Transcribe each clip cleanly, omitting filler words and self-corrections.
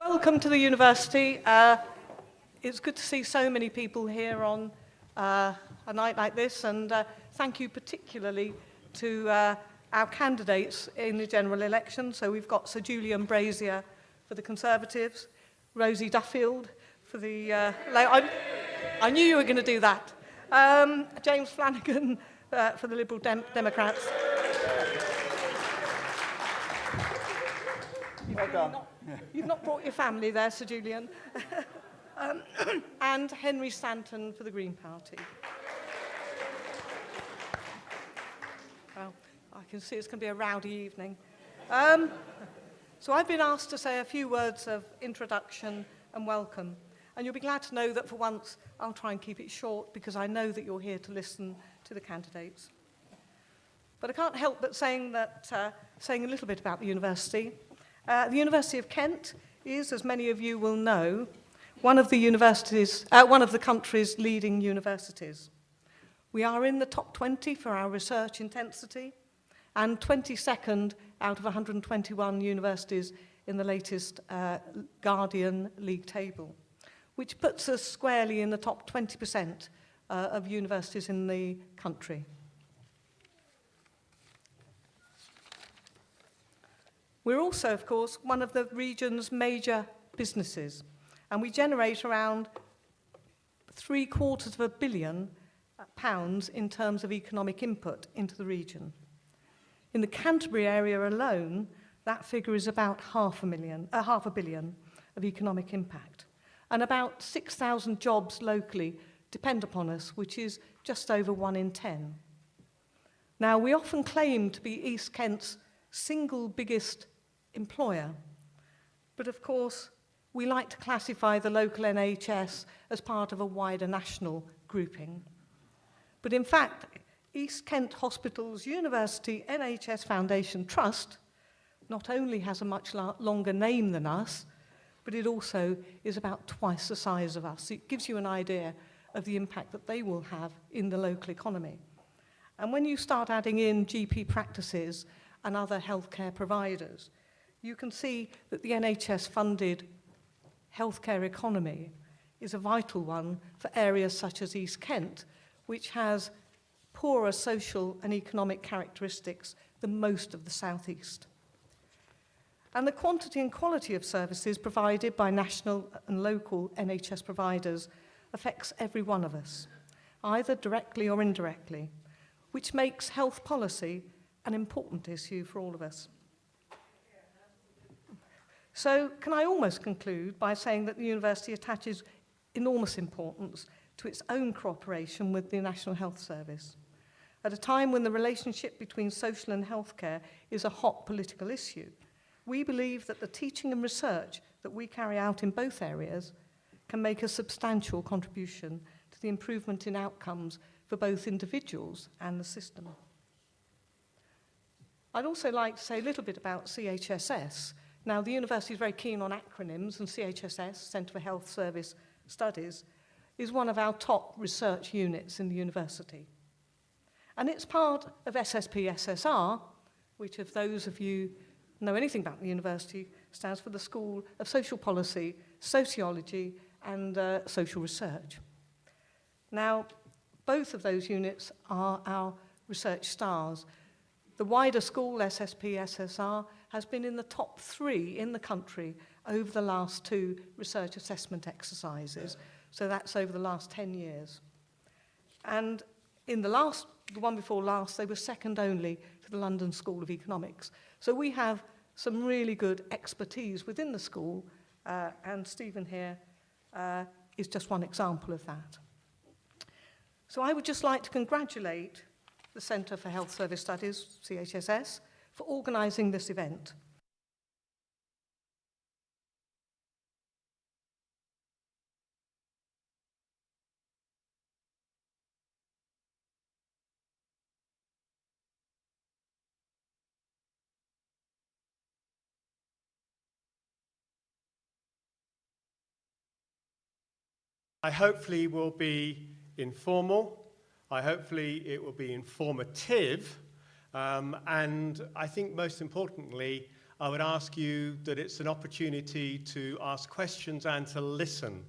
Welcome to the university. It's good to see so many people here on a night like this, and thank you particularly to our candidates in the general election. So we've got Sir Julian Brazier for the Conservatives, Rosie Duffield for the... I knew you were going to do that. James Flanagan for the Liberal Democrats. Well done. You've not brought your family there, Sir Julian. And Henry Stanton for the Green Party. Well, I can see it's going to be a rowdy evening. So I've been asked to say a few words of introduction and welcome. And you'll be glad to know that for once I'll try and keep it short because I know that you're here to listen to the candidates. But I can't help but saying a little bit about the university. The University of Kent is, as many of you will know, one of the country's leading universities. We are in the top 20 for our research intensity and 22nd out of 121 universities in the latest Guardian League table, which puts us squarely in the top 20% of universities in the country. We're also, of course, one of the region's major businesses, and we generate around £750 million in terms of economic input into the region. In the Canterbury area alone, that figure is about half a billion of economic impact, and about 6,000 jobs locally depend upon us, which is just over 1 in 10. Now, we often claim to be East Kent's single biggest employer, but of course we like to classify the local NHS as part of a wider national grouping. But in fact, East Kent Hospitals University NHS Foundation Trust not only has a much longer name than us, but it also is about twice the size of us. It gives you an idea of the impact that they will have in the local economy. And when you start adding in GP practices and other healthcare providers, you can see that the NHS-funded healthcare economy is a vital one for areas such as East Kent, which has poorer social and economic characteristics than most of the South East. And the quantity and quality of services provided by national and local NHS providers affects every one of us, either directly or indirectly, which makes health policy an important issue for all of us. So can I almost conclude by saying that the university attaches enormous importance to its own cooperation with the National Health Service. At a time when the relationship between social and healthcare is a hot political issue, we believe that the teaching and research that we carry out in both areas can make a substantial contribution to the improvement in outcomes for both individuals and the system. I'd also like to say a little bit about CHSS. Now, the university is very keen on acronyms, and CHSS, Centre for Health Service Studies, is one of our top research units in the university. And it's part of SSP-SSR, which, if those of you know anything about the university, stands for the School of Social Policy, Sociology, and Social Research. Now, both of those units are our research stars. The wider school, SSP-SSR, has been in the top 3 in the country over the last 2 research assessment exercises. So that's over the last 10 years. And in the one before last, they were second only to the London School of Economics. So we have some really good expertise within the school, and Stephen here is just one example of that. So I would just like to congratulate the Centre for Health Service Studies, CHSS, for organising this event. Hopefully will be informal. Hopefully it will be informative. And I think most importantly, I would ask you that it's an opportunity to ask questions and to listen.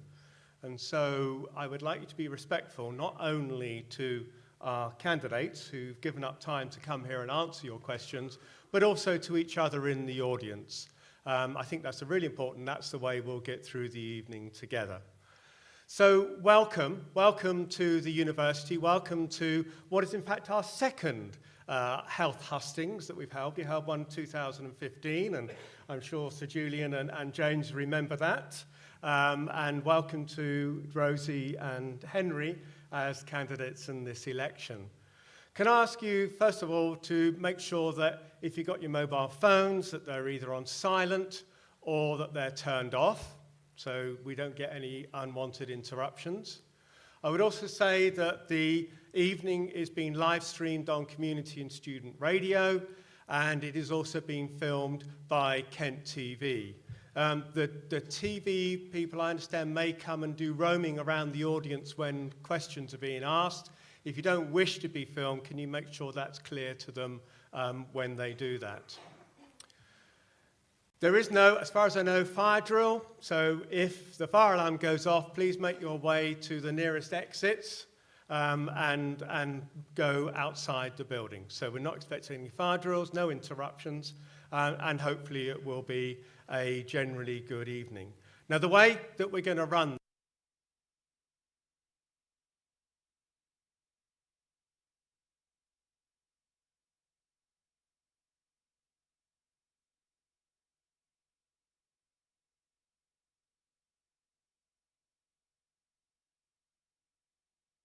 And so I would like you to be respectful, not only to our candidates who've given up time to come here and answer your questions, but also to each other in the audience. I think that's really important. That's the way we'll get through the evening together. So welcome to the university. Welcome to what is in fact our second health hustings that we've held. We held one in 2015, and I'm sure Sir Julian and James remember that. And welcome to Rosie and Henry as candidates in this election. Can I ask you, first of all, to make sure that if you've got your mobile phones, that they're either on silent or that they're turned off, so we don't get any unwanted interruptions. I would also say that the evening is being live streamed on community and student radio, and it is also being filmed by Kent TV. The TV people, I understand, may come and do roaming around the audience when questions are being asked. If you don't wish to be filmed, can you make sure that's clear to them when they do that? There is no, as far as I know, fire drill, so if the fire alarm goes off, please make your way to the nearest exits and go outside the building. So we're not expecting any fire drills, no interruptions, and hopefully it will be a generally good evening. Now, the way that we're going to run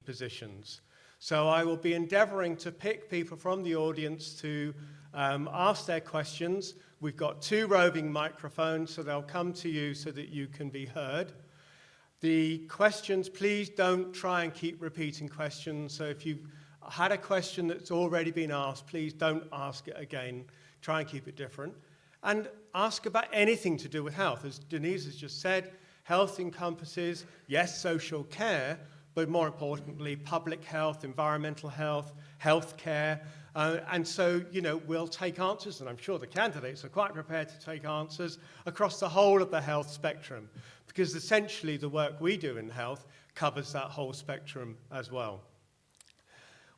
positions. So I will be endeavouring to pick people from the audience to ask their questions. We've got 2 roving microphones, so they'll come to you so that you can be heard. The questions, please don't try and keep repeating questions. So if you've had a question that's already been asked, please don't ask it again. Try and keep it different. And ask about anything to do with health. As Denise has just said, health encompasses, yes, social care, but more importantly, public health, environmental health, healthcare. And so, we'll take answers, and I'm sure the candidates are quite prepared to take answers across the whole of the health spectrum, because essentially the work we do in health covers that whole spectrum as well.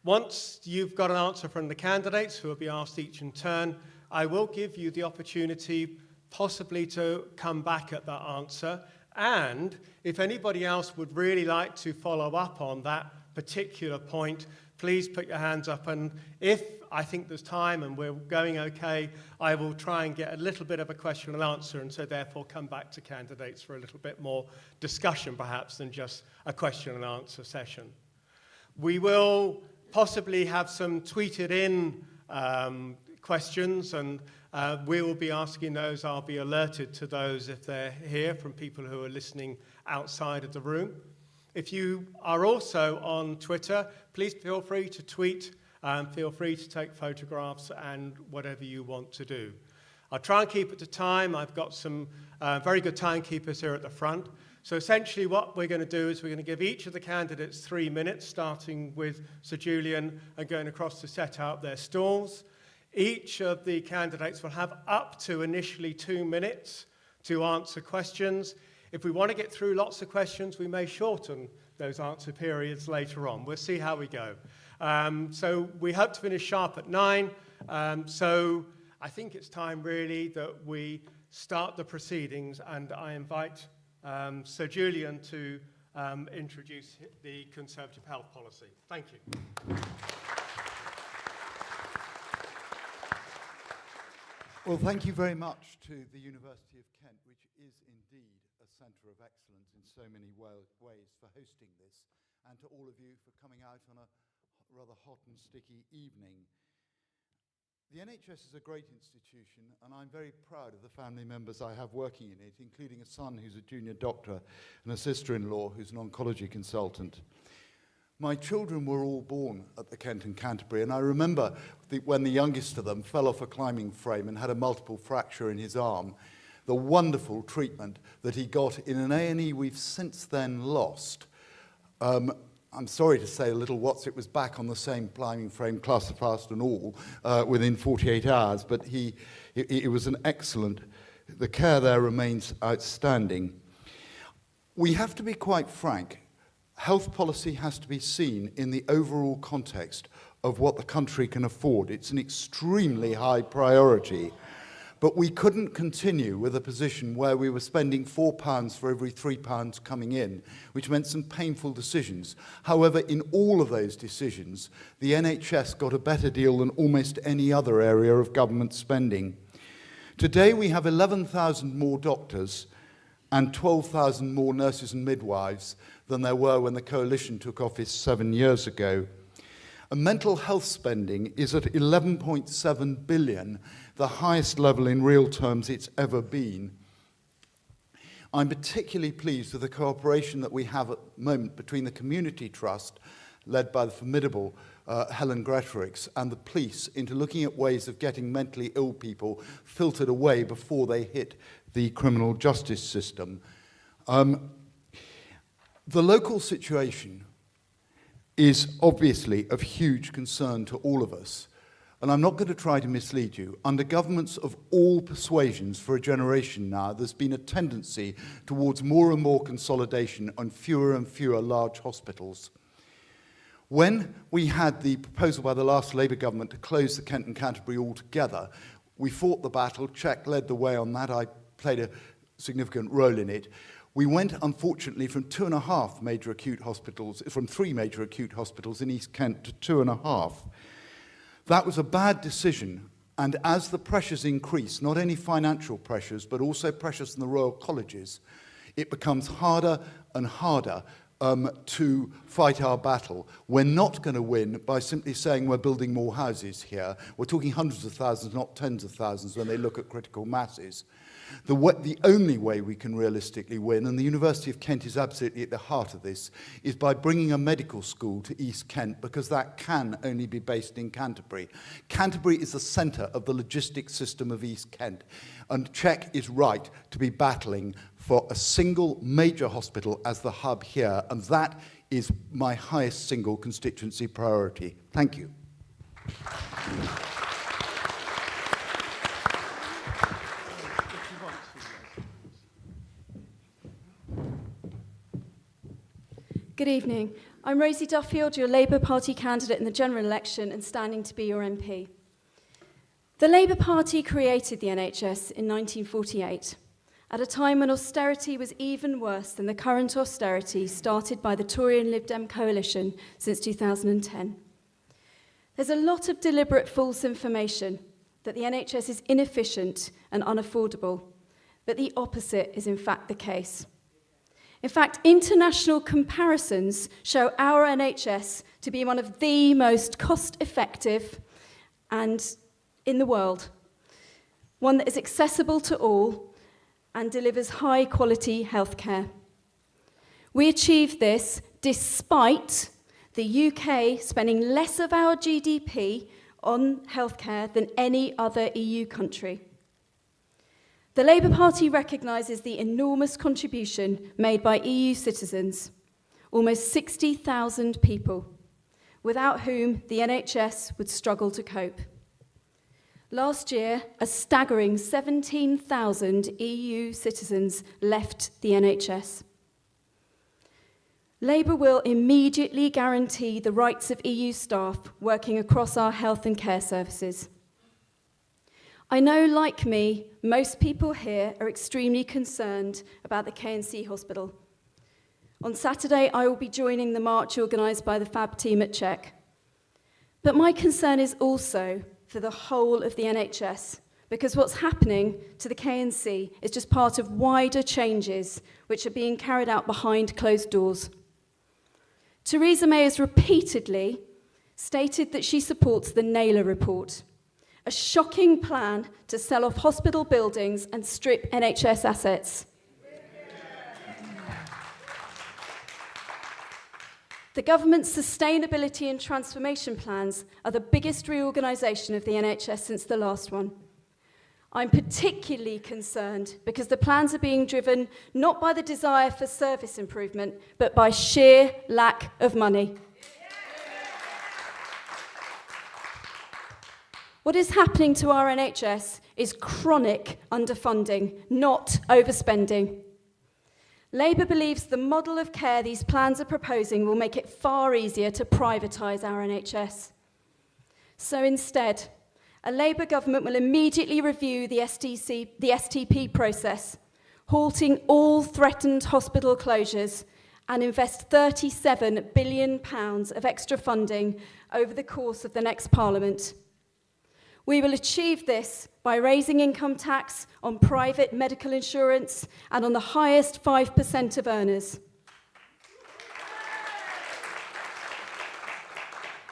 Once you've got an answer from the candidates, who will be asked each in turn, I will give you the opportunity possibly to come back at that answer. And if anybody else would really like to follow up on that particular point, please put your hands up. And if I think there's time and we're going okay, I will try and get a little bit of a question and answer, and so therefore come back to candidates for a little bit more discussion perhaps than just a question and answer session. We will possibly have some tweeted in questions, and we will be asking those. I'll be alerted to those if they're here from people who are listening outside of the room. If you are also on Twitter, please feel free to tweet, feel free to take photographs and whatever you want to do. I'll try and keep it to time. I've got some very good timekeepers here at the front. So essentially what we're going to do is we're going to give each of the candidates 3 minutes, starting with Sir Julian and going across to set out their stalls. Each of the candidates will have up to initially 2 minutes to answer questions. If we want to get through lots of questions, we may shorten those answer periods later on. We'll see how we go. So we hope to finish sharp at 9. So I think it's time really that we start the proceedings, and I invite Sir Julian to introduce the Conservative health policy. Thank you. Well, thank you very much to the University of Kent, which is indeed a centre of excellence in so many ways, for hosting this, and to all of you for coming out on a rather hot and sticky evening. The NHS is a great institution, and I'm very proud of the family members I have working in it, including a son who's a junior doctor and a sister-in-law who's an oncology consultant. My children were all born at the Kent and Canterbury, and I remember when the youngest of them fell off a climbing frame and had a multiple fracture in his arm, the wonderful treatment that he got in an A&E we've since then lost. I'm sorry to say, little Watson was back on the same climbing frame, classified and all, within 48 hours, but it was an excellent, the care there remains outstanding. We have to be quite frank. Health policy has to be seen in the overall context of what the country can afford. It's an extremely high priority. But we couldn't continue with a position where we were spending £4 for every £3 coming in, which meant some painful decisions. However, in all of those decisions, the NHS got a better deal than almost any other area of government spending. Today we have 11,000 more doctors and 12,000 more nurses and midwives than there were when the coalition took office 7 years ago. And mental health spending is at 11.7 billion, the highest level in real terms it's ever been. I'm particularly pleased with the cooperation that we have at the moment between the Community Trust, led by the formidable Helen Gretorix, and the police into looking at ways of getting mentally ill people filtered away before they hit the criminal justice system. The local situation is obviously of huge concern to all of us. And I'm not going to try to mislead you. Under governments of all persuasions for a generation now, there's been a tendency towards more and more consolidation and fewer large hospitals. When we had the proposal by the last Labour government to close the Kent and Canterbury altogether, we fought the battle. Czech led the way on that. I played a significant role in it. We went, unfortunately, from 3 major acute hospitals in East Kent to 2.5. That was a bad decision, and as the pressures increase, not only financial pressures, but also pressures in the royal colleges, it becomes harder and harder to fight our battle. We're not going to win by simply saying we're building more houses here. We're talking hundreds of thousands, not tens of thousands, when they look at critical masses. The only way we can realistically win, and the University of Kent is absolutely at the heart of this, is by bringing a medical school to East Kent, because that can only be based in Canterbury. Canterbury is the centre of the logistics system of East Kent, and Czech is right to be battling for a single major hospital as the hub here, and that is my highest single constituency priority. Thank you. Good evening. I'm Rosie Duffield, your Labour Party candidate in the general election and standing to be your MP. The Labour Party created the NHS in 1948, at a time when austerity was even worse than the current austerity started by the Tory and Lib Dem coalition since 2010. There's a lot of deliberate false information that the NHS is inefficient and unaffordable, but the opposite is in fact the case. In fact, international comparisons show our NHS to be one of the most cost-effective and in the world, one that is accessible to all and delivers high-quality healthcare. We achieve this despite the UK spending less of our GDP on healthcare than any other EU country. The Labour Party recognises the enormous contribution made by EU citizens, almost 60,000 people, without whom the NHS would struggle to cope. Last year, a staggering 17,000 EU citizens left the NHS. Labour will immediately guarantee the rights of EU staff working across our health and care services. I know, like me, most people here are extremely concerned about the K&C hospital. On Saturday, I will be joining the march organised by the FAB team at Czech. But my concern is also for the whole of the NHS, because what's happening to the K&C is just part of wider changes which are being carried out behind closed doors. Theresa May has repeatedly stated that she supports the Naylor report, a shocking plan to sell off hospital buildings and strip NHS assets. The government's sustainability and transformation plans are the biggest reorganisation of the NHS since the last one. I'm particularly concerned because the plans are being driven not by the desire for service improvement, but by sheer lack of money. What is happening to our NHS is chronic underfunding, not overspending. Labour believes the model of care these plans are proposing will make it far easier to privatise our NHS. So instead, a Labour government will immediately review the STP process, halting all threatened hospital closures, and invest £37 billion of extra funding over the course of the next Parliament. We will achieve this by raising income tax on private medical insurance and on the highest 5% of earners.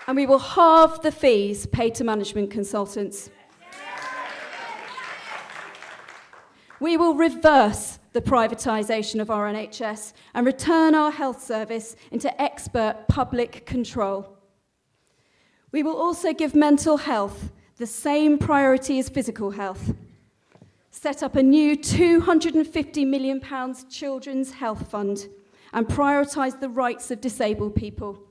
And we will halve the fees paid to management consultants. We will reverse the privatisation of our NHS and return our health service into expert public control. We will also give mental health the same priority as physical health. Set up a new £250 million children's health fund and prioritise the rights of disabled people.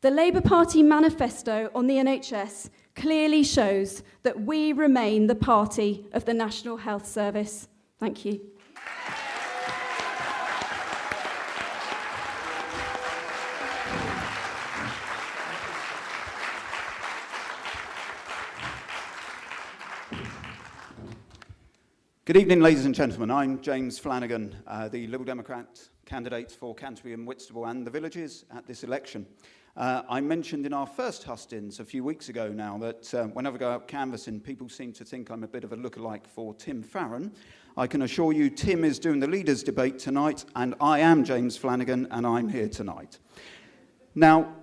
The Labour Party manifesto on the NHS clearly shows that we remain the party of the National Health Service. Thank you. Good evening, ladies and gentlemen. I'm James Flanagan, the Liberal Democrat candidate for Canterbury and Whitstable and the villages at this election. I mentioned in our first hustings a few weeks ago now that whenever I go out canvassing, people seem to think I'm a bit of a lookalike for Tim Farron. I can assure you Tim is doing the leaders' debate tonight, and I am James Flanagan, and I'm here tonight. Now,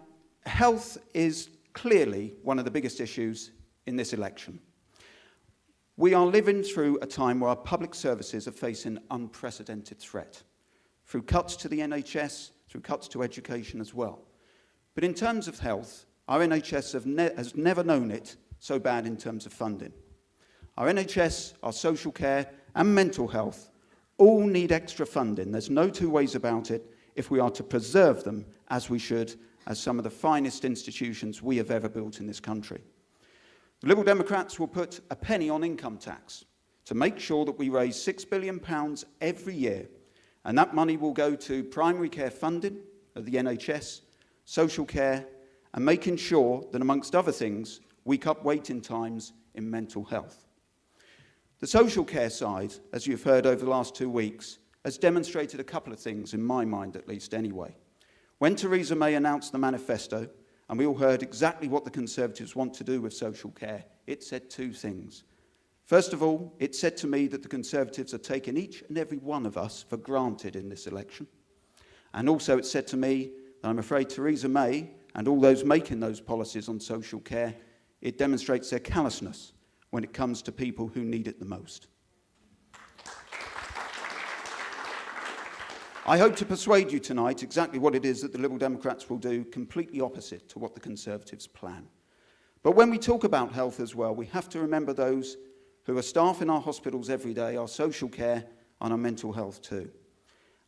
health is clearly one of the biggest issues in this election. We are living through a time where our public services are facing unprecedented threat, through cuts to the NHS, through cuts to education as well. But in terms of health, our NHS has never known it so bad in terms of funding. Our NHS, our social care and mental health all need extra funding. There's no two ways about it if we are to preserve them as we should, as some of the finest institutions we have ever built in this country. The Liberal Democrats will put a penny on income tax to make sure that we raise £6 billion every year, and that money will go to primary care funding of the NHS, social care, and making sure that, amongst other things, we cut waiting times in mental health. The social care side, as you've heard over the last 2 weeks, has demonstrated a couple of things, in my mind at least anyway. When Theresa May announced the manifesto, and we all heard exactly what the Conservatives want to do with social care, it said two things. First of all, it said to me that the Conservatives are taking each and every one of us for granted in this election. And also it said to me that I'm afraid Theresa May and all those making those policies on social care, it demonstrates their callousness when it comes to people who need it the most. I hope to persuade you tonight exactly what it is that the Liberal Democrats will do, completely opposite to what the Conservatives plan. But when we talk about health as well, we have to remember those who are staff in our hospitals every day, our social care and our mental health too.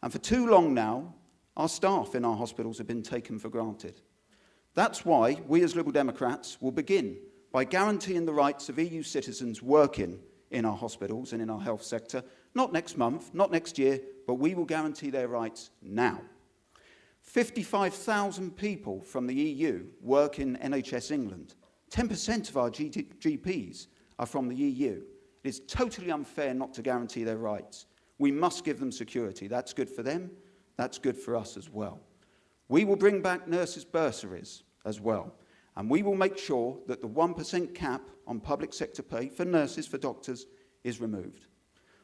And for too long now, our staff in our hospitals have been taken for granted. That's why we as Liberal Democrats will begin by guaranteeing the rights of EU citizens working in our hospitals and in our health sector, not next month, not next year, but we will guarantee their rights now. 55,000 people from the EU work in NHS England. 10% of our GPs are from the EU. It is totally unfair not to guarantee their rights. We must give them security. That's good for them. That's good for us as well. We will bring back nurses' bursaries as well. And we will make sure that the 1% cap on public sector pay for nurses, for doctors, is removed.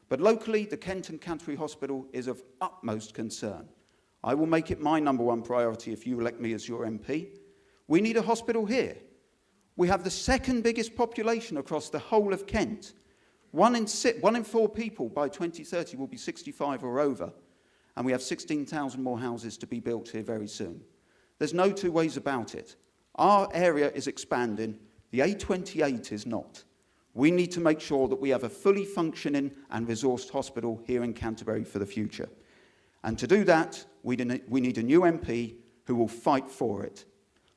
But locally, the Kent and Canterbury Hospital is of utmost concern. I will make it my number one priority if you elect me as your MP. We need a hospital here. We have the second biggest population across the whole of Kent. 1 in 4 people by 2030 will be 65 or over, and we have 16,000 more houses to be built here very soon. There's no two ways about it. Our area is expanding. The A28 is not. We need to make sure that we have a fully functioning and resourced hospital here in Canterbury for the future. And to do that, we need a new MP who will fight for it.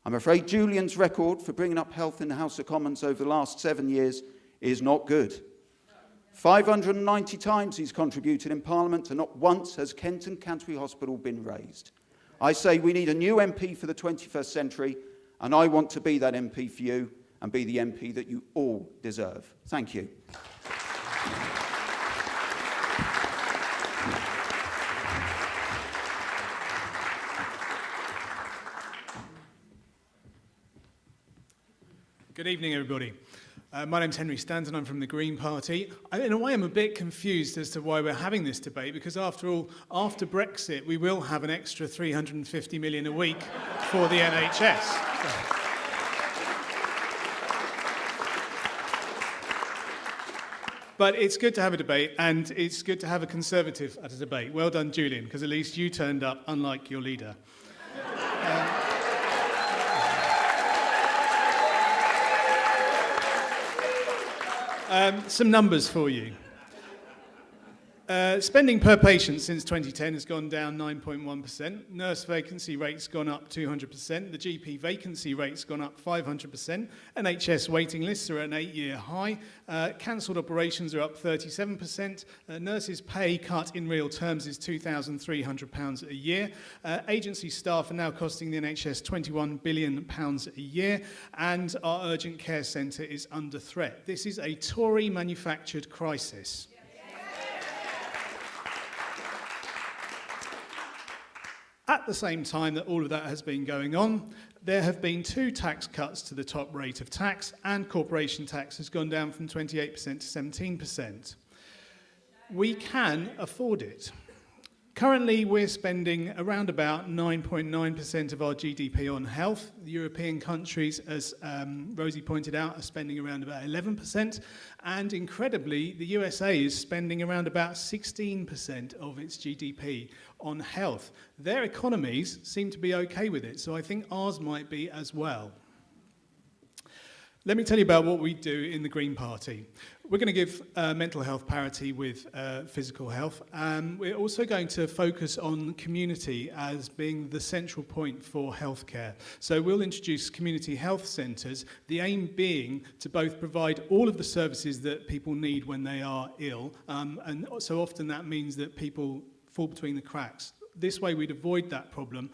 I'm afraid Julian's record for bringing up health in the House of Commons over the last 7 years is not good. 590 times he's contributed in Parliament, and not once has Kent and Canterbury Hospital been raised. I say we need a new MP for the 21st century, and I want to be that MP for you and be the MP that you all deserve. Thank you. Good evening, everybody. My name's Henry Stanton. I'm from the Green Party. In a way, I'm a bit confused as to why we're having this debate, because after all, after Brexit, we will have an extra 350 million a week for the NHS. But it's good to have a debate, and it's good to have a Conservative at a debate. Well done, Julian, because at least you turned up, unlike your leader. Some numbers for you. Spending per patient since 2010 has gone down 9.1%. Nurse vacancy rate's gone up 200%. The GP vacancy rate's gone up 500%. NHS waiting lists are at an 8-year high. Cancelled operations are up 37%. Nurses' pay cut in real terms is £2,300 a year. Agency staff are now costing the NHS £21 billion a year. And our urgent care centre is under threat. This is a Tory-manufactured crisis. At the same time that all of that has been going on, there have been 2 tax cuts to the top rate of tax, and corporation tax has gone down from 28% to 17%. We can afford it. Currently, we're spending around about 9.9% of our GDP on health. The European countries, as Rosie pointed out, are spending around about 11%. And incredibly, the USA is spending around about 16% of its GDP on health. Their economies seem to be okay with it, so I think ours might be as well. Let me tell you about what we do in the Green Party. We're going to give mental health parity with physical health. We're also going to focus on community as being the central point for healthcare. So we'll introduce community health centres, the aim being to both provide all of the services that people need when they are ill, and so often that means that people fall between the cracks. This way we'd avoid that problem.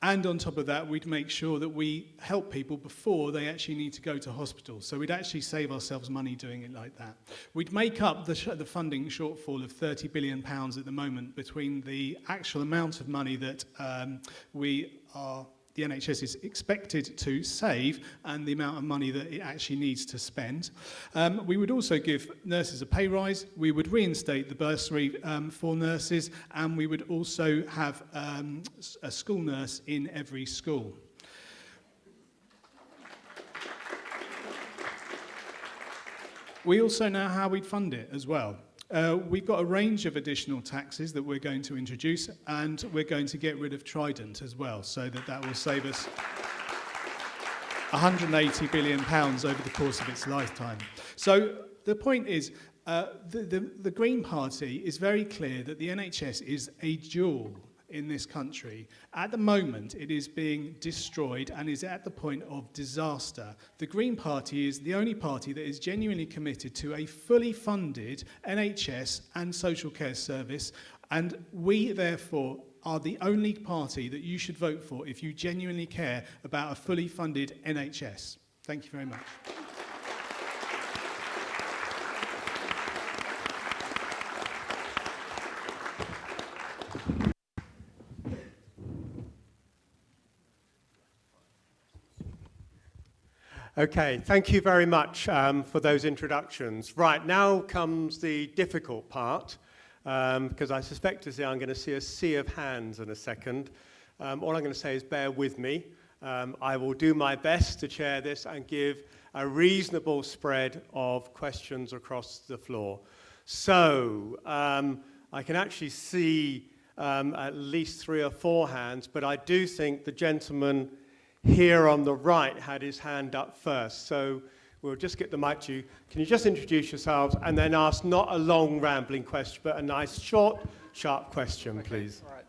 And on top of that, we'd make sure that we help people before they actually need to go to hospital. So we'd actually save ourselves money doing it like that. We'd make up the funding shortfall of £30 billion at the moment between the actual amount of money that the NHS is expected to save and the amount of money that it actually needs to spend. We would also give nurses a pay rise. We would reinstate the bursary for nurses, and we would also have a school nurse in every school. We also know how we'd fund it as well. We've got a range of additional taxes that we're going to introduce, and we're going to get rid of Trident as well, so that will save us £180 billion over the course of its lifetime. So the point is, the Green Party is very clear that the NHS is a jewel in this country. At the moment, it is being destroyed and is at the point of disaster. The Green Party is the only party that is genuinely committed to a fully funded NHS and social care service, and we, therefore, are the only party that you should vote for if you genuinely care about a fully funded NHS. Thank you very much. Okay, thank you very much for those introductions. Right, now comes the difficult part, because I suspect to say I'm going to see a sea of hands in a second. All I'm going to say is bear with me. I will do my best to chair this and give a reasonable spread of questions across the floor. So, I can actually see at least 3 or 4 hands, but I do think the gentleman here on the right had his hand up first. So We'll just get the mic to you. Can you just introduce yourselves and then ask not a long, rambling question, but a nice, short, sharp question, please? All right.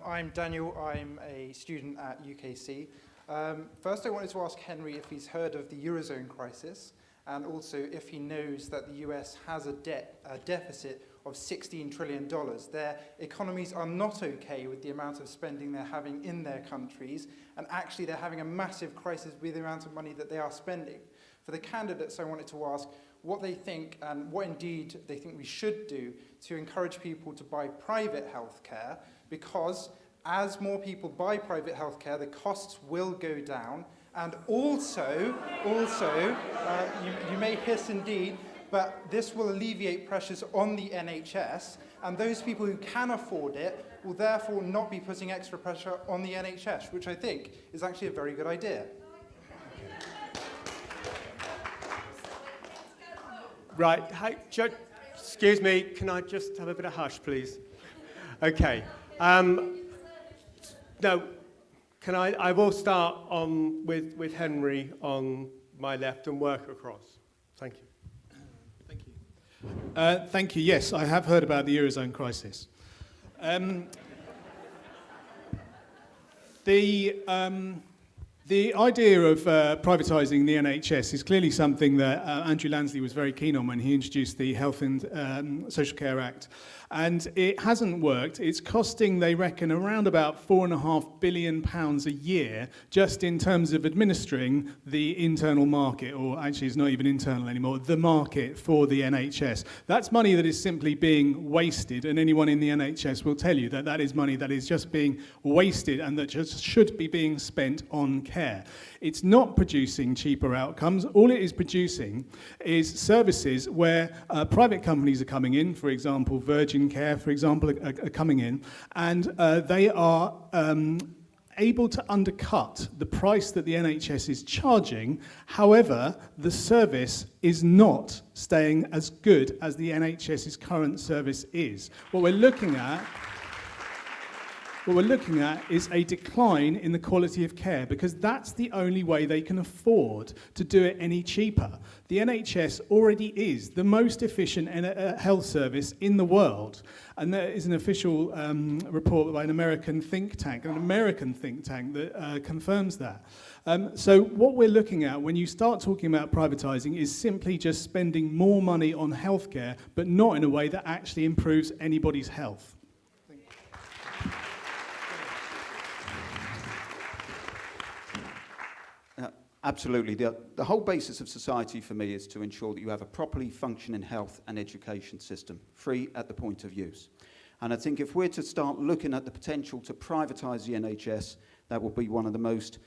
I'm Daniel. I'm a student at UKC. First, I wanted to ask Henry if he's heard of the Eurozone crisis, and also if he knows that the US has a deficit of $16 trillion. Their economies are not okay with the amount of spending they're having in their countries, and actually they're having a massive crisis with the amount of money that they are spending. For the candidates, I wanted to ask what they think and what indeed they think we should do to encourage people to buy private healthcare, because as more people buy private healthcare, the costs will go down. And also, you may hiss indeed, but this will alleviate pressures on the NHS, and those people who can afford it will therefore not be putting extra pressure on the NHS, which I think is actually a very good idea. Right, excuse me, can I just have a bit of hush, please? Okay. No, I will start with Henry on my left and work across. Thank you. Thank you. Yes, I have heard about the Eurozone crisis. The idea of privatising the NHS is clearly something that Andrew Lansley was very keen on when he introduced the Health and Social Care Act. And it hasn't worked. It's costing, they reckon, around about £4.5 billion a year just in terms of administering the internal market, or actually it's not even internal anymore, the market for the NHS. That's money that is simply being wasted, and anyone in the NHS will tell you that that is money that is just being wasted and that just should be being spent on care. It's not producing cheaper outcomes. All it is producing is services where private companies are coming in, for example, Virgin Care, for example, are coming in, and they are able to undercut the price that the NHS is charging. However, the service is not staying as good as the NHS's current service is. What we're looking at is a decline in the quality of care, because that's the only way they can afford to do it any cheaper. The NHS already is the most efficient health service in the world, and there is an official report by an American think tank that confirms that. So what we're looking at when you start talking about privatising is simply just spending more money on healthcare, but not in a way that actually improves anybody's health. Absolutely. The whole basis of society for me is to ensure that you have a properly functioning health and education system, free at the point of use. And I think if we're to start looking at the potential to privatise the NHS, that will be one of the most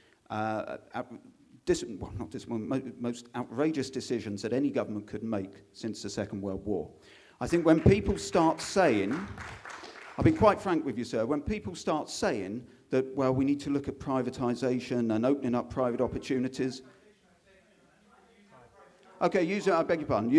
most outrageous decisions that any government could make since the Second World War. I think when people start saying, I'll be quite frank with you, sir, when people start saying that, well, we need to look at privatisation and opening up private opportunities. Okay, I beg your pardon,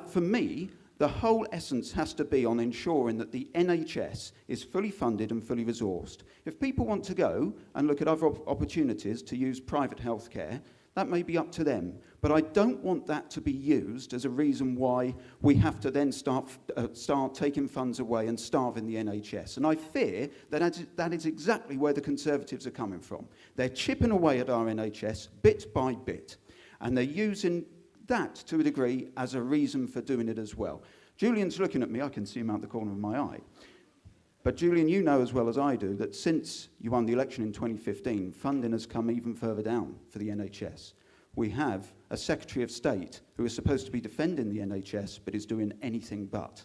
for me, the whole essence has to be on ensuring that the NHS is fully funded and fully resourced. If people want to go and look at other opportunities to use private healthcare, that may be up to them. But I don't want that to be used as a reason why we have to then start taking funds away and starving the NHS. And I fear that is exactly where the Conservatives are coming from. They're chipping away at our NHS bit by bit. And they're using that to a degree as a reason for doing it as well. Julian's looking at me. I can see him out the corner of my eye. But Julian, you know as well as I do that since you won the election in 2015, funding has come even further down for the NHS. We have a Secretary of State who is supposed to be defending the NHS but is doing anything but.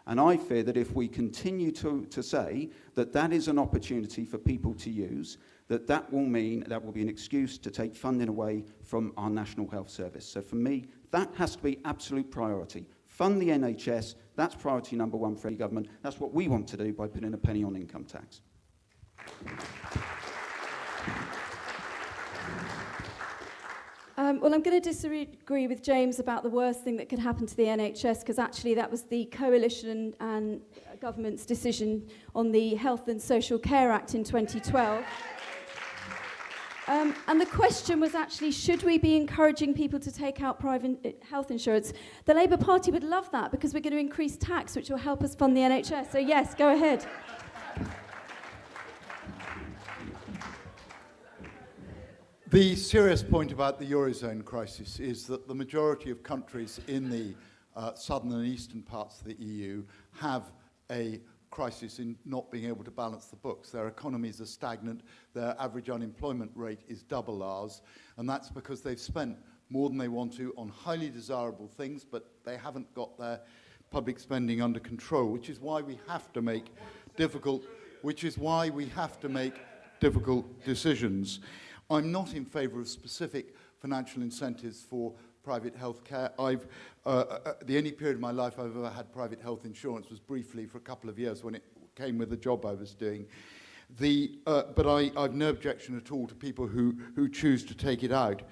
And I fear that if we continue to say that that is an opportunity for people to use, that will mean that will be an excuse to take funding away from our National Health Service. So for me, that has to be absolute priority. Fund the NHS, that's priority number one for any government. That's what we want to do by putting a penny on income tax. Well, I'm going to disagree with James about the worst thing that could happen to the NHS, because actually that was the coalition and government's decision on the Health and Social Care Act in 2012. And the question was actually, should we be encouraging people to take out private health insurance? The Labour Party would love that because we're going to increase tax, which will help us fund the NHS. So yes, go ahead. The serious point about the Eurozone crisis is that the majority of countries in the southern and eastern parts of the EU have a crisis in not being able to balance the books. Their economies are stagnant, their average unemployment rate is double ours, and that's because they've spent more than they want to on highly desirable things, but they haven't got their public spending under control, which is why we have to make difficult decisions. I'm not in favour of specific financial incentives for private health care. The only period of my life I've ever had private health insurance was briefly for a couple of years when it came with the job I was doing. But I've no objection at all to people who choose to take it out.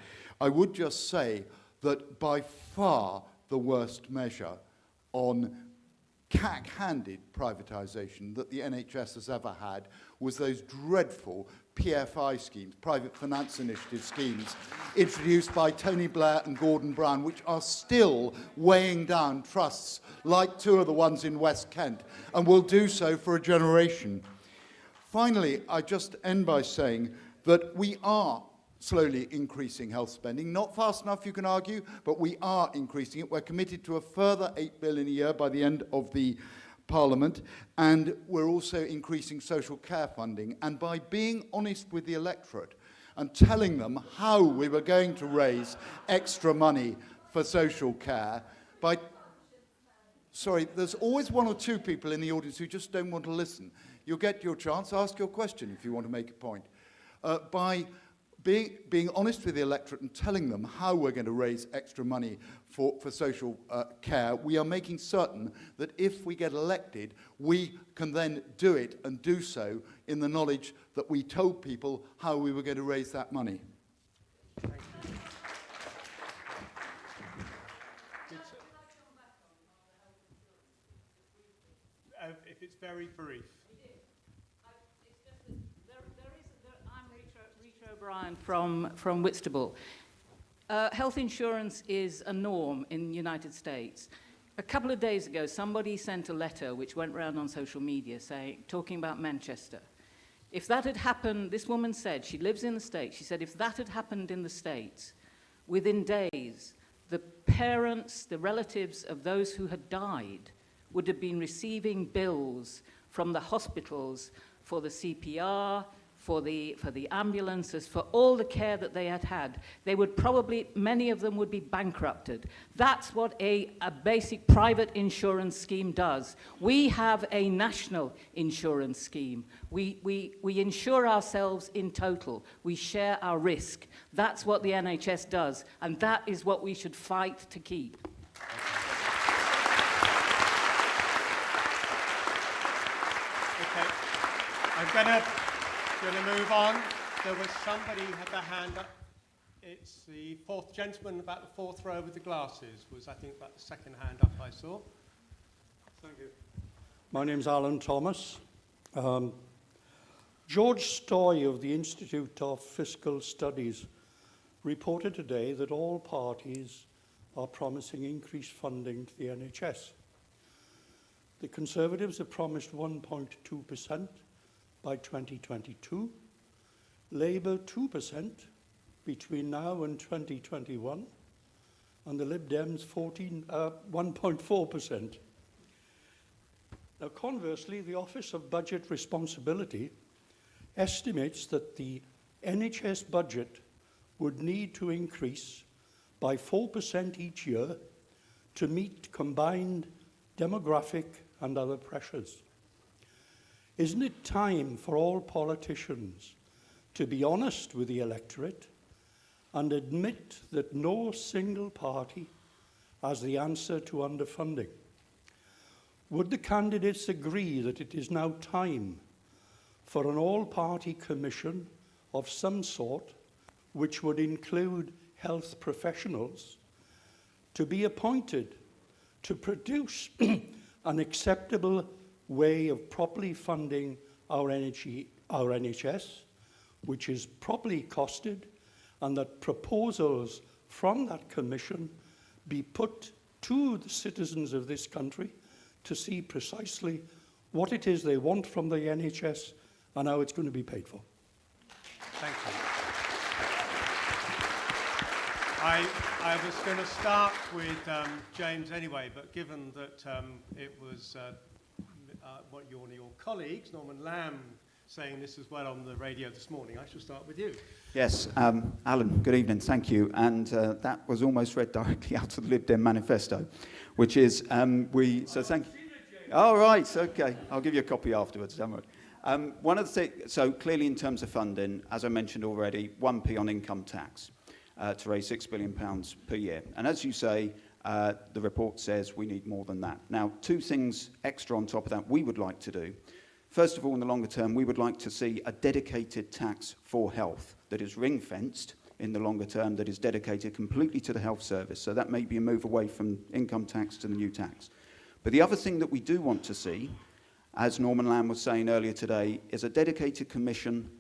I would just say that by far the worst measure on cack-handed privatisation that the NHS has ever had was those dreadful PFI schemes, private finance initiative schemes, introduced by Tony Blair and Gordon Brown, which are still weighing down trusts like two of the ones in West Kent, and will do so for a generation. Finally, I just end by saying that we are slowly increasing health spending. Not fast enough, you can argue, but we are increasing it. We're committed to a further 8 billion a year by the end of the Parliament, and we're also increasing social care funding. And by being honest with the electorate and telling them how we were going to raise extra money for social care, Sorry, there's always one or two people in the audience who just don't want to listen. You'll get your chance. Ask your question if you want to make a point. By being honest with the electorate and telling them how we're going to raise extra money for social care, we are making certain that if we get elected, we can then do it and do so in the knowledge that we told people how we were going to raise that money. Thank you. If it's very brief. I'm Rita O'Brien from Whitstable. Health insurance is a norm in the United States. A couple of days ago, somebody sent a letter which went around on social media talking about Manchester. If that had happened, this woman said, she lives in the States, she said if that had happened in the States, within days, the parents, the relatives of those who had died would have been receiving bills from the hospitals for the CPR, for the ambulances, for all the care that they had had. They would probably, many of them would be bankrupted. That's what a basic private insurance scheme does. We have a national insurance scheme. We insure ourselves in total. We share our risk. That's what the NHS does, and that is what we should fight to keep. Okay, I'm going to move on. There was somebody who had their hand up. It's the fourth gentleman, about the fourth row with the glasses, was I think about the second hand up I saw. Thank you. My name's Alan Thomas. George Stoy of the Institute of Fiscal Studies reported today that all parties are promising increased funding to the NHS. The Conservatives have promised 1.2% by 2022, Labour 2% between now and 2021, and the Lib Dems 1.4%. Now, conversely, the Office of Budget Responsibility estimates that the NHS budget would need to increase by 4% each year to meet combined demographic and other pressures. Isn't it time for all politicians to be honest with the electorate and admit that no single party has the answer to underfunding? Would the candidates agree that it is now time for an all-party commission of some sort, which would include health professionals, to be appointed to produce an acceptable way of properly funding our NHS, which is properly costed, and that proposals from that commission be put to the citizens of this country to see precisely what it is they want from the NHS and how it's going to be paid for. Thank you. I was going to start with James anyway, but given that it was one of your colleagues, Norman Lamb, saying this as well on the radio this morning, I shall start with you. Yes, Alan, good evening, thank you. And that was almost read directly out of the Lib Dem manifesto, which is, so thank you. All right, okay, I'll give you a copy afterwards, don't worry. One of the things, so clearly in terms of funding, as I mentioned already, 1p on income tax to raise £6 billion per year. And as you say, the report says we need more than that. Now, two things extra on top of that we would like to do. First of all, in the longer term, we would like to see a dedicated tax for health that is ring-fenced in the longer term, that is dedicated completely to the health service. So that may be a move away from income tax to the new tax. But the other thing that we do want to see, as Norman Lamb was saying earlier today, is a dedicated commission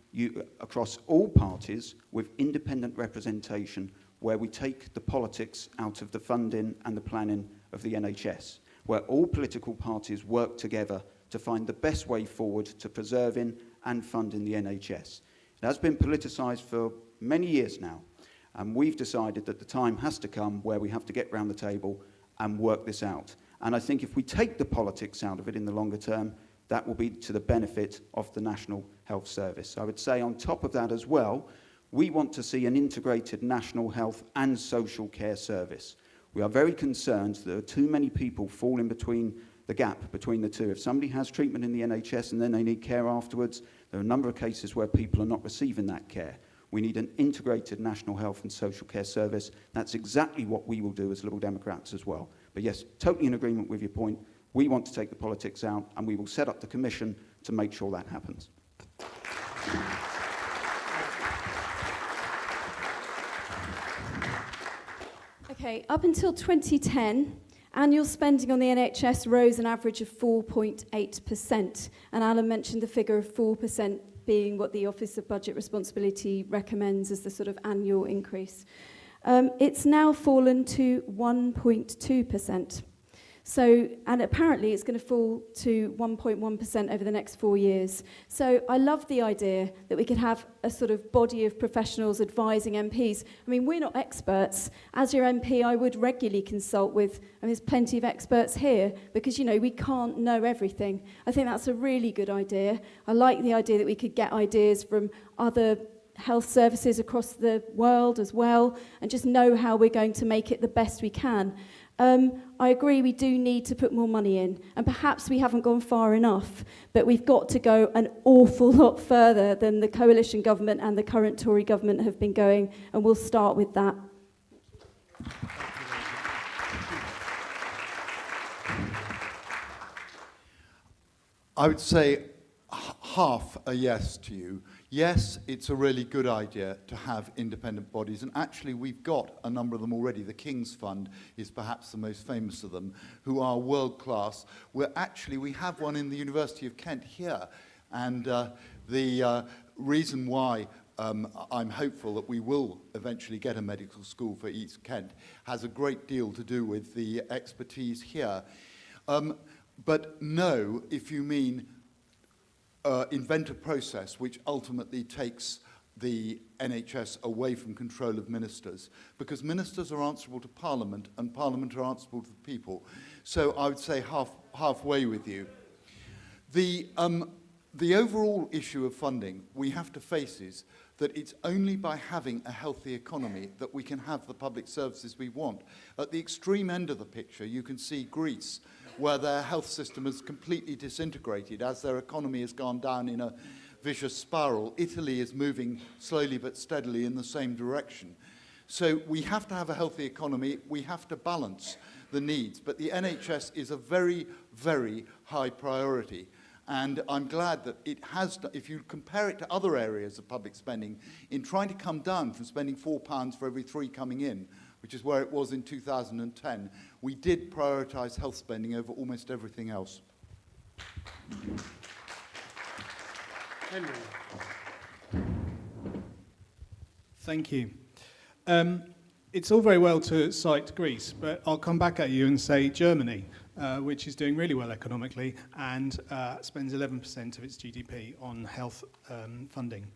across all parties with independent representation where we take the politics out of the funding and the planning of the NHS, where all political parties work together to find the best way forward to preserving and funding the NHS. It has been politicised for many years now, and we've decided that the time has to come where we have to get round the table and work this out. And I think if we take the politics out of it in the longer term, that will be to the benefit of the National Health Service. I would say on top of that as well, we want to see an integrated national health and social care service. We are very concerned that there are too many people falling between the gap between the two. If somebody has treatment in the NHS and then they need care afterwards, there are a number of cases where people are not receiving that care. We need an integrated national health and social care service. That's exactly what we will do as Liberal Democrats as well. But yes, totally in agreement with your point. We want to take the politics out, and we will set up the commission to make sure that happens. Okay, up until 2010, annual spending on the NHS rose an average of 4.8%, and Alan mentioned the figure of 4% being what the Office of Budget Responsibility recommends as the sort of annual increase. It's now fallen to 1.2%. So, and apparently it's going to fall to 1.1% over the next 4 years. So I love the idea that we could have a sort of body of professionals advising MPs. I mean, we're not experts. As your MP, I would regularly consult with, and there's plenty of experts here, because, you know, we can't know everything. I think that's a really good idea. I like the idea that we could get ideas from other health services across the world as well, and just know how we're going to make it the best we can. I agree we do need to put more money in, and perhaps we haven't gone far enough, but we've got to go an awful lot further than the coalition government and the current Tory government have been going, and we'll start with that. I would say half a yes to you. Yes, it's a really good idea to have independent bodies, and actually we've got a number of them already. The King's Fund is perhaps the most famous of them, who are world-class. We have one in the University of Kent here, and the reason why I'm hopeful that we will eventually get a medical school for East Kent has a great deal to do with the expertise here. But no, if you mean invent a process which ultimately takes the NHS away from control of ministers, because ministers are answerable to Parliament and Parliament are answerable to the people. So I would say halfway with you. The overall issue of funding we have to face is that it's only by having a healthy economy that we can have the public services we want. At the extreme end of the picture, you can see Greece, where their health system has completely disintegrated as their economy has gone down in a vicious spiral. Italy is moving slowly but steadily in the same direction. So we have to have a healthy economy. We have to balance the needs. But the NHS is a very, very high priority. And I'm glad that it has, if you compare it to other areas of public spending, in trying to come down from spending £4 for every 3 coming in, which is where it was in 2010, we did prioritise health spending over almost everything else. Henry. Thank you. It's all very well to cite Greece, but I'll come back at you and say Germany, which is doing really well economically and spends 11% of its GDP on health funding.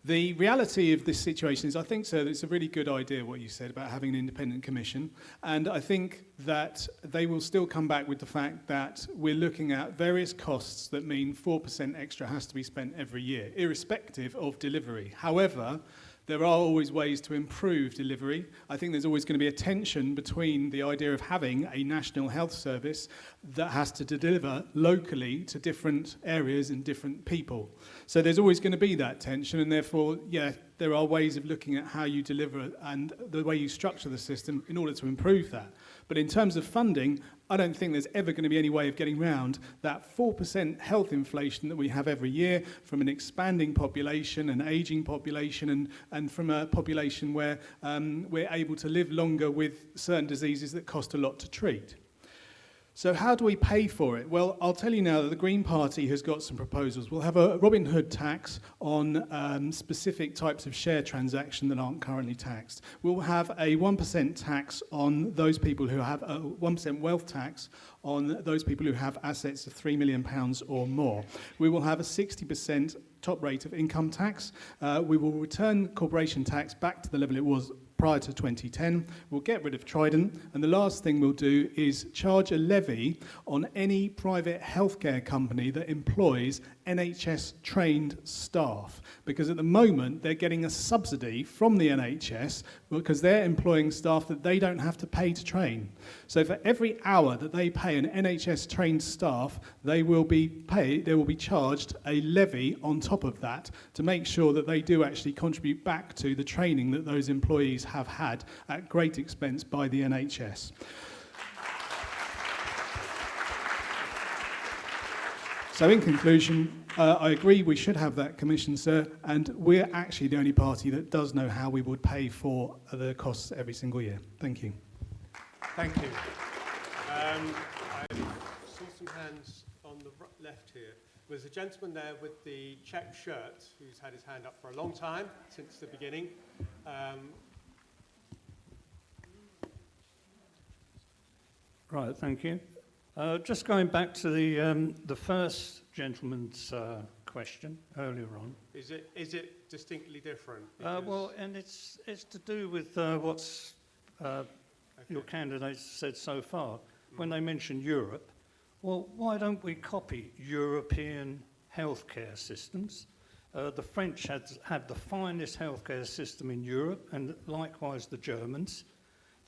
The reality of this situation is, I think, sir, that it's a really good idea what you said about having an independent commission, and I think that they will still come back with the fact that we're looking at various costs that mean 4% extra has to be spent every year, irrespective of delivery. However, there are always ways to improve delivery. I think there's always going to be a tension between the idea of having a national health service that has to deliver locally to different areas and different people. So there's always going to be that tension, and therefore, yeah, there are ways of looking at how you deliver and the way you structure the system in order to improve that. But in terms of funding, I don't think there's ever going to be any way of getting around that 4% health inflation that we have every year from an expanding population, an ageing population, and from a population where we're able to live longer with certain diseases that cost a lot to treat. So how do we pay for it? Well, I'll tell you now that the Green Party has got some proposals. We'll have a Robin Hood tax on specific types of share transaction that aren't currently taxed. We'll have a 1% tax on those people who have a 1% wealth tax on those people who have assets of £3 million or more. We will have a 60% top rate of income tax. We will return corporation tax back to the level it was prior to 2010. We'll get rid of Trident, and the last thing we'll do is charge a levy on any private healthcare company that employs NHS-trained staff, because at the moment they're getting a subsidy from the NHS because they're employing staff that they don't have to pay to train. So for every hour that they pay an NHS-trained staff, they will be charged a levy on top of that to make sure that they do actually contribute back to the training that those employees have had at great expense by the NHS. So in conclusion, I agree we should have that commission, sir, and we're actually the only party that does know how we would pay for the costs every single year. Thank you. Thank you. I saw some hands on the left here. There's a gentleman there with the checked shirt who's had his hand up for a long time, since the beginning. Right, thank you. Just going back to the first gentleman's question earlier on. Is it distinctly different? Well, and it's to do with what's your candidates said so far. When they mention Europe, well, why don't we copy European healthcare systems? The French had the finest healthcare system in Europe, and likewise the Germans.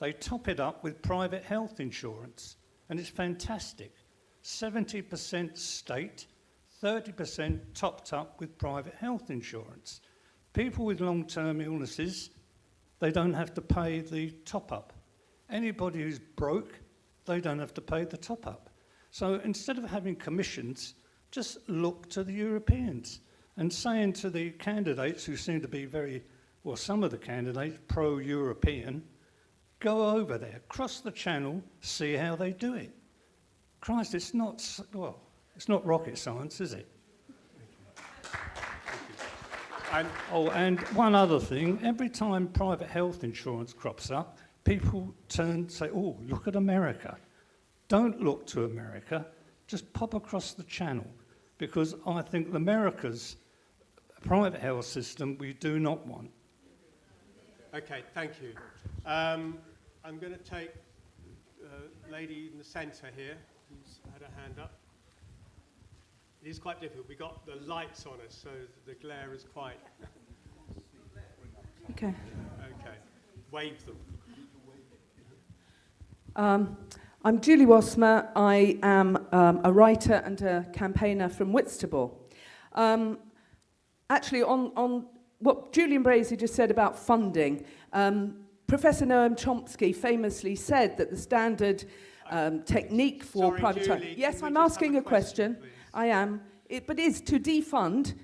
They top it up with private health insurance, and it's fantastic. 70% state, 30% topped up with private health insurance. People with long-term illnesses, they don't have to pay the top-up. Anybody who's broke, they don't have to pay the top-up. So instead of having commissions, just look to the Europeans and saying to the candidates who seem to be some of the candidates pro-European, go over there, cross the channel, see how they do it. Christ, it's not rocket science, is it? And one other thing, every time private health insurance crops up, people say, oh, look at America. Don't look to America, just pop across the channel, because I think America's private health system we do not want. Okay, thank you. I'm going to take the lady in the centre here, who's had her hand up. It is quite difficult. We've got the lights on us, so the glare is quite... Okay. Okay. Wave them. I'm Julie Wasmer. I am a writer and a campaigner from Whitstable. Actually, on what Julian Brazy just said about funding, Professor Noam Chomsky famously said that the standard technique for privatisation... Yes, I'm asking a question. Please. I am. But is to defund.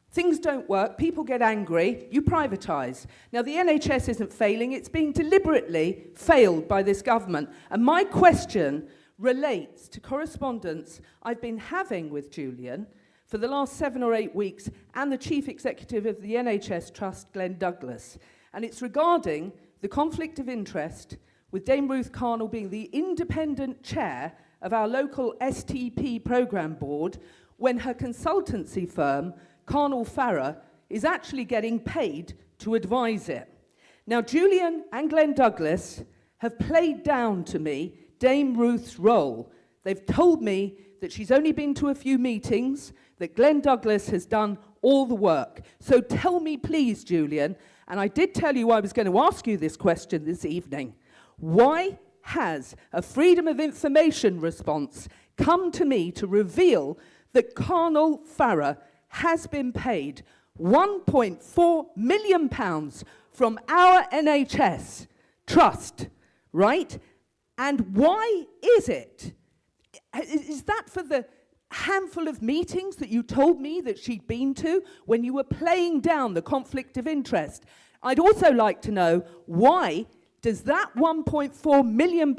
Things don't work, people get angry, you privatise. Now, the NHS isn't failing, it's being deliberately failed by this government. And my question relates to correspondence I've been having with Julian for the last 7 or 8 weeks and the Chief Executive of the NHS Trust, Glenn Douglas. And it's regarding the conflict of interest with Dame Ruth Carnell being the independent chair of our local STP programme board when her consultancy firm, Carnell Farrer, is actually getting paid to advise it. Now, Julian and Glenn Douglas have played down to me Dame Ruth's role. They've told me that she's only been to a few meetings, that Glenn Douglas has done all the work. So tell me, please, Julian, and I did tell you I was going to ask you this question this evening, why has a Freedom of Information response come to me to reveal that Carnell Farrer has been paid £1.4 million from our NHS trust, right? And why is it? Is that for the handful of meetings that you told me that she'd been to when you were playing down the conflict of interest? I'd also like to know, why does that £1.4 million,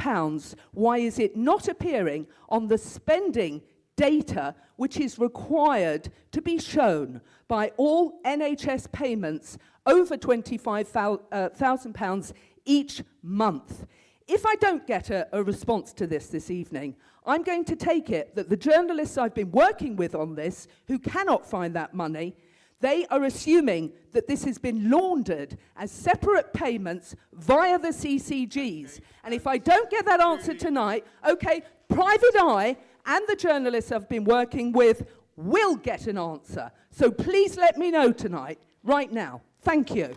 why is it not appearing on the spending data which is required to be shown by all NHS payments over £25,000 each month? If I don't get a response to this evening, I'm going to take it that the journalists I've been working with on this, who cannot find that money, they are assuming that this has been laundered as separate payments via the CCGs. And if I don't get that answer tonight, okay, Private Eye and the journalists I've been working with will get an answer. So please let me know tonight, right now. Thank you.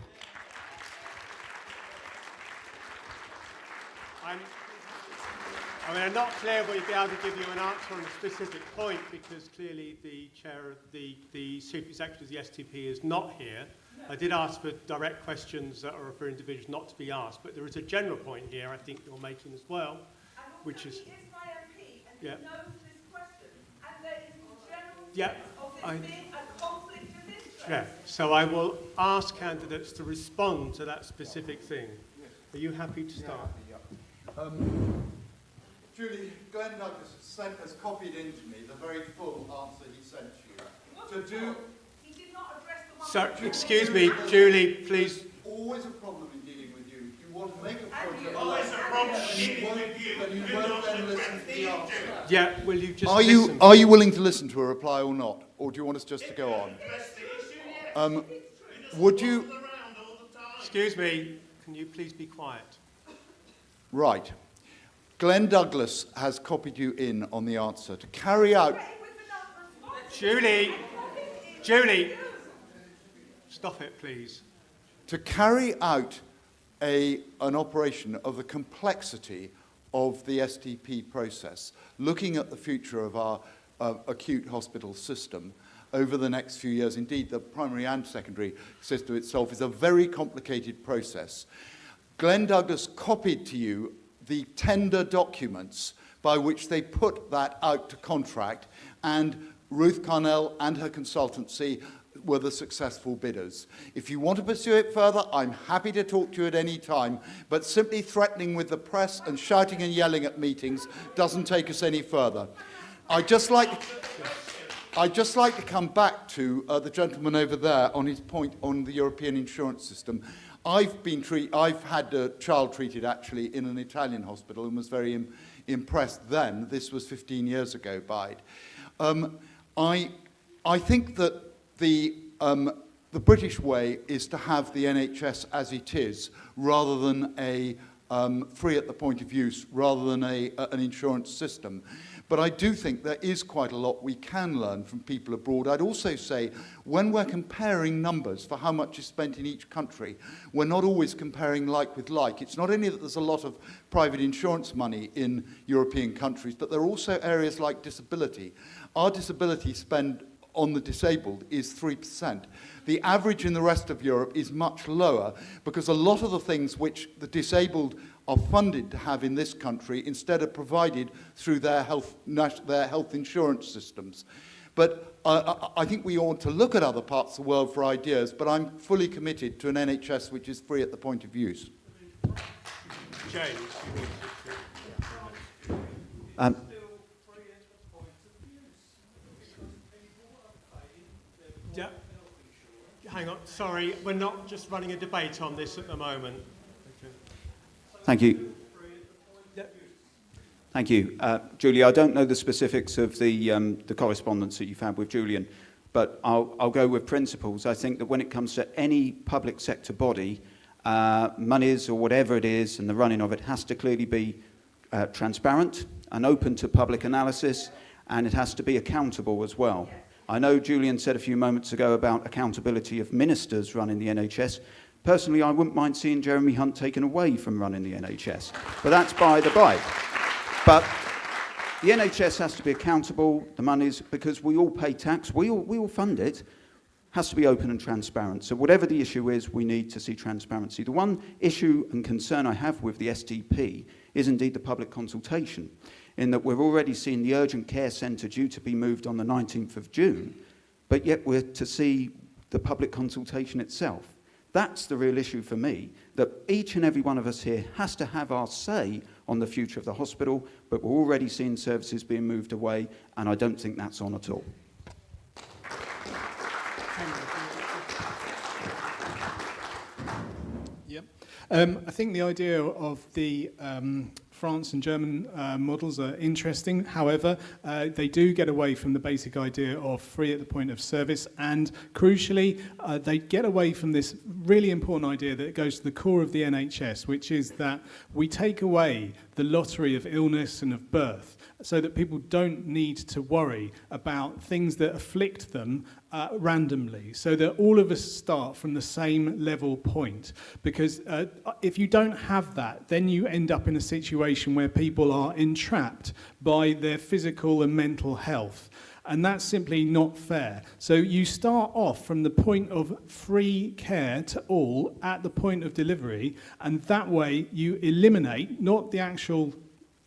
I'm not clear we'll be able to give you an answer on a specific point because clearly the chair of the chief executive of the STP is not here. I did ask for direct questions that are for individuals not to be asked, but there is a general point here I think you're making as well, which is... He is my MP and yeah. he knows this question, and there is a general yeah, of this being a conflict of interest. yeah. So I will ask candidates to respond to that specific thing. Are you happy to start? Yeah. Julie, Glenn Douglas has copied into me the very full answer he sent you. He did not address the one. So, excuse me, Julie, please. Always a problem in dealing with you. You want to make a point of always a problem dealing with you. But you won't then listen to the answer. Yeah, will you just listen? Are you willing to listen to a reply or not? Or do you want us just to go on? Would you... Excuse me, can you please be quiet? Right. Glenn Douglas has copied you in on the answer to carry out... Julie, stop it, please. To carry out an operation of the complexity of the STP process, looking at the future of our acute hospital system over the next few years, indeed the primary and secondary system itself is a very complicated process. Glenn Douglas copied to you the tender documents by which they put that out to contract, and Ruth Carnell and her consultancy were the successful bidders. If you want to pursue it further, I'm happy to talk to you at any time, but simply threatening with the press and shouting and yelling at meetings doesn't take us any further. I'd just like to come back to the gentleman over there on his point on the European insurance system. I've had a child treated actually in an Italian hospital and was very impressed then. This was 15 years ago by it. I think that the British way is to have the NHS as it is, rather than a free at the point of use, rather than an insurance system. But I do think there is quite a lot we can learn from people abroad. I'd also say, when we're comparing numbers for how much is spent in each country, we're not always comparing like with like. It's not only that there's a lot of private insurance money in European countries, but there are also areas like disability. Our disability spend on the disabled is 3%. The average in the rest of Europe is much lower because a lot of the things which the disabled are funded to have in this country instead are provided through their health insurance systems. But I think we ought to look at other parts of the world for ideas, but I'm fully committed to an NHS which is free at the point of use. James. hang on, sorry, we're not just running a debate on this at the moment. Thank you. Thank you. Julie, I don't know the specifics of the correspondence that you've had with Julian, but I'll go with principles. I think that when it comes to any public sector body, monies or whatever it is and the running of it has to clearly be transparent and open to public analysis, and it has to be accountable as well. I know Julian said a few moments ago about accountability of ministers running the NHS. Personally, I wouldn't mind seeing Jeremy Hunt taken away from running the NHS, but that's by the by. But the NHS has to be accountable, the monies, because we all pay tax, we all fund it, has to be open and transparent. So whatever the issue is, we need to see transparency. The one issue and concern I have with the STP is indeed the public consultation, in that we've already seen the urgent care centre due to be moved on the 19th of June, but yet we're to see the public consultation itself. That's the real issue for me, that each and every one of us here has to have our say on the future of the hospital, but we're already seeing services being moved away, and I don't think that's on at all. Yep. I think the idea of the France and German models are interesting. However, they do get away from the basic idea of free at the point of service, and crucially, they get away from this really important idea that goes to the core of the NHS, which is that we take away the lottery of illness and of birth, so that people don't need to worry about things that afflict them randomly, so that all of us start from the same level point. Because if you don't have that, then you end up in a situation where people are entrapped by their physical and mental health. And that's simply not fair. So you start off from the point of free care to all at the point of delivery, and that way you eliminate not the actual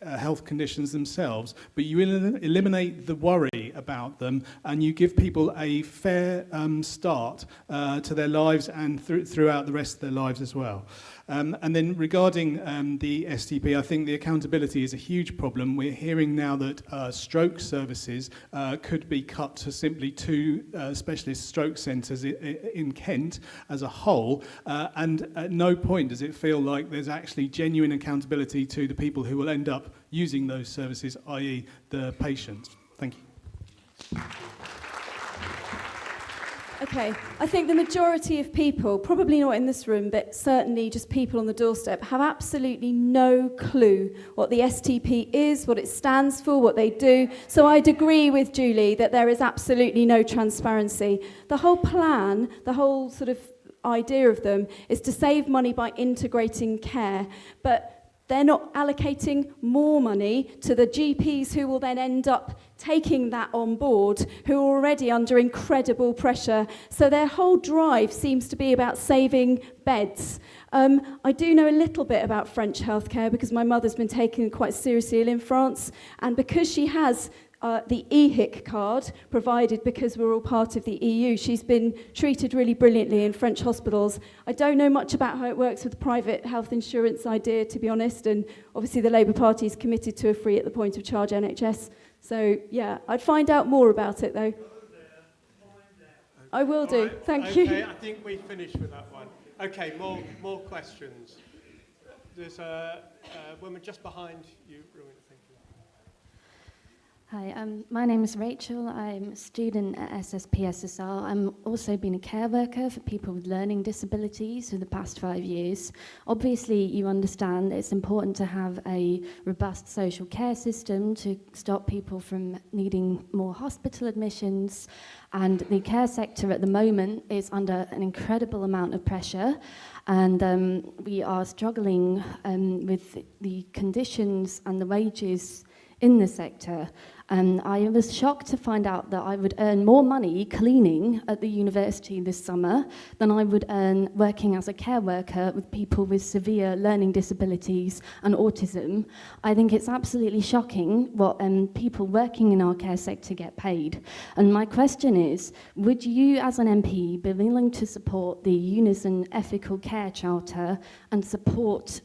health conditions themselves, but you eliminate the worry about them, and you give people a fair start to their lives and throughout the rest of their lives as well. And then regarding the STP, I think the accountability is a huge problem. We're hearing now that stroke services could be cut to simply 2 specialist stroke centres in Kent as a whole, and at no point does it feel like there's actually genuine accountability to the people who will end up using those services, i.e. the patients. Thank you. Okay, I think the majority of people, probably not in this room, but certainly just people on the doorstep, have absolutely no clue what the STP is, what it stands for, what they do. So I'd agree with Julie that there is absolutely no transparency. The whole plan, the whole sort of idea of them is to save money by integrating care, but they're not allocating more money to the GPs who will then end up taking that on board, who are already under incredible pressure. So their whole drive seems to be about saving beds. I do know a little bit about French healthcare because my mother's been taken quite seriously ill in France, and because she has the EHIC card provided because we're all part of the EU. She's been treated really brilliantly in French hospitals. I don't know much about how it works with the private health insurance idea, to be honest, and obviously the Labour Party is committed to a free at the point of charge NHS. So, yeah, I'd find out more about it, though. I will do. Right. Thank you. Okay, I think we finished with that one. Okay, more questions. There's a woman just behind you, Rowena. Thank you. Hi, my name is Rachel. I'm a student at SSPSSR. I'm also been a care worker for people with learning disabilities for the past 5 years. Obviously, you understand it's important to have a robust social care system to stop people from needing more hospital admissions. And the care sector at the moment is under an incredible amount of pressure. And we are struggling with the conditions and the wages in the sector. I was shocked to find out that I would earn more money cleaning at the university this summer than I would earn working as a care worker with people with severe learning disabilities and autism. I think it's absolutely shocking what people working in our care sector get paid. And my question is, would you as an MP be willing to support the Unison Ethical Care Charter and support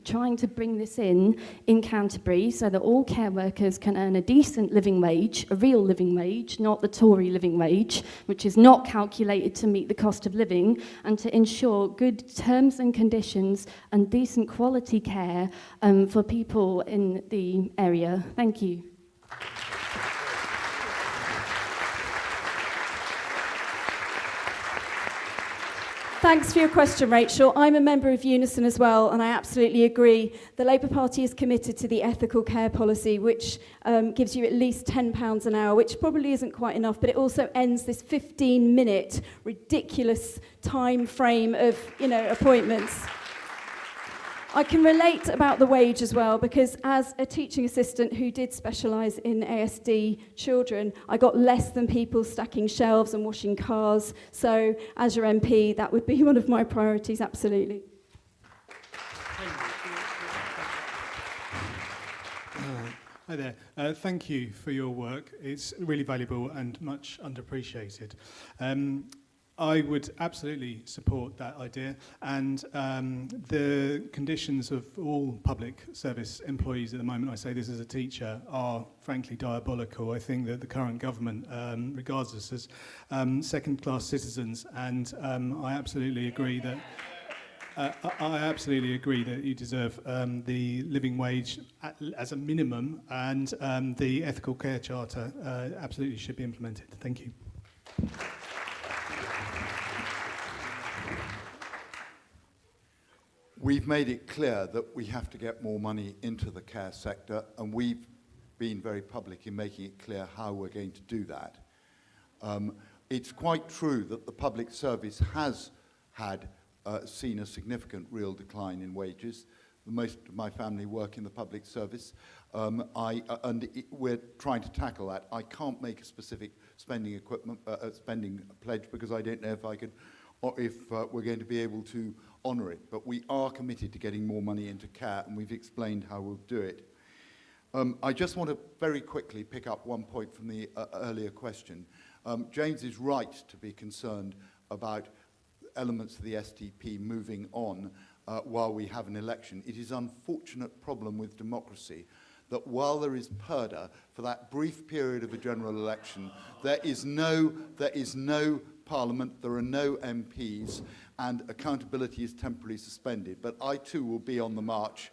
trying to bring this in Canterbury so that all care workers can earn a decent decent living wage, a real living wage, not the Tory living wage, which is not calculated to meet the cost of living, and to ensure good terms and conditions and decent quality care for people in the area. Thank you. Thanks for your question, Rachel. I'm a member of Unison as well, and I absolutely agree. The Labour Party is committed to the ethical care policy, which gives you at least £10 an hour, which probably isn't quite enough, but it also ends this 15-minute ridiculous time frame of, appointments. I can relate about the wage as well, because as a teaching assistant who did specialise in ASD children, I got less than people stacking shelves and washing cars. So as your MP, that would be one of my priorities, absolutely. Hi there. Thank you for your work. It's really valuable and much underappreciated. I would absolutely support that idea, and the conditions of all public service employees at the moment, I say this as a teacher, are frankly diabolical. I think that the current government regards us as second-class citizens, and I absolutely agree that you deserve the living wage as a minimum, and the ethical care charter absolutely should be implemented. Thank you. We've made it clear that we have to get more money into the care sector, and we've been very public in making it clear how we're going to do that. It's quite true that the public service has seen a significant real decline in wages. Most of my family work in the public service, we're trying to tackle that. I can't make a specific spending pledge because I don't know if I could, or if we're going to be able to honour it. But we are committed to getting more money into care, and we've explained how we'll do it. I just want to very quickly pick up one point from the earlier question. James is right to be concerned about elements of the STP moving on while we have an election. It is an unfortunate problem with democracy that while there is purdah for that brief period of a general election, there is no Parliament, there are no MPs, and accountability is temporarily suspended. But I too will be on the march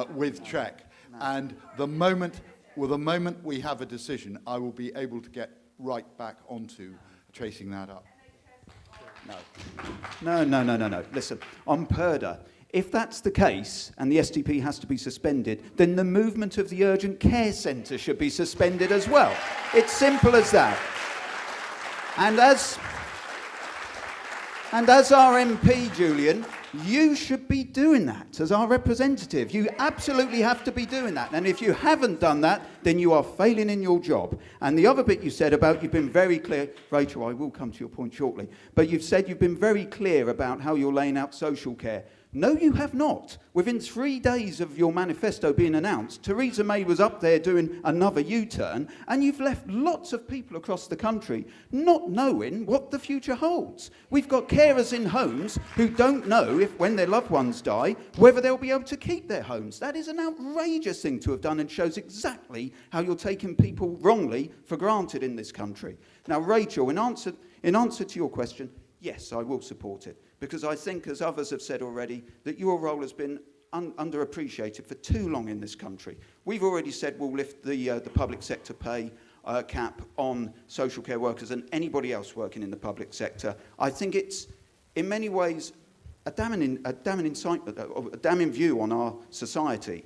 with Czech. And the moment we have a decision, I will be able to get right back onto chasing that up. No. Listen, on purdah, if that's the case and the STP has to be suspended, then the movement of the urgent care centre should be suspended as well. It's simple as that. And as our MP, Julian, you should be doing that as our representative. You absolutely have to be doing that. And if you haven't done that, then you are failing in your job. And the other bit you said about you've been very clear, Rachel, I will come to your point shortly, but you've said you've been very clear about how you're laying out social care. No, you have not. Within 3 days of your manifesto being announced, Theresa May was up there doing another U-turn, and you've left lots of people across the country not knowing what the future holds. We've got carers in homes who don't know if, when their loved ones die, whether they'll be able to keep their homes. That is an outrageous thing to have done and shows exactly how you're taking people wrongly for granted in this country. Now, Rachel, in answer to your question, yes, I will support it. Because I think, as others have said already, that your role has been underappreciated for too long in this country. We've already said we'll lift the public sector pay cap on social care workers and anybody else working in the public sector. I think it's, in many ways, a damning view on our society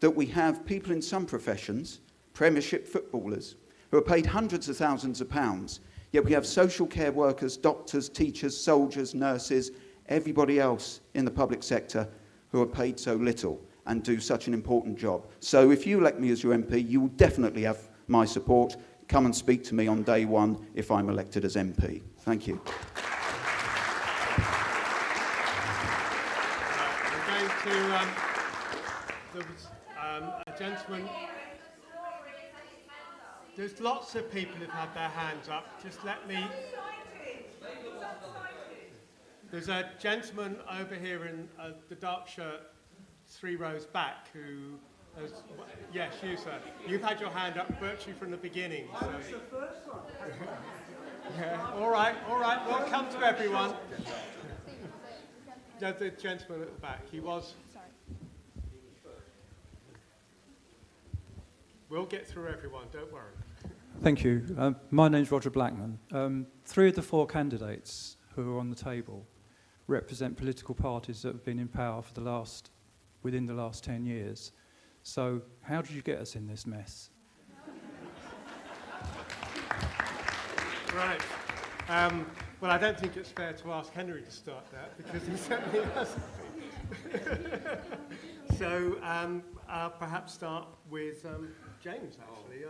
that we have people in some professions, Premiership footballers, who are paid hundreds of thousands of pounds. Yet we have social care workers, doctors, teachers, soldiers, nurses, everybody else in the public sector who are paid so little and do such an important job. So if you elect me as your MP, you will definitely have my support. Come and speak to me on day one if I'm elected as MP. Thank you. We're going to... there was a gentleman... There's lots of people who've had their hands up. Just let me... There's a gentleman over here in the dark shirt 3 rows back who Yes, you, sir. You've had your hand up virtually from the beginning. So. I was the first one. Yeah. All right. We'll come to everyone. The gentleman at the back. He was. Sorry. We'll get through everyone. Don't worry. Thank you. My name's Roger Blackman. 3 of the 4 candidates who are on the table represent political parties that have been in power for within the last 10 years. So how did you get us in this mess? Right. Well, I don't think it's fair to ask Henry to start that because he certainly hasn't been. So I'll perhaps start with James, actually.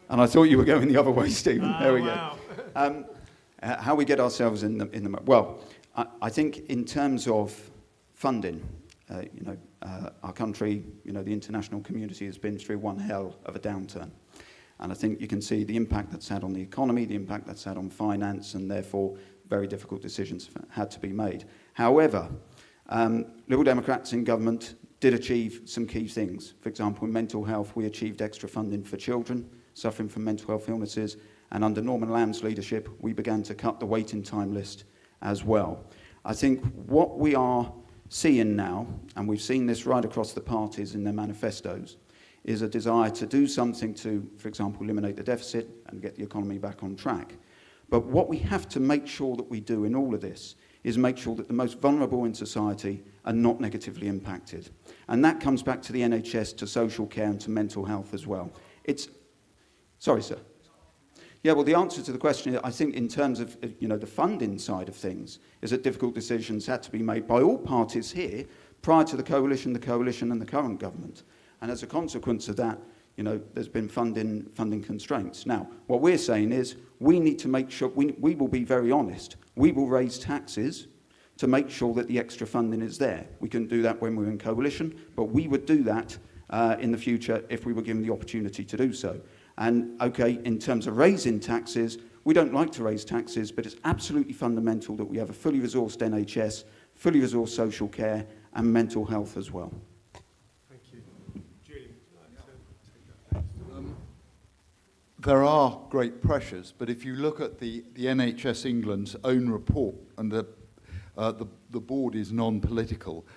And I thought you were going the other way, Stephen. There we wow. go. How we get ourselves in the well, I think in terms of funding, our country, the international community has been through one hell of a downturn. And I think you can see the impact that's had on the economy, the impact that's had on finance, and therefore very difficult decisions had to be made. However, Liberal Democrats in government did achieve some key things. For example, in mental health, we achieved extra funding for children suffering from mental health illnesses, and under Norman Lamb's leadership, we began to cut the waiting time list as well. I think what we are seeing now, and we've seen this right across the parties in their manifestos, is a desire to do something to, for example, eliminate the deficit and get the economy back on track. But what we have to make sure that we do in all of this is make sure that the most vulnerable in society are not negatively impacted. And that comes back to the NHS, to social care and to mental health as well. Sorry, sir. Yeah, well, the answer to the question, I think, in terms of the funding side of things, is that difficult decisions had to be made by all parties here prior to the coalition and the current government. And as a consequence of that, there's been funding constraints. Now, what we're saying is we need to make sure, we will be very honest, we will raise taxes to make sure that the extra funding is there. We couldn't do that when we were in coalition, but we would do that in the future if we were given the opportunity to do so. And, okay, in terms of raising taxes, we don't like to raise taxes, but it's absolutely fundamental that we have a fully resourced NHS, fully resourced social care, and mental health as well. Thank you. Julie, would you like to take that? There are great pressures, but if you look at the NHS England's own report, and the board is non-political,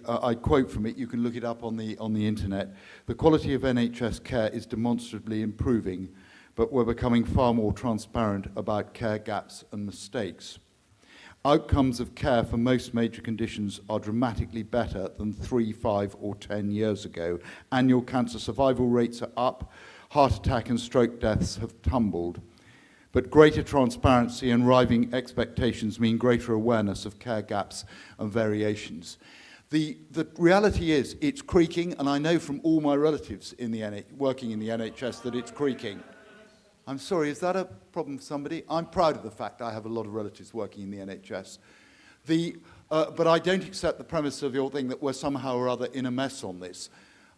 I quote from it, you can look it up on the internet. The quality of NHS care is demonstrably improving, but we're becoming far more transparent about care gaps and mistakes. Outcomes of care for most major conditions are dramatically better than 3, 5 or 10 years ago. Annual cancer survival rates are up, heart attack and stroke deaths have tumbled. But greater transparency and rising expectations mean greater awareness of care gaps and variations. The reality is it's creaking, and I know from all my relatives working in the NHS that it's creaking. I'm sorry, is that a problem for somebody? I'm proud of the fact I have a lot of relatives working in the NHS. But I don't accept the premise of your thing that we're somehow or other in a mess on this.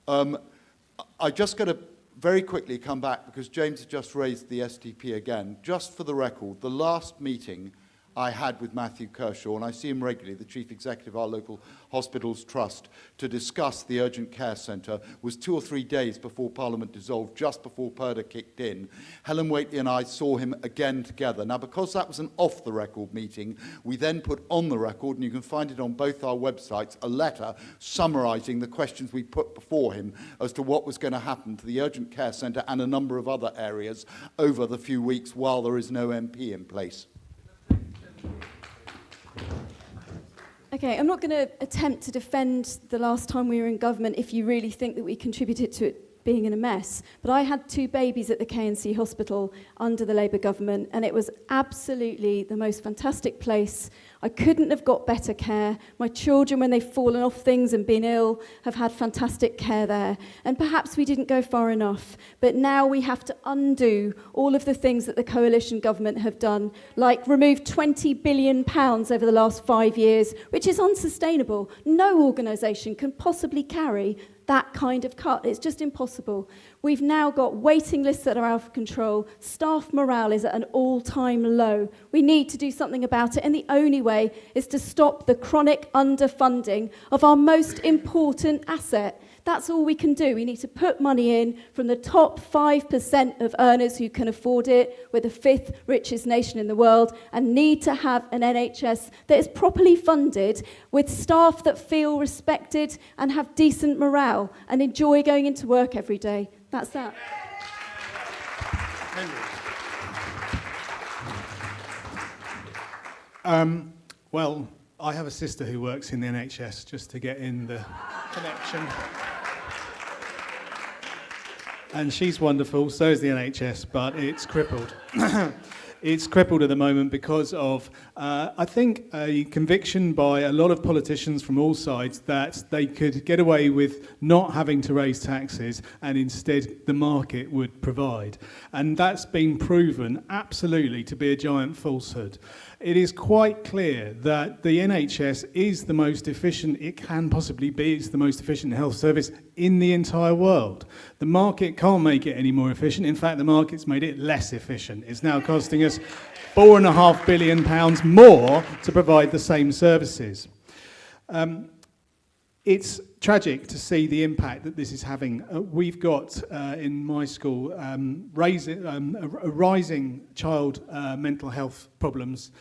I just got to very quickly come back, because James has just raised the STP again. Just for the record, the last meeting I had with Matthew Kershaw, and I see him regularly, the Chief Executive of our local hospitals trust, to discuss the urgent care centre, was 2 or 3 days before Parliament dissolved, just before PERDA kicked in. Helen Whately and I saw him again together. Now, because that was an off-the-record meeting, we then put on the record, and you can find it on both our websites, a letter summarising the questions we put before him as to what was going to happen to the urgent care centre and a number of other areas over the few weeks while there is no MP in place. Okay, I'm not going to attempt to defend the last time we were in government if you really think that we contributed to it being in a mess. But I had 2 babies at the KNC hospital under the Labour government, and it was absolutely the most fantastic place. I couldn't have got better care. My children, when they've fallen off things and been ill, have had fantastic care there. And perhaps we didn't go far enough, but now we have to undo all of the things that the coalition government have done, like remove £20 billion over the last 5 years, which is unsustainable. No organisation can possibly carry that kind of cut. It's just impossible. We've now got waiting lists that are out of control. Staff morale is at an all-time low. We need to do something about it, and the only way is to stop the chronic underfunding of our most important asset. That's all we can do. We need to put money in from the top 5% of earners who can afford it. We're the 5th richest nation in the world and need to have an NHS that is properly funded with staff that feel respected and have decent morale and enjoy going into work every day. That's that. Well, I have a sister who works in the NHS, just to get in the connection. And she's wonderful, so is the NHS, but it's crippled. It's crippled at the moment because of, I think, a conviction by a lot of politicians from all sides that they could get away with not having to raise taxes and instead the market would provide. And that's been proven absolutely to be a giant falsehood. It is quite clear that the NHS is the most efficient it can possibly be. It's the most efficient health service in the entire world. The market can't make it any more efficient. In fact, the market's made it less efficient. It's now costing us £4.5 billion more to provide the same services. It's tragic to see the impact that this is having. We've got, in my school, rising child mental health problems.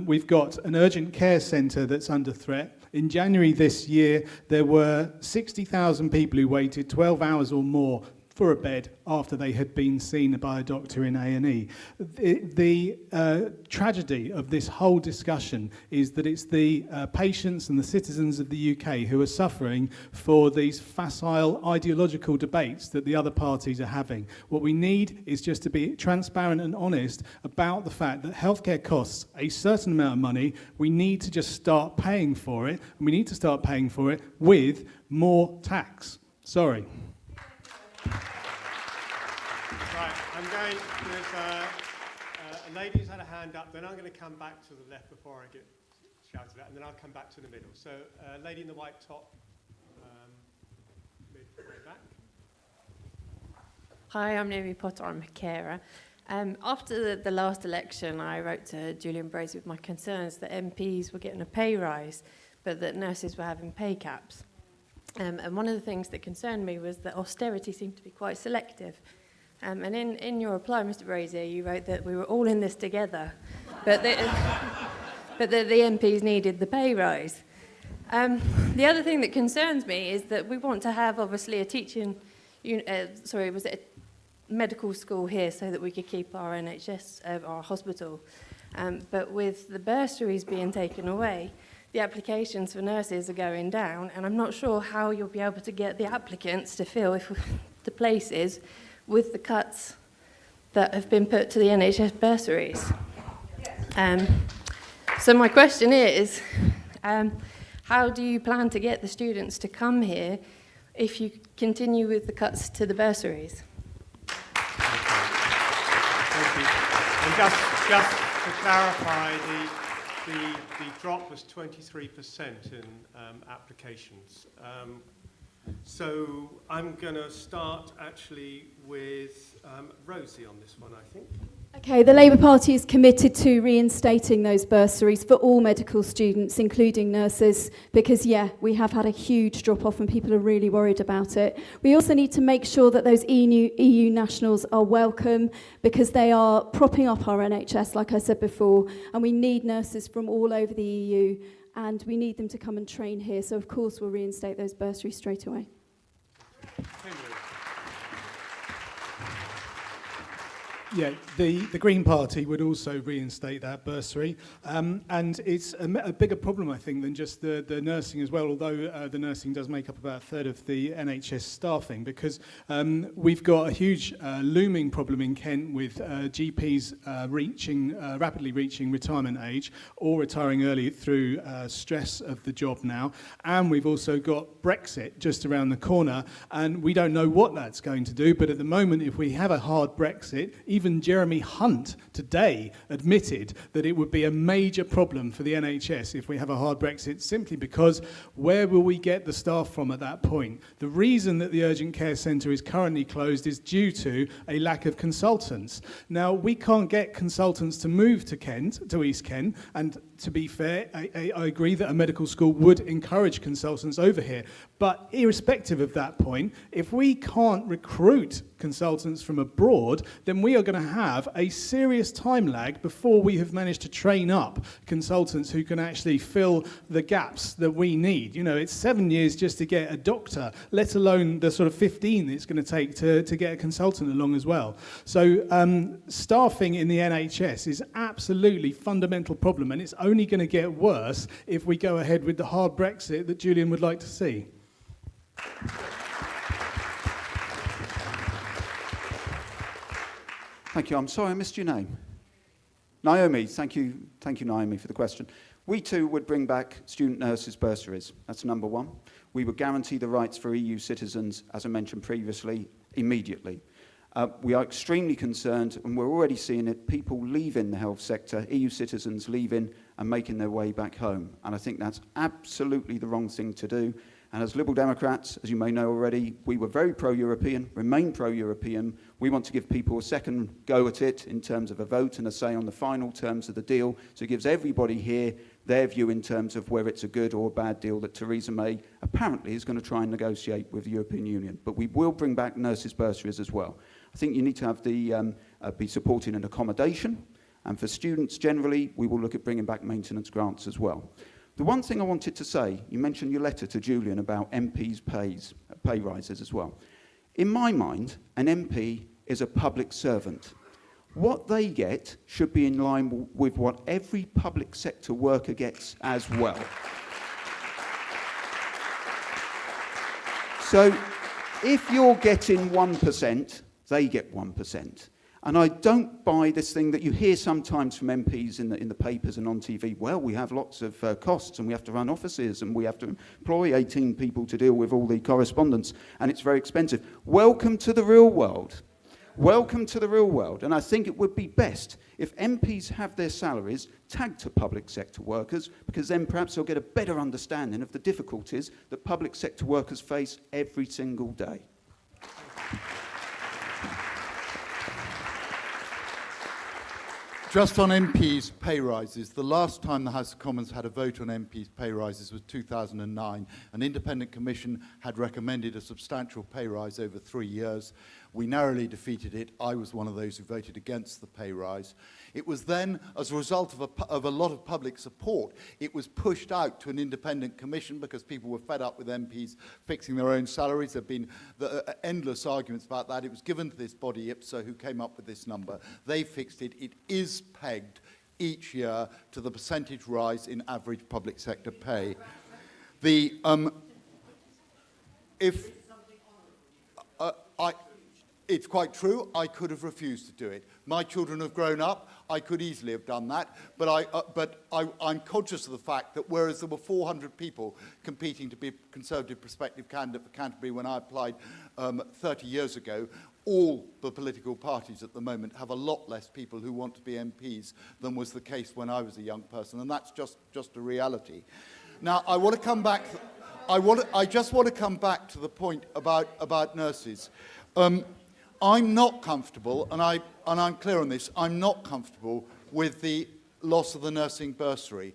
We've got an urgent care centre that's under threat. In January this year, there were 60,000 people who waited 12 hours or more for a bed after they had been seen by a doctor in A&E. The tragedy of this whole discussion is that it's the patients and the citizens of the UK who are suffering for these facile ideological debates that the other parties are having. What we need is just to be transparent and honest about the fact that healthcare costs a certain amount of money. We need to just start paying for it, and we need to start paying for it with more tax. Sorry. Right, there's a lady who's had a hand up, then I'm going to come back to the left before I get shouted at, and then I'll come back to the middle. So, lady in the white top, midway back. Hi, I'm Naomi Potter, I'm a carer. After the last election, I wrote to Julian Brazy with my concerns that MPs were getting a pay rise, but that nurses were having pay caps. And one of the things that concerned me was that austerity seemed to be quite selective. And in your reply, Mr. Brazier, you wrote that we were all in this together, but that the MPs needed the pay rise. The other thing that concerns me is that we want to have, obviously, a medical school here so that we could keep our NHS, our hospital. But with the bursaries being taken away, the applications for nurses are going down, and I'm not sure how you'll be able to get the applicants to fill the places with the cuts that have been put to the NHS bursaries. So my question is, how do you plan to get the students to come here if you continue with the cuts to the bursaries? Thank you. And just to clarify, the drop was 23% in applications. So I'm going to start actually with Rosie on this one, I think. Okay, the Labour Party is committed to reinstating those bursaries for all medical students, including nurses, because, we have had a huge drop-off and people are really worried about it. We also need to make sure that those EU nationals are welcome because they are propping up our NHS, like I said before, and we need nurses from all over the EU, and we need them to come and train here. So, of course, we'll reinstate those bursaries straight away. Yeah, the Green Party would also reinstate that bursary. And it's a bigger problem, I think, than just the nursing as well, although the nursing does make up about a third of the NHS staffing, because we've got a huge looming problem in Kent with GPs rapidly reaching retirement age or retiring early through stress of the job now. And we've also got Brexit just around the corner, and we don't know what that's going to do. But at the moment, if we have a hard Brexit, Even Jeremy Hunt today admitted that it would be a major problem for the NHS if we have a hard Brexit, simply because where will we get the staff from at that point? The reason that the urgent care centre is currently closed is due to a lack of consultants. Now, we can't get consultants to move to Kent, to East Kent, and to be fair, I agree that a medical school would encourage consultants over here. But irrespective of that point, if we can't recruit consultants from abroad, then we are going to have a serious time lag before we have managed to train up consultants who can actually fill the gaps that we need. You know, it's 7 years just to get a doctor, let alone the sort of 15 it's going to take to get a consultant along as well. So staffing in the NHS is absolutely fundamental problem, and it's only going to get worse if we go ahead with the hard Brexit that Julian would like to see. Thank you. I'm sorry I missed your name. Naomi. Thank you, Naomi, for the question. We too would bring back student nurses' bursaries. That's number one. We would guarantee the rights for EU citizens, as I mentioned previously, immediately. We are extremely concerned, and we're already seeing it, people leaving the health sector, EU citizens leaving and making their way back home. And I think that's absolutely the wrong thing to do. And as Liberal Democrats, as you may know already, we were very pro-European, remain pro-European. We want to give people a second go at it in terms of a vote and a say on the final terms of the deal. So it gives everybody here their view in terms of whether it's a good or a bad deal that Theresa May apparently is going to try and negotiate with the European Union. But we will bring back nurses' bursaries as well. I think you need to have the be supporting an accommodation. And for students generally, we will look at bringing back maintenance grants as well. The one thing I wanted to say, you mentioned your letter to Julian about MPs' pay rises as well. In my mind, an MP is a public servant. What they get should be in line with what every public sector worker gets as well. So if you're getting 1%, they get 1%. And I don't buy this thing that you hear sometimes from MPs in the papers and on TV. Well, we have lots of costs and we have to run offices and we have to employ 18 people to deal with all the correspondence and it's very expensive. Welcome to the real world. Welcome to the real world. And I think it would be best if MPs have their salaries tagged to public sector workers, because then perhaps they'll get a better understanding of the difficulties that public sector workers face every single day. Just on MPs' pay rises, the last time the House of Commons had a vote on MPs' pay rises was 2009. An independent commission had recommended a substantial pay rise over 3 years. We narrowly defeated it. I was one of those who voted against the pay rise. It was then, as a result of a lot of public support, it was pushed out to an independent commission because people were fed up with MPs fixing their own salaries. There have been endless arguments about that. It was given to this body, IPSA, who came up with this number. They fixed it. It is pegged each year to the percentage rise in average public sector pay. It's quite true, I could have refused to do it. My children have grown up, I could easily have done that, but I'm conscious of the fact that whereas there were 400 people competing to be a Conservative prospective candidate for Canterbury when I applied 30 years ago, all the political parties at the moment have a lot less people who want to be MPs than was the case when I was a young person, and that's just a reality. Now, I want to come back, I just want to come back to the point about nurses. I'm not comfortable, and I'm clear on this, I'm not comfortable with the loss of the nursing bursary.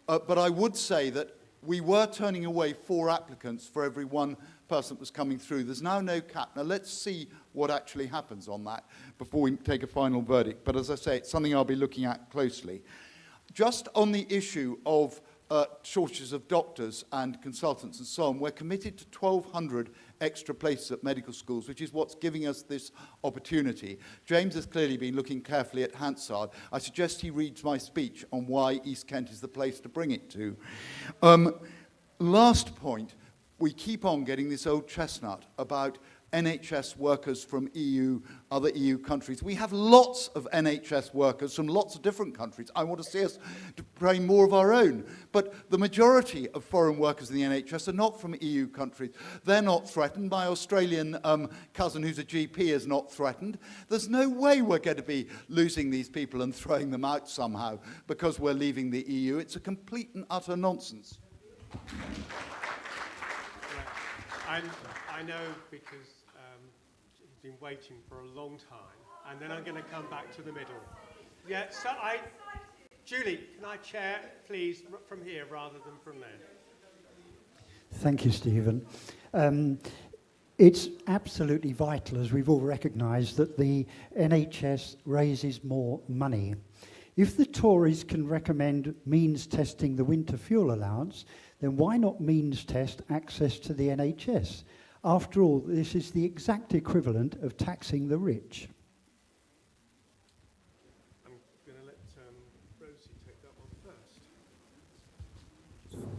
But I would say that we were turning away 4 applicants for every 1 person that was coming through. There's now no cap. Now let's see what actually happens on that before we take a final verdict. But as I say, it's something I'll be looking at closely. Just on the issue of shortages of doctors and consultants and so on, we're committed to 1,200 extra places at medical schools, which is what's giving us this opportunity. James has clearly been looking carefully at Hansard. I suggest he reads my speech on why East Kent is the place to bring it to. Last point, we keep on getting this old chestnut about NHS workers from other EU countries. We have lots of NHS workers from lots of different countries. I want to see us train more of our own. But the majority of foreign workers in the NHS are not from EU countries. They're not threatened. My Australian cousin, who's a GP, is not threatened. There's no way we're going to be losing these people and throwing them out somehow because we're leaving the EU. It's a complete and utter nonsense. I know because he's been waiting for a long time, and then I'm going to come back to the middle. Yeah, so Julie, can I chair, please, from here rather than from there? Thank you, Stephen. It's absolutely vital, as we've all recognised, that the NHS raises more money. If the Tories can recommend means testing the winter fuel allowance, then why not means test access to the NHS? After all, this is the exact equivalent of taxing the rich. I'm going to let Rosie take that one first.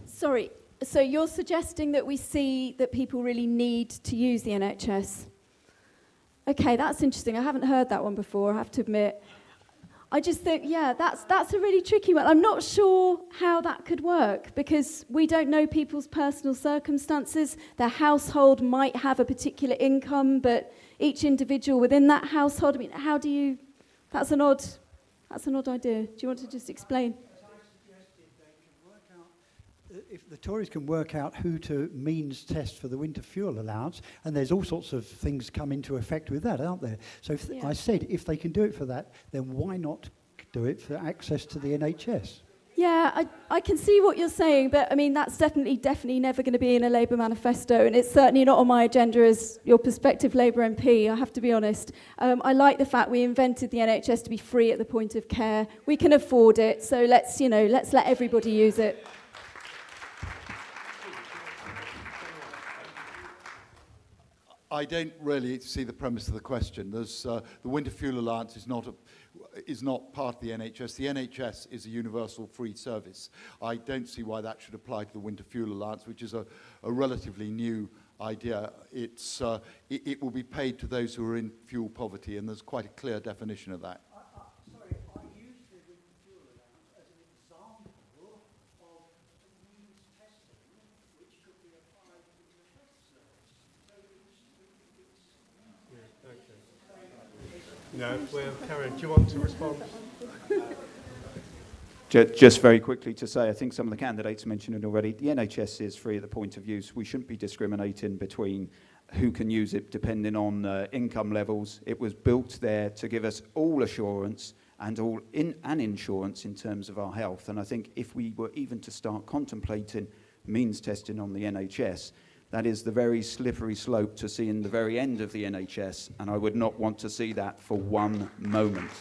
Sorry, so you're suggesting that we see that people really need to use the NHS? Okay, that's interesting. I haven't heard that one before, I have to admit. I just think, yeah, that's a really tricky one. I'm not sure how that could work because we don't know people's personal circumstances. Their household might have a particular income, but each individual within that household, I mean, how do you... That's an odd idea. Do you want to just explain? If the Tories can work out who to means test for the winter fuel allowance, and there's all sorts of things come into effect with that, aren't there? So I said if they can do it for that, then why not do it for access to the NHS? Yeah, I can see what you're saying, but I mean, that's definitely never going to be in a Labour manifesto, and it's certainly not on my agenda as your prospective Labour MP, I have to be honest. I like the fact we invented the NHS to be free at the point of care. We can afford it, so let's let everybody use it. I don't really see the premise of the question. There's, the winter fuel allowance is not part of the NHS. The NHS is a universal free service. I don't see why that should apply to the winter fuel allowance, which is a relatively new idea. It will be paid to those who are in fuel poverty, and there's quite a clear definition of that. Sorry, I used the winter fuel allowance as an example of means testing, which could be applied to the health service. No, well, Karen, do you want to respond? Just very quickly to say, I think some of the candidates mentioned it already, the NHS is free at the point of use. We shouldn't be discriminating between who can use it depending on income levels. It was built there to give us all assurance and insurance in terms of our health. And I think if we were even to start contemplating means testing on the NHS, that is the very slippery slope to see in the very end of the NHS, and I would not want to see that for one moment.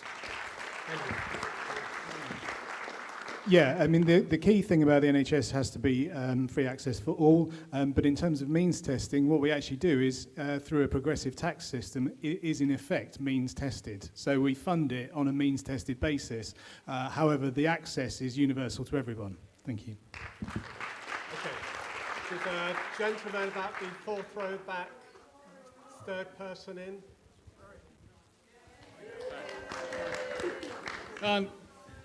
Yeah, I mean, the key thing about the NHS has to be free access for all, but in terms of means testing, what we actually do is, through a progressive tax system, it is in effect means tested. So we fund it on a means tested basis. However, the access is universal to everyone. Thank you. There's a gentleman about the fourth row back, third person in.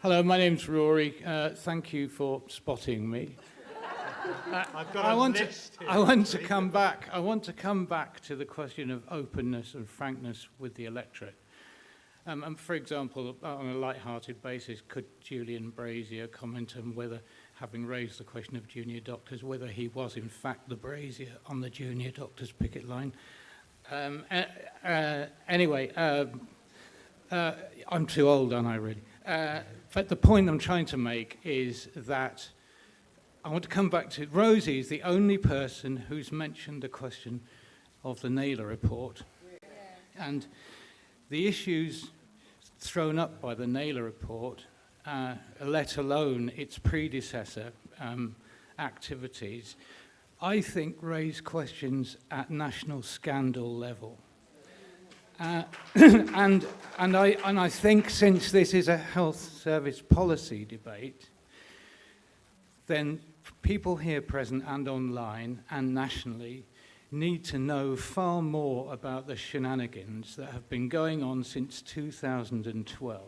Hello, my name's Rory. Thank you for spotting me. I've got I a want list here. I want to come back to the question of openness and frankness with the electorate. And for example, on a light-hearted basis, could Julian Brazier comment on whether, having raised the question of junior doctors, whether he was in fact the Brazier on the junior doctors picket line? Anyway, I'm too old, aren't I, really? But the point I'm trying to make is that I want to come back to Rosie is the only person who's mentioned the question of the Naylor report. And the issues thrown up by the Naylor report, let alone its predecessor activities, I think raise questions at national scandal level. And I think since this is a health service policy debate, then people here present and online and nationally need to know far more about the shenanigans that have been going on since 2012,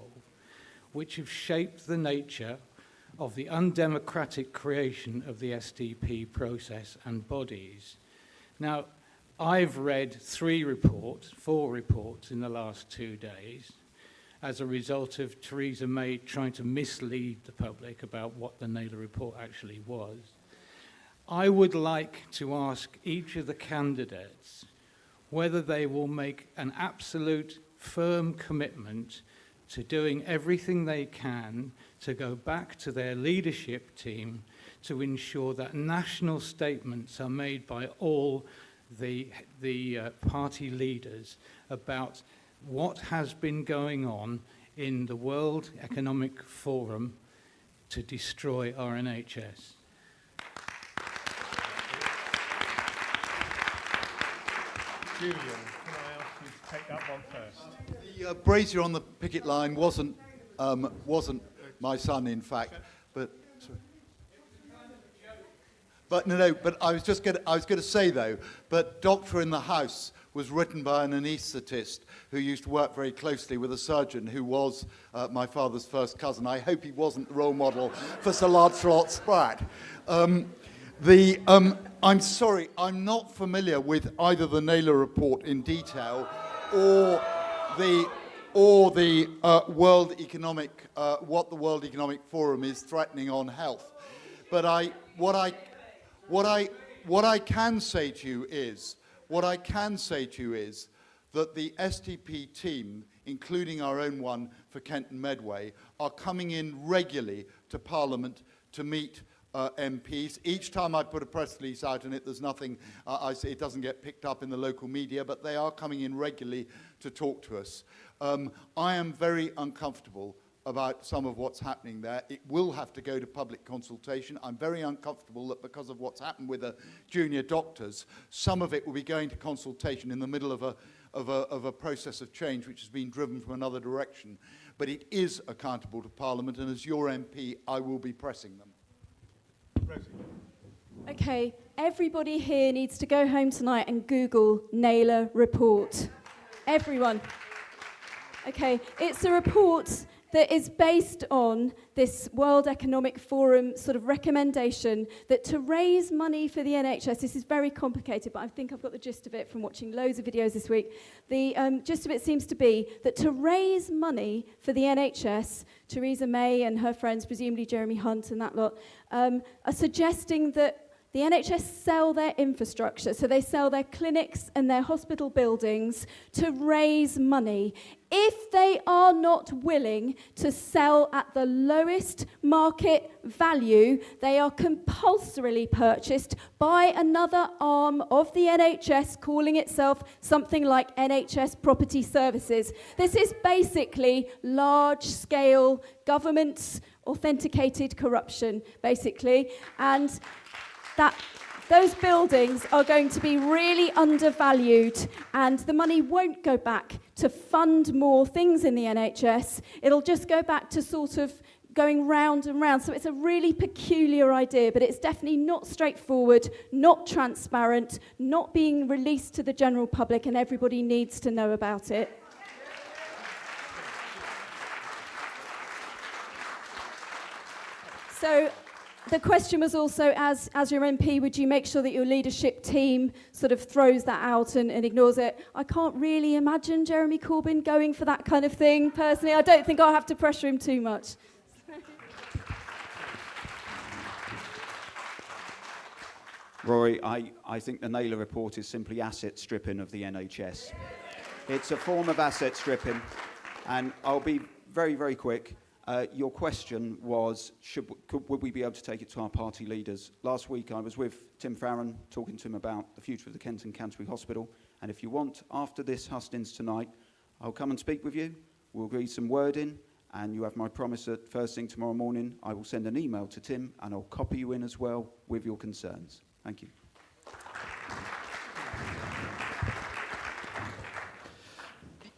which have shaped the nature of the undemocratic creation of the SDP process and bodies. Now, I've read 4 reports in the last 2 days as a result of Theresa May trying to mislead the public about what the Naylor report actually was. I would like to ask each of the candidates whether they will make an absolute firm commitment to doing everything they can to go back to their leadership team to ensure that national statements are made by all the party leaders about what has been going on in the World Economic Forum to destroy our NHS. Julian, can I ask you to take that one first? The brazier on the picket line wasn't my son, in fact, but sorry. But no. But I was going to say though, but Doctor in the House was written by an anaesthetist who used to work very closely with a surgeon who was my father's first cousin. I hope he wasn't the role model for Sir Lancelot Spratt. I'm sorry, I'm not familiar with either the Naylor report in detail or the World Economic, what the World Economic Forum is threatening on health. But what I can say to you is that the SDP team, including our own one for Kent and Medway, are coming in regularly to Parliament to meet MPs. Each time I put a press release out in it, there's nothing, it doesn't get picked up in the local media, but they are coming in regularly to talk to us. I am very uncomfortable about some of what's happening there. It will have to go to public consultation. I'm very uncomfortable that because of what's happened with the junior doctors, some of it will be going to consultation in the middle of a process of change which has been driven from another direction. But it is accountable to Parliament, and as your MP, I will be pressing them. Rosie. Okay, everybody here needs to go home tonight and Google Naylor report. Everyone. Okay, it's a report that is based on this World Economic Forum sort of recommendation that to raise money for the NHS, this is very complicated, but I think I've got the gist of it from watching loads of videos this week. The gist of it seems to be that to raise money for the NHS, Theresa May and her friends, presumably Jeremy Hunt and that lot, are suggesting that the NHS sell their infrastructure, so they sell their clinics and their hospital buildings to raise money. If they are not willing to sell at the lowest market value, they are compulsorily purchased by another arm of the NHS calling itself something like NHS Property Services. This is basically large-scale government authenticated corruption, basically, and that those buildings are going to be really undervalued and the money won't go back to fund more things in the NHS. It'll just go back to sort of going round and round. So it's a really peculiar idea, but it's definitely not straightforward, not transparent, not being released to the general public, and everybody needs to know about it. So the question was also, as your MP, would you make sure that your leadership team sort of throws that out and ignores it? I can't really imagine Jeremy Corbyn going for that kind of thing, personally. I don't think I'll have to pressure him too much. Rory, I think the Naylor report is simply asset stripping of the NHS. It's a form of asset stripping, and I'll be very, very quick. Your question was, would we be able to take it to our party leaders? Last week I was with Tim Farron talking to him about the future of the Kent and Canterbury Hospital, and if you want, after this hustings tonight, I'll come and speak with you, we'll agree some wording, and you have my promise that first thing tomorrow morning I will send an email to Tim and I'll copy you in as well with your concerns. Thank you.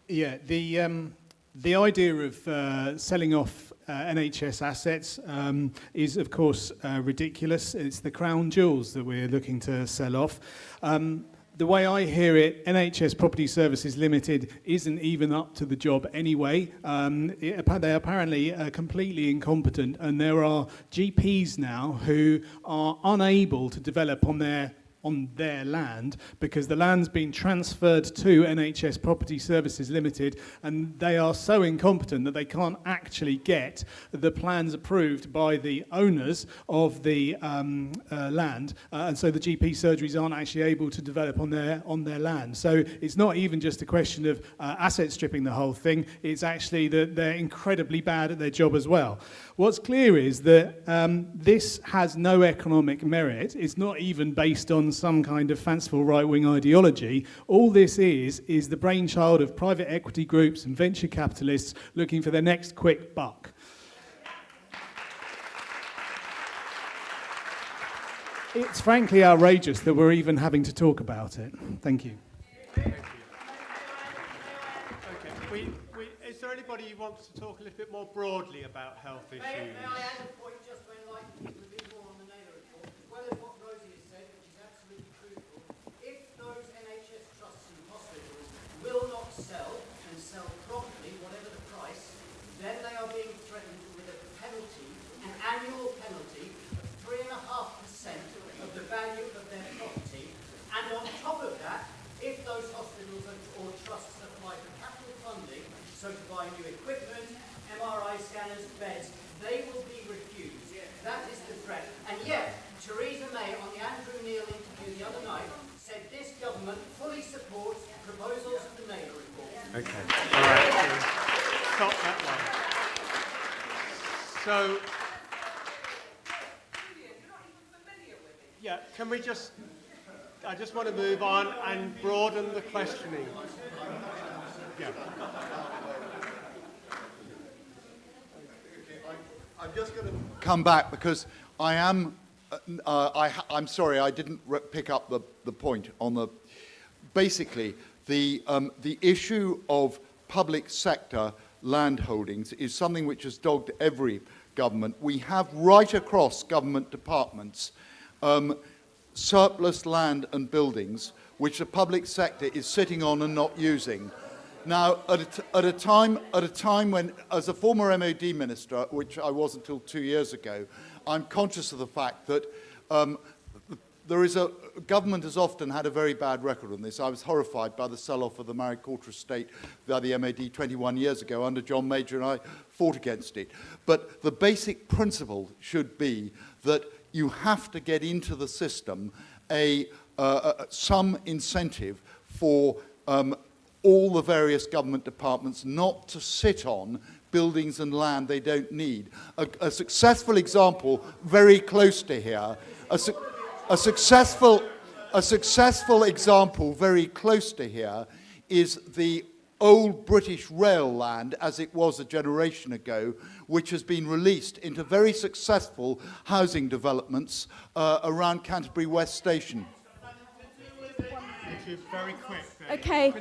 Yeah, the idea of selling off NHS assets is, of course, ridiculous. It's the crown jewels that we're looking to sell off. The way I hear it, NHS Property Services Limited isn't even up to the job anyway. They're apparently completely incompetent, and there are GPs now who are unable to develop on their land because the land's been transferred to NHS Property Services Limited, and they are so incompetent that they can't actually get the plans approved by the owners of the land, and so the GP surgeries aren't actually able to develop on their land. So it's not even just a question of asset stripping the whole thing, it's actually that they're incredibly bad at their job as well. What's clear is that this has no economic merit. It's not even based on some kind of fanciful right-wing ideology. All this is the brainchild of private equity groups and venture capitalists looking for their next quick buck. It's frankly outrageous that we're even having to talk about it. Thank you. Okay. Is there anybody who wants to talk a little bit more broadly about health issues? May I add a point just when I'd like to be more on the Naylor report, as well as what Rosie has said, which is absolutely crucial. If those NHS trusts and hospitals will not sell and sell promptly, whatever the price, then they are being threatened with a penalty, an annual penalty of 3.5% of the value of their property. And on top of that, if those hospitals or trusts apply for capital funding, so to buy new equipment, MRI scanners, beds, they will be refused. That is the threat. And yet, Theresa May on the Andrew Neil interview the other night said this government fully supports proposals of the Naylor report. Okay. All right. Stop that one. So, yeah, can we just, I just want to move on and broaden the questioning. Yeah. I'm just going to come back because I am, I'm sorry, I didn't pick up the point on the, basically, the issue of public sector land holdings is something which has dogged every government. We have right across government departments surplus land and buildings which the public sector is sitting on and not using. Now, at a time when, as a former MOD minister, which I was until 2 years ago, I'm conscious of the fact that government has often had a very bad record on this. I was horrified by the sell-off of the Married Quarter estate by the MOD 21 years ago under John Major, and I fought against it. But the basic principle should be that you have to get into the system some incentive for all the various government departments not to sit on buildings and land they don't need. A successful example very close to here, a successful example very close to here is the old British rail land as it was a generation ago, which has been released into very successful housing developments around Canterbury West Station. Very quick. Okay.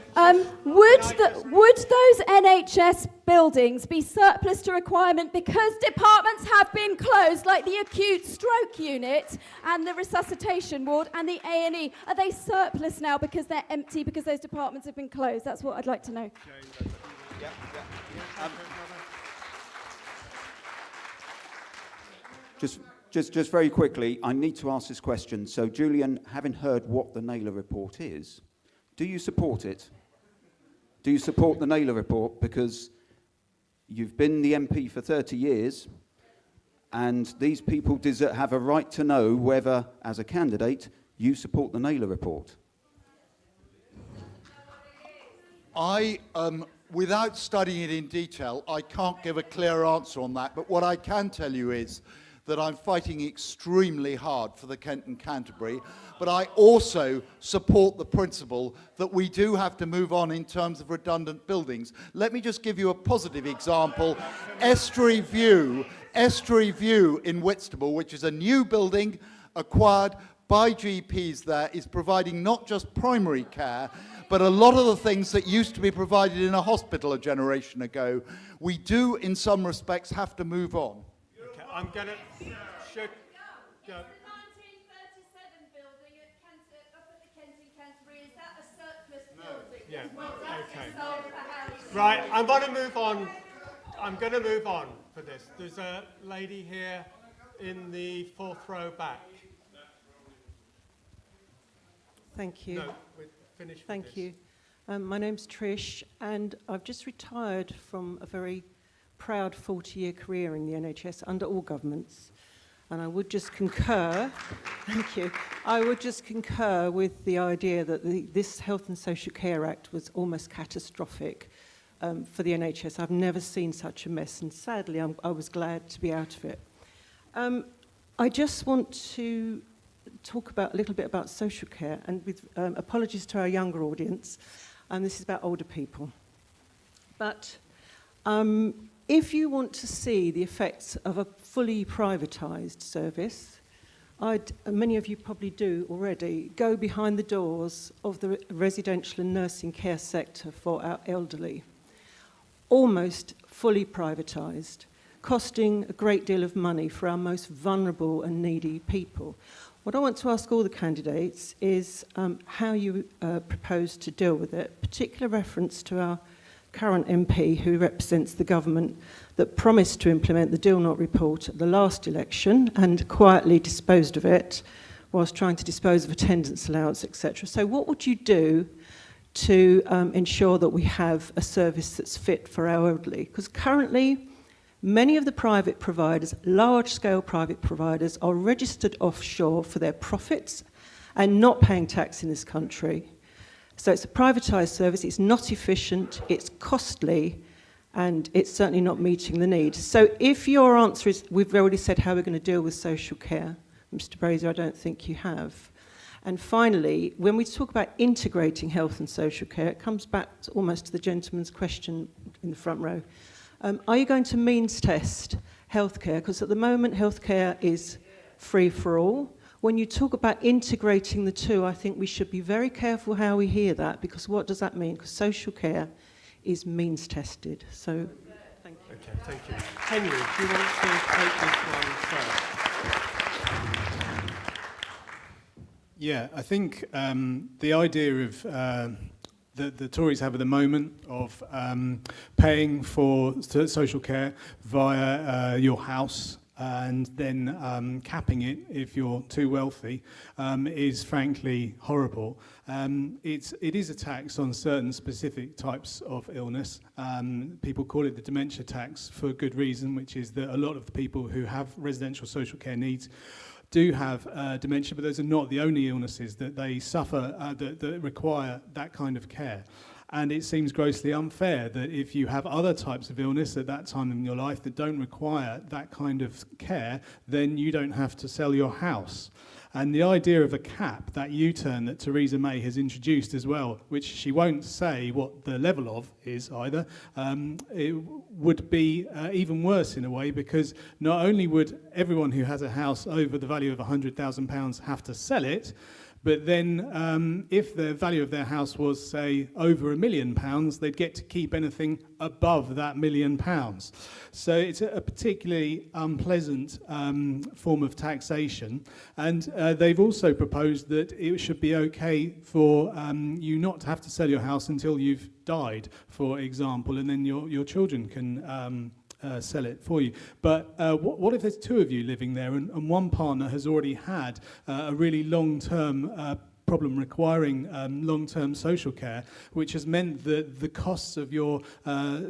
Would those NHS buildings be surplus to requirement because departments have been closed, like the acute stroke unit and the resuscitation ward and the A&E? Are they surplus now because they're empty because those departments have been closed? That's what I'd like to know. Just very quickly, I need to ask this question. So, Julian, having heard what the Naylor report is, do you support it? Do you support the Naylor report? Because you've been the MP for 30 years, and these people have a right to know whether, as a candidate, you support the Naylor report. Without studying it in detail, I can't give a clear answer on that, but what I can tell you is that I'm fighting extremely hard for the Kent and Canterbury, but I also support the principle that we do have to move on in terms of redundant buildings. Let me just give you a positive example. Estuary View in Whitstable, which is a new building acquired by GPs there, is providing not just primary care, but a lot of the things that used to be provided in a hospital a generation ago. We do, in some respects, have to move on. Okay, I'm going to... Should go. The 1937 building up at the Kent and Canterbury, is Yeah, okay. Right, I'm going to move on. I'm going to move on for this. There's a lady here in the fourth row back. Thank you. No, we're finished with Thank this. you. My name's Trish, and I've just retired from a very proud 40-year career in the NHS under all governments. And I would just concur, thank you, I would just concur with the idea that this Health and Social Care Act was almost catastrophic for the NHS. I've never seen such a mess, and sadly I was glad to be out of it. I just want to talk a little bit about social care, and with apologies to our younger audience, and this is about older people. But if you want to see the effects of a fully privatised service, many of you probably do already, go behind the doors of the residential and nursing care sector for our elderly. Almost fully privatised, costing a great deal of money for our most vulnerable and needy people. What I want to ask all the candidates is how you propose to deal with it, particular reference to our current MP who represents the government that promised to implement the Deal Not report at the last election and quietly disposed of it whilst trying to dispose of attendance allowance, etc. So what would you do to ensure that we have a service that's fit for our elderly? Because currently, many of the private providers, large-scale private providers, are registered offshore for their profits and not paying tax in this country. So it's a privatised service, it's not efficient, it's costly, and it's certainly not meeting the need. So if your answer is, we've already said how we're going to deal with social care, Mr. Brazier, I don't think you have. And finally, when we talk about integrating health and social care, it comes back almost to the gentleman's question in the front row. Are you going to means test healthcare? Because at the moment, healthcare is free for all. When you talk about integrating the two, I think we should be very careful how we hear that, because what does that mean? Because social care is means tested. So, thank you. Okay, thank you. Henry, do you want to take this one first? Yeah, I think the idea of that the Tories have at the moment of paying for social care via your house and then capping it if you're too wealthy is frankly horrible. It is a tax on certain specific types of illness. People call it the Dementia Tax for good reason, which is that a lot of the people who have residential social care needs do have dementia, but those are not the only illnesses that they suffer that require that kind of care. And it seems grossly unfair that if you have other types of illness at that time in your life that don't require that kind of care, then you don't have to sell your house. And the idea of a cap, that U-turn that Theresa May has introduced as well, which she won't say what the level of is either, it would be even worse in a way, because not only would everyone who has a house over the value of £100,000 have to sell it, but then if the value of their house was, say, over £1 million, they'd get to keep anything above that £1 million. So it's a particularly unpleasant form of taxation. And they've also proposed that it should be okay for you not to have to sell your house until you've died, for example, and then your children can sell it for you. But what if there's two of you living there and one partner has already had a really long-term problem requiring long-term social care, which has meant that the costs of your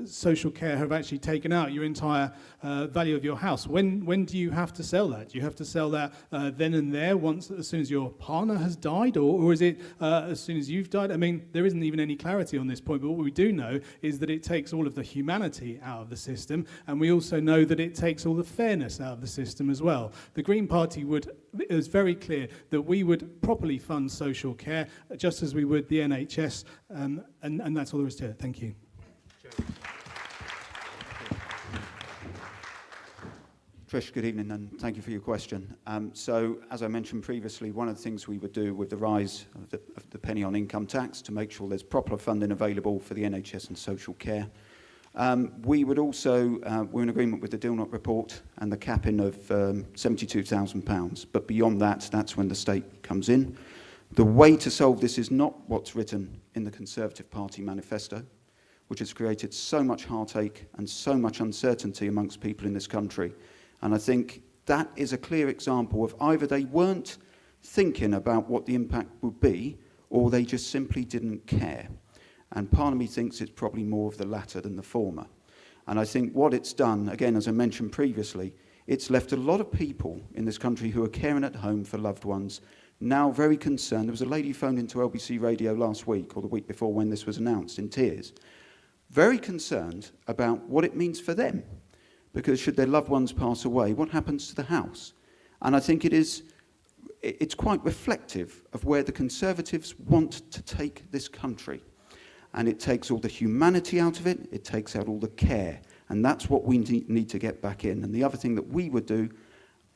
social care have actually taken out your entire value of your house? When do you have to sell that? Do you have to sell that then and there, as soon as your partner has died, or is it as soon as you've died? I mean, there isn't even any clarity on this point, but what we do know is that it takes all of the humanity out of the system, and we also know that it takes all the fairness out of the system as well. The Green Party is very clear that we would properly fund social care, just as we would the NHS, and that's all there is to it. Thank you. Trish, good evening, and thank you for your question. So, as I mentioned previously, one of the things we would do with the rise of the penny on income tax to make sure there's proper funding available for the NHS and social care. We would also, we're in agreement with the Deal Not report and the capping of £72,000. But beyond that, that's when the state comes in. The way to solve this is not what's written in the Conservative Party manifesto, which has created so much heartache and so much uncertainty amongst people in this country. And I think that is a clear example of either they weren't thinking about what the impact would be, or they just simply didn't care. And part of me thinks it's probably more of the latter than the former. And I think what it's done, again, as I mentioned previously, it's left a lot of people in this country who are caring at home for loved ones now very concerned. There was a lady phoned into LBC Radio last week, or the week before when this was announced, in tears, very concerned about what it means for them. Because should their loved ones pass away, what happens to the house? And I think it's quite reflective of where the Conservatives want to take this country. And it takes all the humanity out of it, it takes out all the care. And that's what we need to get back in. And the other thing that we would do,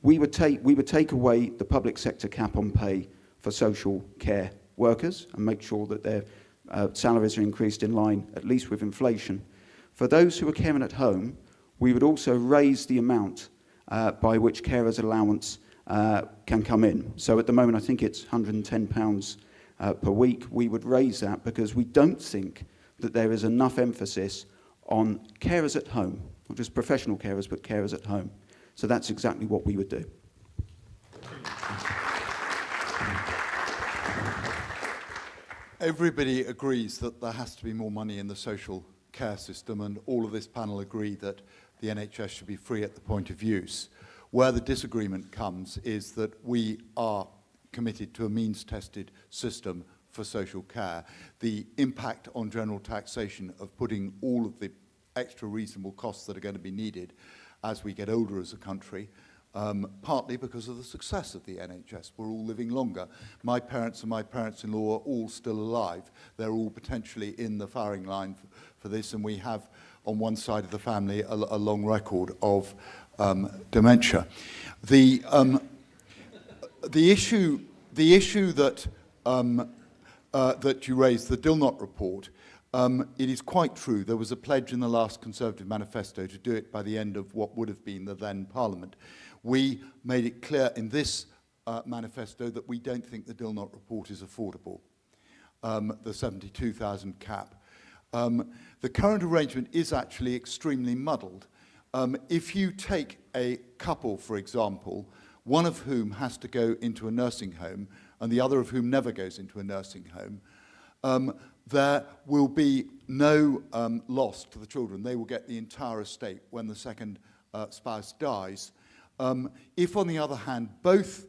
we would take away the public sector cap on pay for social care workers and make sure that their salaries are increased in line, at least with inflation. For those who are caring at home, we would also raise the amount by which carers' allowance can come in. So at the moment, I think it's £110 per week. We would raise that because we don't think that there is enough emphasis on carers at home, not just professional carers, but carers at home. So that's exactly what we would do. Everybody agrees that there has to be more money in the social care system, and all of this panel agree that the NHS should be free at the point of use. Where the disagreement comes is that we are committed to a means-tested system for social care. The impact on general taxation of putting all of the extra reasonable costs that are going to be needed as we get older as a country, partly because of the success of the NHS. We're all living longer. My parents and my parents-in-law are all still alive. They're all potentially in the firing line for this, and we have on one side of the family a long record of dementia. The issue that that you raised, the Dilnot report, it is quite true. There was a pledge in the last Conservative manifesto to do it by the end of what would have been the then Parliament. We made it clear in this manifesto that we don't think the Dilnot report is affordable, the 72,000 cap. The current arrangement is actually extremely muddled. If you take a couple, for example, one of whom has to go into a nursing home and the other of whom never goes into a nursing home, there will be no loss to the children. They will get the entire estate when the second spouse dies. If, on the other hand, both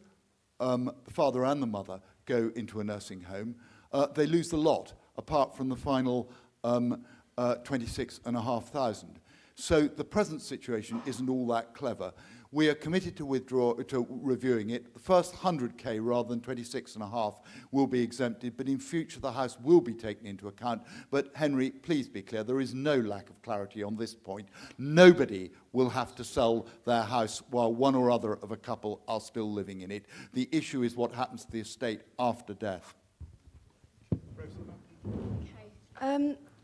the father and the mother go into a nursing home, they lose the lot, apart from the final 26,500. So the present situation isn't all that clever. We are committed to reviewing it. The first 100k rather than 26.5 will be exempted, but in future the House will be taken into account. But Henry, please be clear, there is no lack of clarity on this point. Nobody will have to sell their house while one or other of a couple are still living in it. The issue is what happens to the estate after death.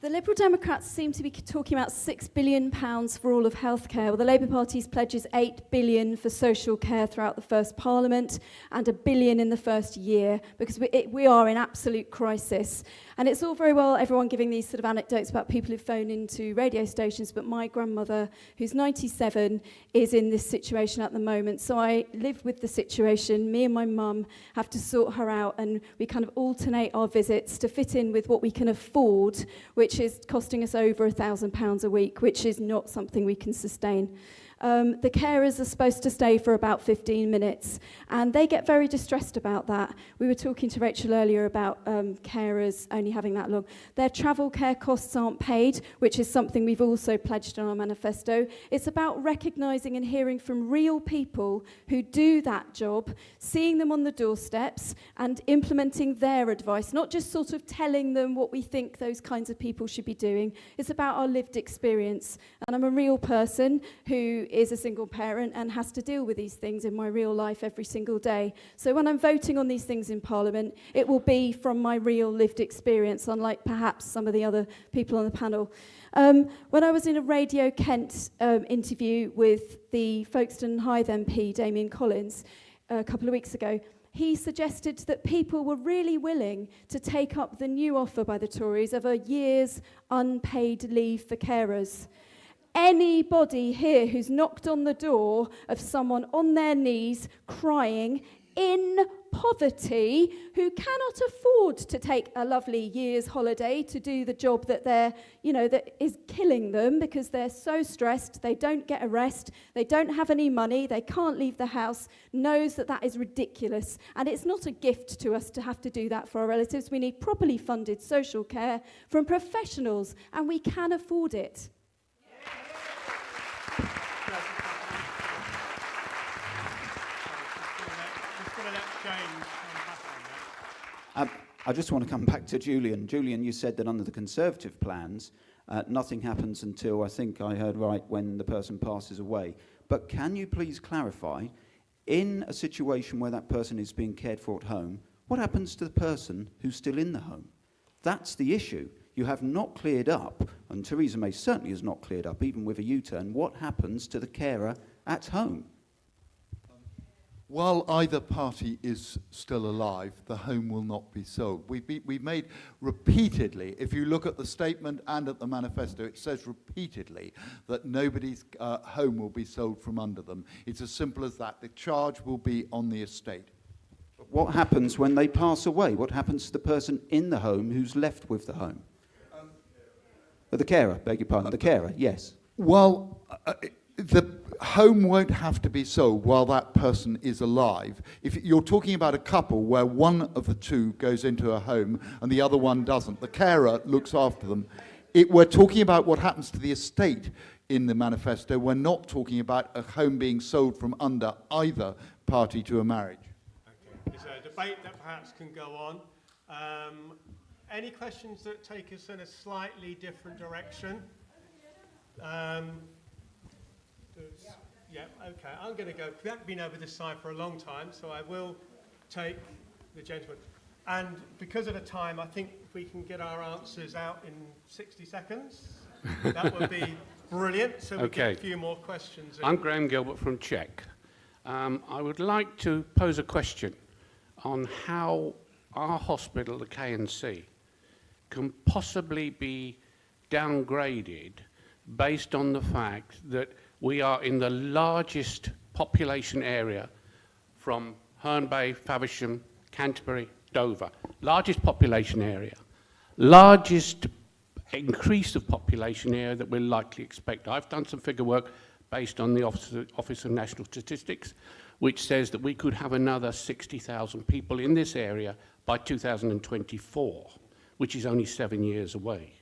The Liberal Democrats seem to be talking about £6 billion for all of healthcare. Well, the Labour Party's pledge is £8 billion for social care throughout the first Parliament and £1 billion in the first year, because we are in absolute crisis. And it's all very well everyone giving these sort of anecdotes about people who phone into radio stations, but my grandmother, who's 97, is in this situation at the moment. So I live with the situation. Me and my mum have to sort her out, and we kind of alternate our visits to fit in with what we can afford, which is costing us over £1,000 a week, which is not something we can sustain. The carers are supposed to stay for about 15 minutes, and they get very distressed about that. We were talking to Rachel earlier about carers only having that long. Their travel care costs aren't paid, which is something we've also pledged in our manifesto. It's about recognising and hearing from real people who do that job, seeing them on the doorsteps and implementing their advice, not just sort of telling them what we think those kinds of people should be doing. It's about our lived experience. And I'm a real person who is a single parent and has to deal with these things in my real life every single day. So when I'm voting on these things in Parliament, it will be from my real lived experience, unlike perhaps some of the other people on the panel. When I was in a Radio Kent interview with the Folkestone Hythe MP, Damien Collins, a couple of weeks ago, he suggested that people were really willing to take up the new offer by the Tories of a year's unpaid leave for carers. Anybody here who's knocked on the door of someone on their knees crying in poverty, who cannot afford to take a lovely year's holiday to do the job that they're, that is killing them because they're so stressed, they don't get a rest, they don't have any money, they can't leave the house, knows that that is ridiculous. And it's not a gift to us to have to do that for our relatives. We need properly funded social care from professionals, and we can afford it. I just want to come back to Julian. Julian, you said that under the Conservative plans, nothing happens until, I think I heard right, when the person passes away. But can you please clarify, in a situation where that person is being cared for at home, what happens to the person who's still in the home? That's the issue. You have not cleared up, and Theresa May certainly has not cleared up, even with a U-turn, what happens to the carer at home? While either party is still alive, the home will not be sold. We've made repeatedly, if you look at the statement and at the manifesto, it says repeatedly that nobody's home will be sold from under them. It's as simple as that. The charge will be on the estate. What happens when they pass away? What happens to the person in the home who's left with the home? The carer, beg your pardon, the carer, yes. Well, the home won't have to be sold while that person is alive. If you're talking about a couple where one of the two goes into a home and the other one doesn't, the carer looks after them. We're talking about what happens to the estate in the manifesto. We're not talking about a home being sold from under either party to a marriage. Okay. It's a debate that perhaps can go on. Any questions that take us in a slightly different direction? Yeah, okay. I'm going to go. I've been over this side for a long time, so I will take the gentleman. And because of the time, I think if we can get our answers out in 60 seconds, that would be brilliant. So we get a few more questions. I'm Graham Gilbert from Czech. I would like to pose a question on how our hospital, the K&C, can possibly be downgraded based on the fact that we are in the largest population area from Herne Bay, Faversham, Canterbury, Dover. Largest population area. Largest increase of population area that we're likely to expect. I've done some figure work based on the Office of National Statistics, which says that we could have another 60,000 people in this area by 2024, which is only 7 years away.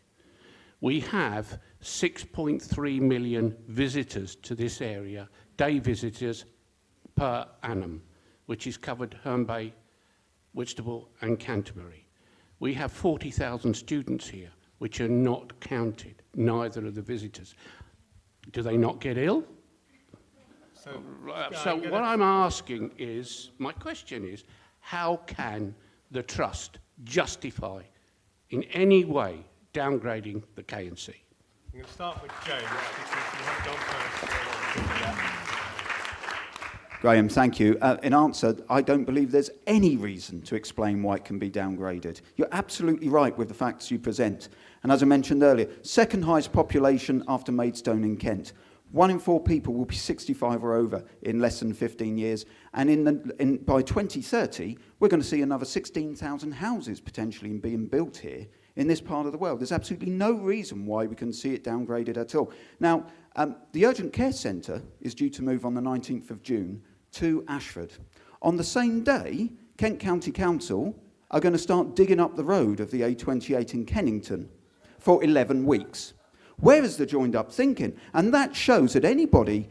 We have 6.3 million visitors to this area, day visitors per annum, which is covered Herne Bay, Whitstable and Canterbury. We have 40,000 students here, which are not counted, neither are the visitors. Do they not get ill? So what I'm asking is, my question is, how can the Trust justify in any way downgrading the K&C? I'm going to start with James, because you have gone first. Graham, thank you. In answer, I don't believe there's any reason to explain why it can be downgraded. You're absolutely right with the facts you present. And as I mentioned earlier, second highest population after Maidstone in Kent. 1 in 4 people will be 65 or over in less than 15 years. And by 2030, we're going to see another 16,000 houses potentially being built here in this part of the world. There's absolutely no reason why we can see it downgraded at all. Now, the Urgent Care Centre is due to move on the 19th of June to Ashford. On the same day, Kent County Council are going to start digging up the road of the A28 in Kennington for 11 weeks. Where is the joined-up thinking? And that shows that anybody,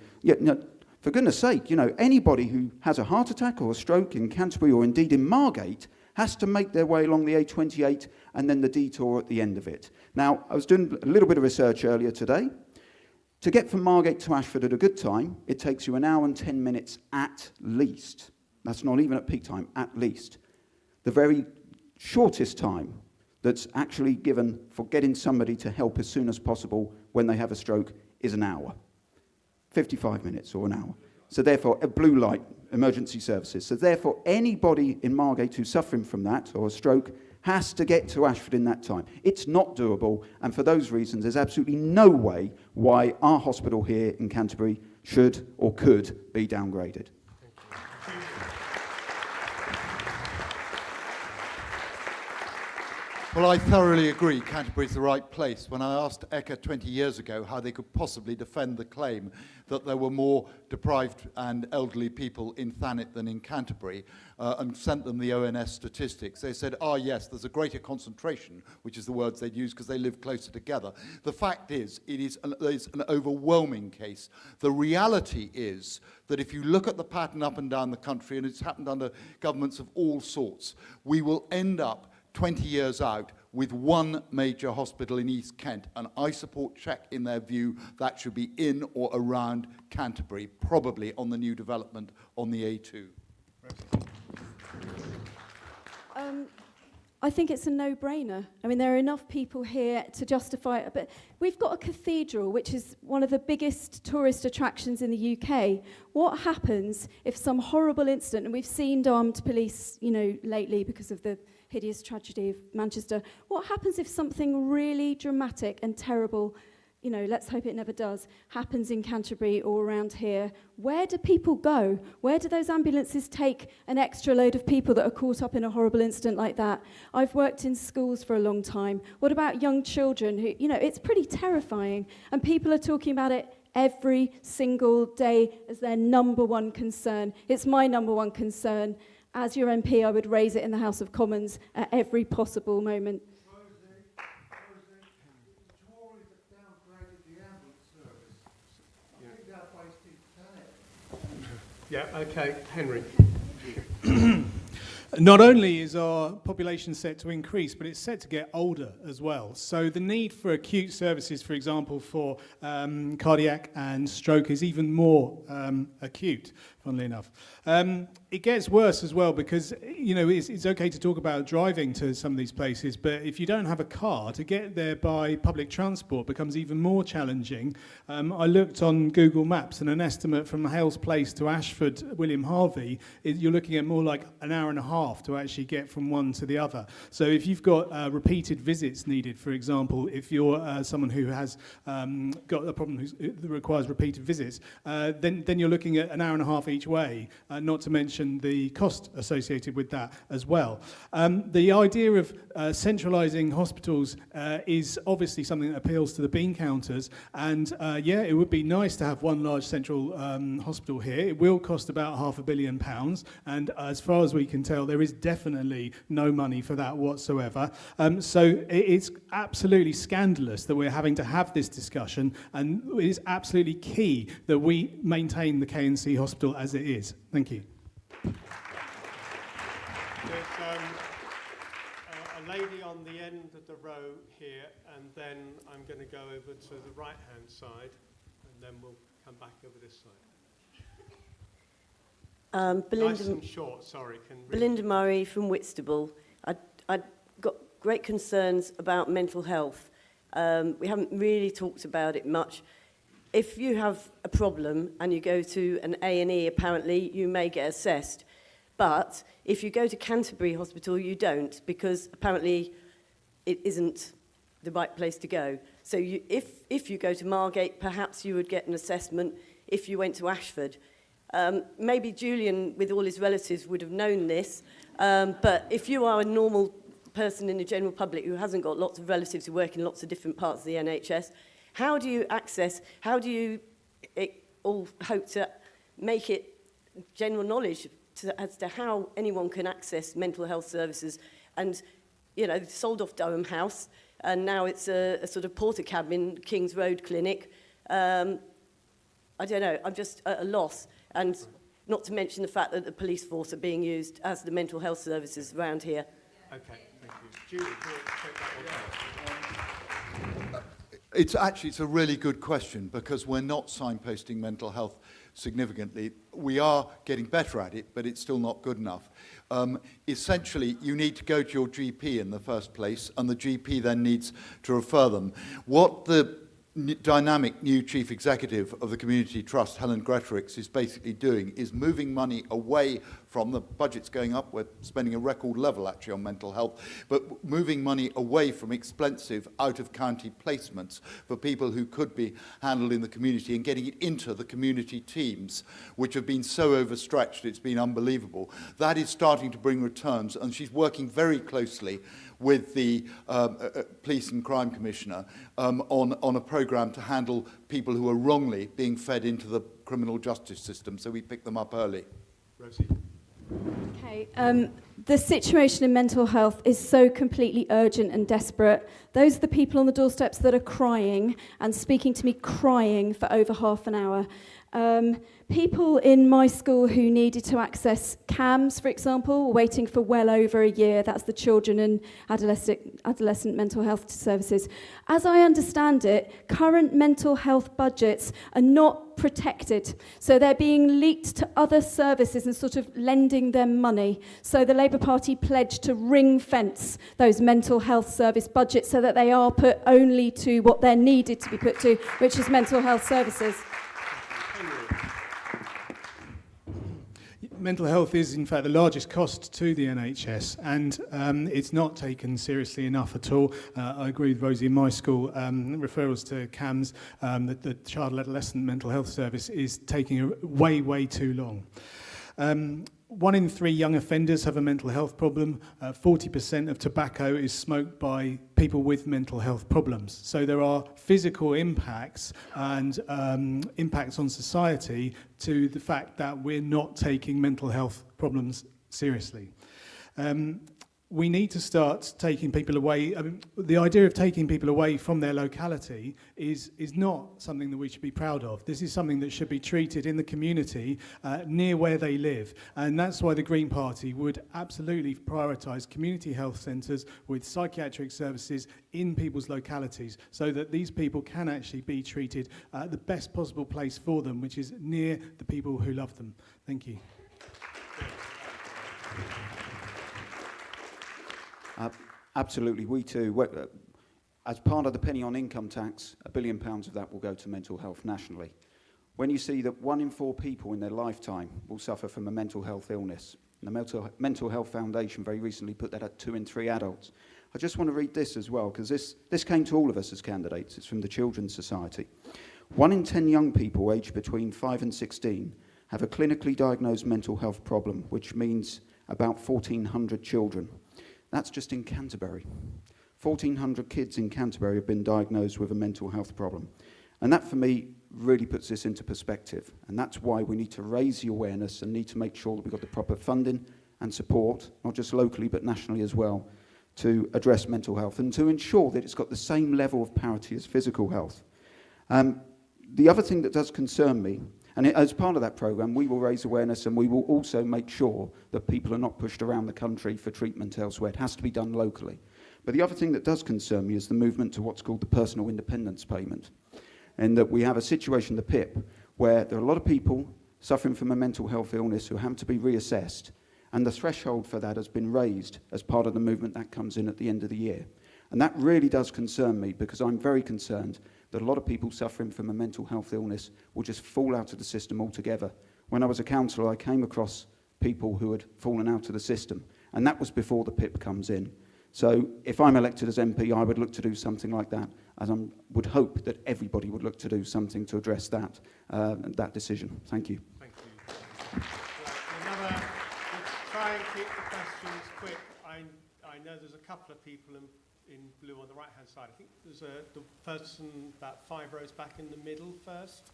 for goodness sake, anybody who has a heart attack or a stroke in Canterbury or indeed in Margate has to make their way along the A28 and then the detour at the end of it. Now, I was doing a little bit of research earlier today. To get from Margate to Ashford at a good time, it takes you 1 hour and 10 minutes at least. That's not even at peak time, at least. The very shortest time that's actually given for getting somebody to help as soon as possible when they have a stroke is 1 hour. 55 minutes or 1 hour. So therefore, blue light emergency services. So therefore, anybody in Margate who's suffering from that or a stroke has to get to Ashford in that time. It's not doable, and for those reasons, there's absolutely no way why our hospital here in Canterbury should or could be downgraded. Well, I thoroughly agree Canterbury's the right place. When I asked ECHA 20 years ago how they could possibly defend the claim that there were more deprived and elderly people in Thanet than in Canterbury, and sent them the ONS statistics, they said, yes, there's a greater concentration, which is the words they'd use because they live closer together. The fact is, it's an overwhelming case. The reality is that if you look at the pattern up and down the country, and it's happened under governments of all sorts, we will end up 20 years out with one major hospital in East Kent, and I support Czech in their view that should be in or around Canterbury, probably on the new development on the A2. I think it's a no-brainer. I mean, there are enough people here to justify it. But we've got a cathedral, which is one of the biggest tourist attractions in the UK. What happens if some horrible incident, and we've seen armed police, lately because of the hideous tragedy of Manchester. What happens if something really dramatic and terrible, let's hope it never does, happens in Canterbury or around here? Where do people go? Where do those ambulances take an extra load of people that are caught up in a horrible incident like that? I've worked in schools for a long time. What about young children who, it's pretty terrifying, and people are talking about it every single day as their number one concern. It's my number one concern. As your MP, I would raise it in the House of Commons at every possible moment. Yeah, okay, Henry. Not only is our population set to increase, but it's set to get older as well. So the need for acute services, for example, for cardiac and stroke is even more acute, funnily enough. It gets worse as well because, it's okay to talk about driving to some of these places, but if you don't have a car, to get there by public transport becomes even more challenging. I looked on Google Maps, and an estimate from Hales Place to Ashford, William Harvey, you're looking at more like an hour and a half to actually get from one to the other. So if you've got repeated visits needed, for example, if you're someone who has got a problem that requires repeated visits, then you're looking at an hour and a half each way, not to mention the cost associated with that as well. The idea of centralising hospitals is obviously something that appeals to the bean counters, and it would be nice to have one large central hospital here. It will cost about £500 million, and as far as we can tell, there is definitely no money for that whatsoever. So it's absolutely scandalous that we're having to have this discussion, and it is absolutely key that we maintain the K&C hospital as it is. Thank you. There's a lady on the end of the row here, and then I'm going to go over to the right-hand side, and then we'll come back over this side. Nice and short, sorry. Belinda Murray from Whitstable. I've got great concerns about mental health. We haven't really talked about it much. If you have a problem and you go to an A&E, apparently you may get assessed. But if you go to Canterbury Hospital, you don't, because apparently it isn't the right place to go. So if you go to Margate, perhaps you would get an assessment. If you went to Ashford, maybe Julian, with all his relatives, would have known this. But if you are a normal person in the general public who hasn't got lots of relatives who work in lots of different parts of the NHS, how do you all hope to make it general knowledge as to how anyone can access mental health services? And, they've sold off Durham House, and now it's a sort of porter cabin, Kings Road Clinic. I don't know, I'm just at a loss. And not to mention the fact that the police force are being used as the mental health services around here. Okay, thank you. Julie, do you want to take that one? It's a really good question, because we're not signposting mental health significantly. We are getting better at it, but it's still not good enough. Essentially, you need to go to your GP in the first place, and the GP then needs to refer them. What the dynamic new chief executive of the Community Trust, Helen Gretorix, is basically doing is moving money away from the budget's going up. We're spending a record level actually on mental health, but moving money away from expensive out-of-county placements for people who could be handled in the community and getting it into the community teams, which have been so overstretched, it's been unbelievable. That is starting to bring returns, and she's working very closely with the Police and Crime Commissioner on a programme to handle people who are wrongly being fed into the criminal justice system, so we pick them up early. Rosie. Okay, the situation in mental health is so completely urgent and desperate. Those are the people on the doorsteps that are crying and speaking to me, crying for over half an hour. People in my school who needed to access CAMS, for example, were waiting for well over a year. That's the Children and Adolescent Mental Health Services. As I understand it, current mental health budgets are not protected. So they're being leaked to other services and sort of lending them money. So the Labour Party pledged to ring fence those mental health service budgets so that they are put only to what they're needed to be put to, which is mental health services. Mental health is, in fact, the largest cost to the NHS, and it's not taken seriously enough at all. I agree with Rosie. In my school, referrals to CAMS, the Child and Adolescent Mental Health Service, is taking way, way too long. 1 in 3 young offenders have a mental health problem. 40% of tobacco is smoked by people with mental health problems. So there are physical impacts and impacts on society to the fact that we're not taking mental health problems seriously. We need to start taking people away. I mean, the idea of taking people away from their locality is not something that we should be proud of. This is something that should be treated in the community near where they live. And that's why the Green Party would absolutely prioritise community health centres with psychiatric services in people's localities so that these people can actually be treated at the best possible place for them, which is near the people who love them. Thank you. Absolutely, we too. As part of the penny on income tax, £1 billion of that will go to mental health nationally. When you see that 1 in 4 people in their lifetime will suffer from a mental health illness, and the Mental Health Foundation very recently put that at 2 in 3 adults. I just want to read this as well, because this came to all of us as candidates. It's from the Children's Society. 1 in 10 young people aged between 5 and 16 have a clinically diagnosed mental health problem, which means about 1,400 children. That's just in Canterbury. 1,400 kids in Canterbury have been diagnosed with a mental health problem. And that, for me, really puts this into perspective. And that's why we need to raise the awareness and need to make sure that we've got the proper funding and support, not just locally, but nationally as well, to address mental health and to ensure that it's got the same level of parity as physical health. The other thing that does concern me, and as part of that programme, we will raise awareness and we will also make sure that people are not pushed around the country for treatment elsewhere. It has to be done locally. But the other thing that does concern me is the movement to what's called the personal independence payment. And that we have a situation, the PIP, where there are a lot of people suffering from a mental health illness who have to be reassessed. And the threshold for that has been raised as part of the movement that comes in at the end of the year. And that really does concern me because I'm very concerned that a lot of people suffering from a mental health illness will just fall out of the system altogether. When I was a councillor, I came across people who had fallen out of the system, and that was before the PIP comes in. So if I'm elected as MP, I would look to do something like that, as I would hope that everybody would look to do something to address that, that decision. Thank you. Thank you. Right, let's try and keep the questions quick. I know there's a couple of people in blue on the right-hand side. I think there's the person about 5 rows back in the middle first.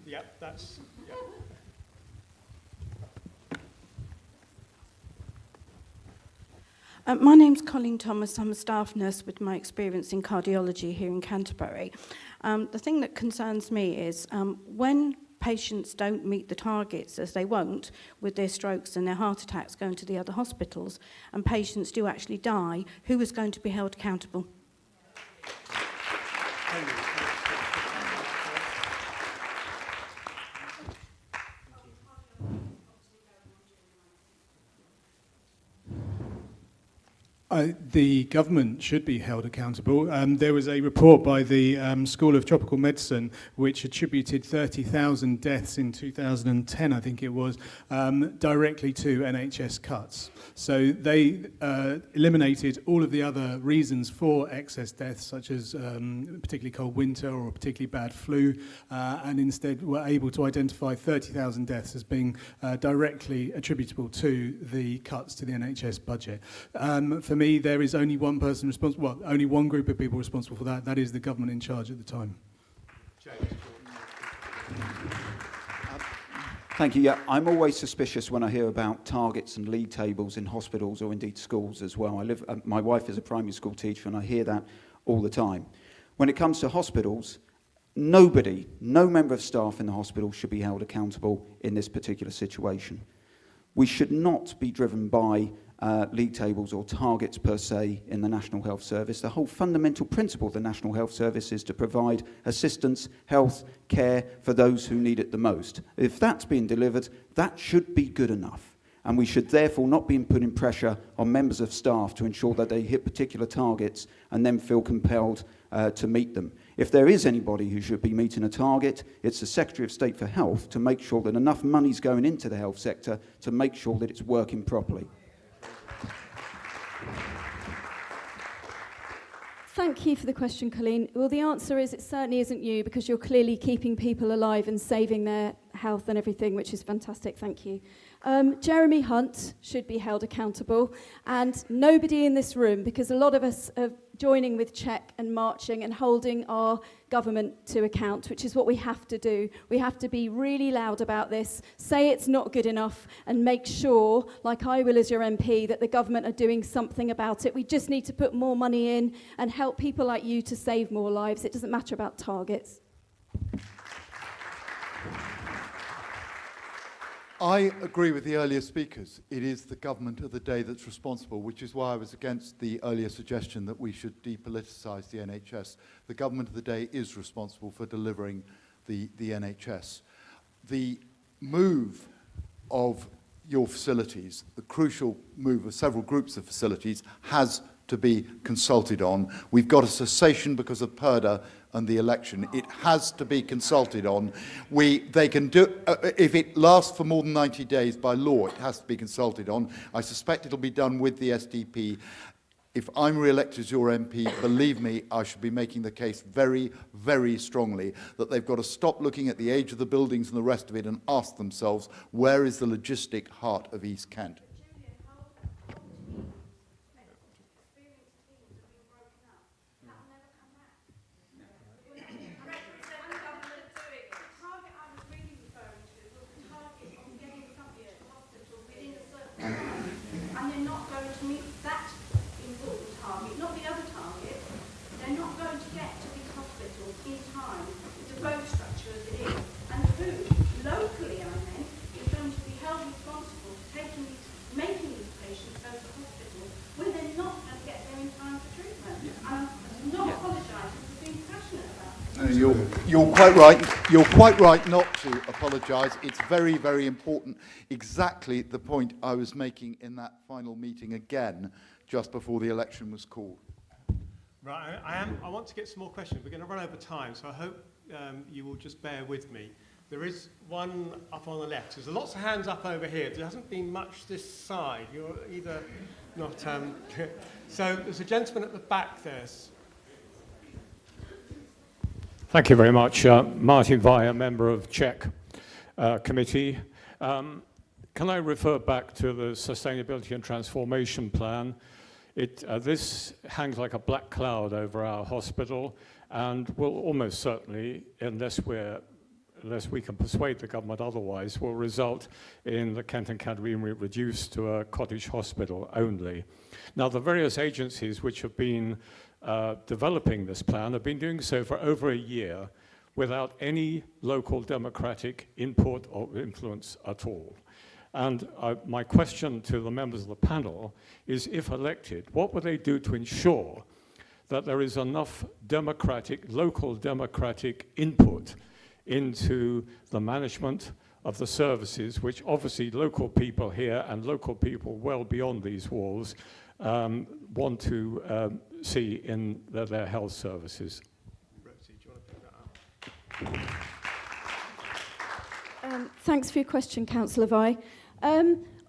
Yep, that's... Yep. My name's Colleen Thomas. I'm a staff nurse with my experience in cardiology here in Canterbury. The thing that concerns me is when patients don't meet the targets, as they won't, with their strokes and their heart attacks going to the other hospitals, and patients do actually die, who is going to be held accountable? The government should be held accountable. There was a report by the School of Tropical Medicine which attributed 30,000 deaths in 2010, I think it was, directly to NHS cuts. So they eliminated all of the other reasons for excess deaths, such as particularly cold winter or particularly bad flu, and instead were able to identify 30,000 deaths as being directly attributable to the cuts to the NHS budget. For me, there is only one person responsible, well, only one group of people responsible for that. That is the government in charge at the time. Thank you. Yeah, I'm always suspicious when I hear about targets and league tables in hospitals or indeed schools as well. My wife is a primary school teacher and I hear that all the time. When it comes to hospitals, no member of staff in the hospital should be held accountable in this particular situation. We should not be driven by league tables or targets per se in the National Health Service. The whole fundamental principle of the National Health Service is to provide assistance, health, care for those who need it the most. If that's being delivered, that should be good enough. And we should therefore not be putting pressure on members of staff to ensure that they hit particular targets and then feel compelled to meet them. If there is anybody who should be meeting a target, it's the Secretary of State for Health to make sure that enough money's going into the health sector to make sure that it's working properly. Thank you for the question, Colleen. Well, the answer is it certainly isn't you, because you're clearly keeping people alive and saving their health and everything, which is fantastic. Thank you. Jeremy Hunt should be held accountable, and nobody in this room, because a lot of us are joining with Check and marching and holding our government to account, which is what we have to do. We have to be really loud about this, say it's not good enough, and make sure, like I will as your MP, that the government are doing something about it. We just need to put more money in and help people like you to save more lives. It doesn't matter about targets. I agree with the earlier speakers. It is the government of the day that's responsible, which is why I was against the earlier suggestion that we should depoliticise the NHS. The government of the day is responsible for delivering the NHS. The move of your facilities, the crucial move of several groups of facilities, has to be consulted on. We've got a cessation because of Purdah and the election. It has to be consulted on. They can do, if it lasts for more than 90 days by law, it has to be consulted on. I suspect it'll be done with the SDP. If I'm re-elected as your MP, believe me, I should be making the case very, very strongly that they've got to stop looking at the age of the buildings and the rest of it and ask themselves, where is the logistic heart of East Kent? And they're not going to meet that important target, not the other target. They're not going to get to these hospitals in time with the road structure as it is. And who, locally I meant, is going to be held responsible for making these patients go to hospital when they're not going to get there in time for treatment. And I'm not apologising for being passionate about it. You're quite right. You're quite right not to apologise. It's very, very important. Exactly the point I was making in that final meeting again, just before the election was called. Right, I want to get some more questions. We're going to run over time, so I hope you will just bear with me. There is one up on the left. There's lots of hands up over here. There hasn't been much this side. You're either not... So there's a gentleman at the back there. Thank you very much. Martin Via, member of Check Committee. Can I refer back to the Sustainability and Transformation Plan? This hangs like a black cloud over our hospital and will almost certainly, unless we can persuade the government otherwise, will result in the Kent and Canterbury reduced to a cottage hospital only. Now, the various agencies which have been developing this plan have been doing so for over a year without any local democratic input or influence at all. And my question to the members of the panel is, if elected, what will they do to ensure that there is enough local democratic input into the management of the services, which obviously local people here and local people well beyond these walls want to see in their health services. Rosie, do you want to pick that up? Thanks for your question, Councillor Vi.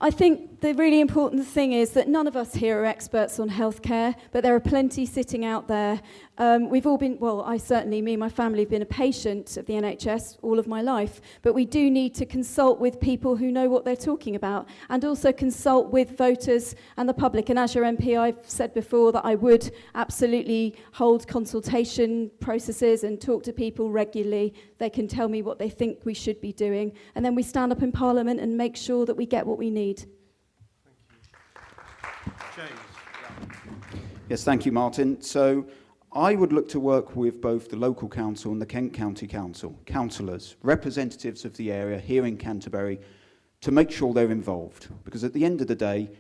I think the really important thing is that none of us here are experts on healthcare, but there are plenty sitting out there. We've all been, well, I certainly, me and my family have been a patient of the NHS all of my life, but we do need to consult with people who know what they're talking about and also consult with voters and the public. And as your MP, I've said before that I would absolutely hold consultation processes and talk to people regularly. They can tell me what they think we should be doing. And then we stand up in Parliament and make sure that we get what we need. James. Yes, thank you, Martin. So I would look to work with both the local council and the Kent County Council, councillors, representatives of the area here in Canterbury, to make sure they're involved. Because at the end of the day,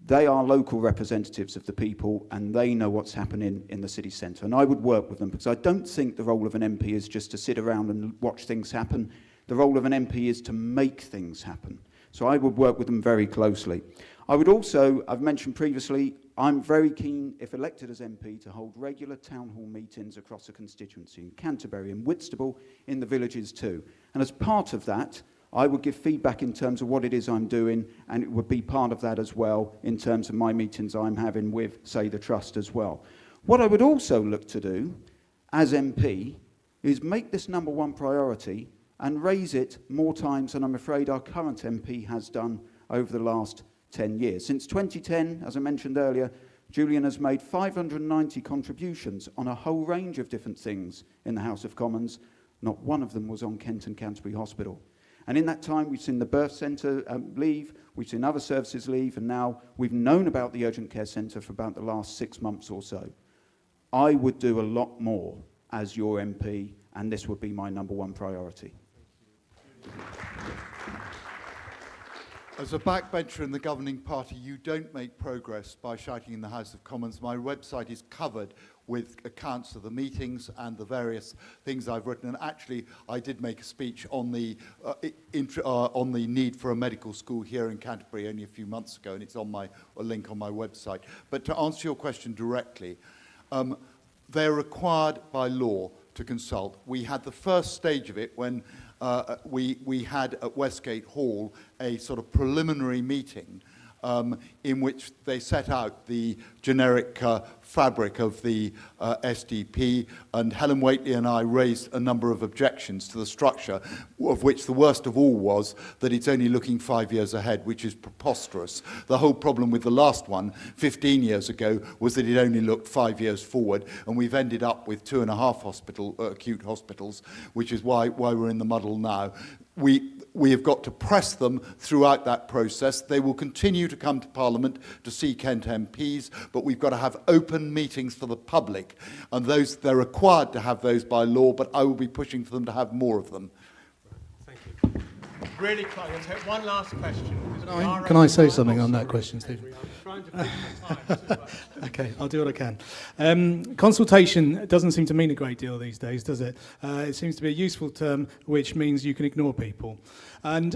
they are local representatives of the people and they know what's happening in the city centre. And I would work with them because I don't think the role of an MP is just to sit around and watch things happen. The role of an MP is to make things happen. So I would work with them very closely. I would also, I've mentioned previously, I'm very keen, if elected as MP, to hold regular town hall meetings across the constituency, in Canterbury and Whitstable, in the villages too. And as part of that, I would give feedback in terms of what it is I'm doing, and it would be part of that as well in terms of my meetings I'm having with, say, the Trust as well. What I would also look to do, as MP, is make this number one priority and raise it more times than I'm afraid our current MP has done over the last 10 years. Since 2010, as I mentioned earlier, Julian has made 590 contributions on a whole range of different things in the House of Commons. Not one of them was on Kent and Canterbury Hospital. And in that time, we've seen the birth centre leave, we've seen other services leave, and now we've known about the urgent care centre for about the last 6 months or so. I would do a lot more as your MP, and this would be my number one priority. As a backbencher in the governing party, you don't make progress by shouting in the House of Commons. My website is covered with accounts of the meetings and the various things I've written. And actually, I did make a speech on the need for a medical school here in Canterbury only a few months ago, and it's on a link on my website. But to answer your question directly, they're required by law to consult. We had the first stage of it when we had at Westgate Hall a sort of preliminary meeting in which they set out the generic fabric of the SDP, and Helen Whately and I raised a number of objections to the structure, of which the worst of all was that it's only looking 5 years ahead, which is preposterous. The whole problem with the last one, 15 years ago, was that it only looked 5 years forward, and we've ended up with 2.5 acute hospitals, which is why we're in the muddle now. We have got to press them throughout that process. They will continue to come to Parliament to see Kent MPs, but we've got to have open meetings for the public. And they're required to have those by law, but I will be pushing for them to have more of them. Thank you. Really quick, I'm going to take one last question. Can I say something on that question, Stephen? I'm trying to beat the time. Okay, I'll do what I can. Consultation doesn't seem to mean a great deal these days, does it? It seems to be a useful term, which means you can ignore people. And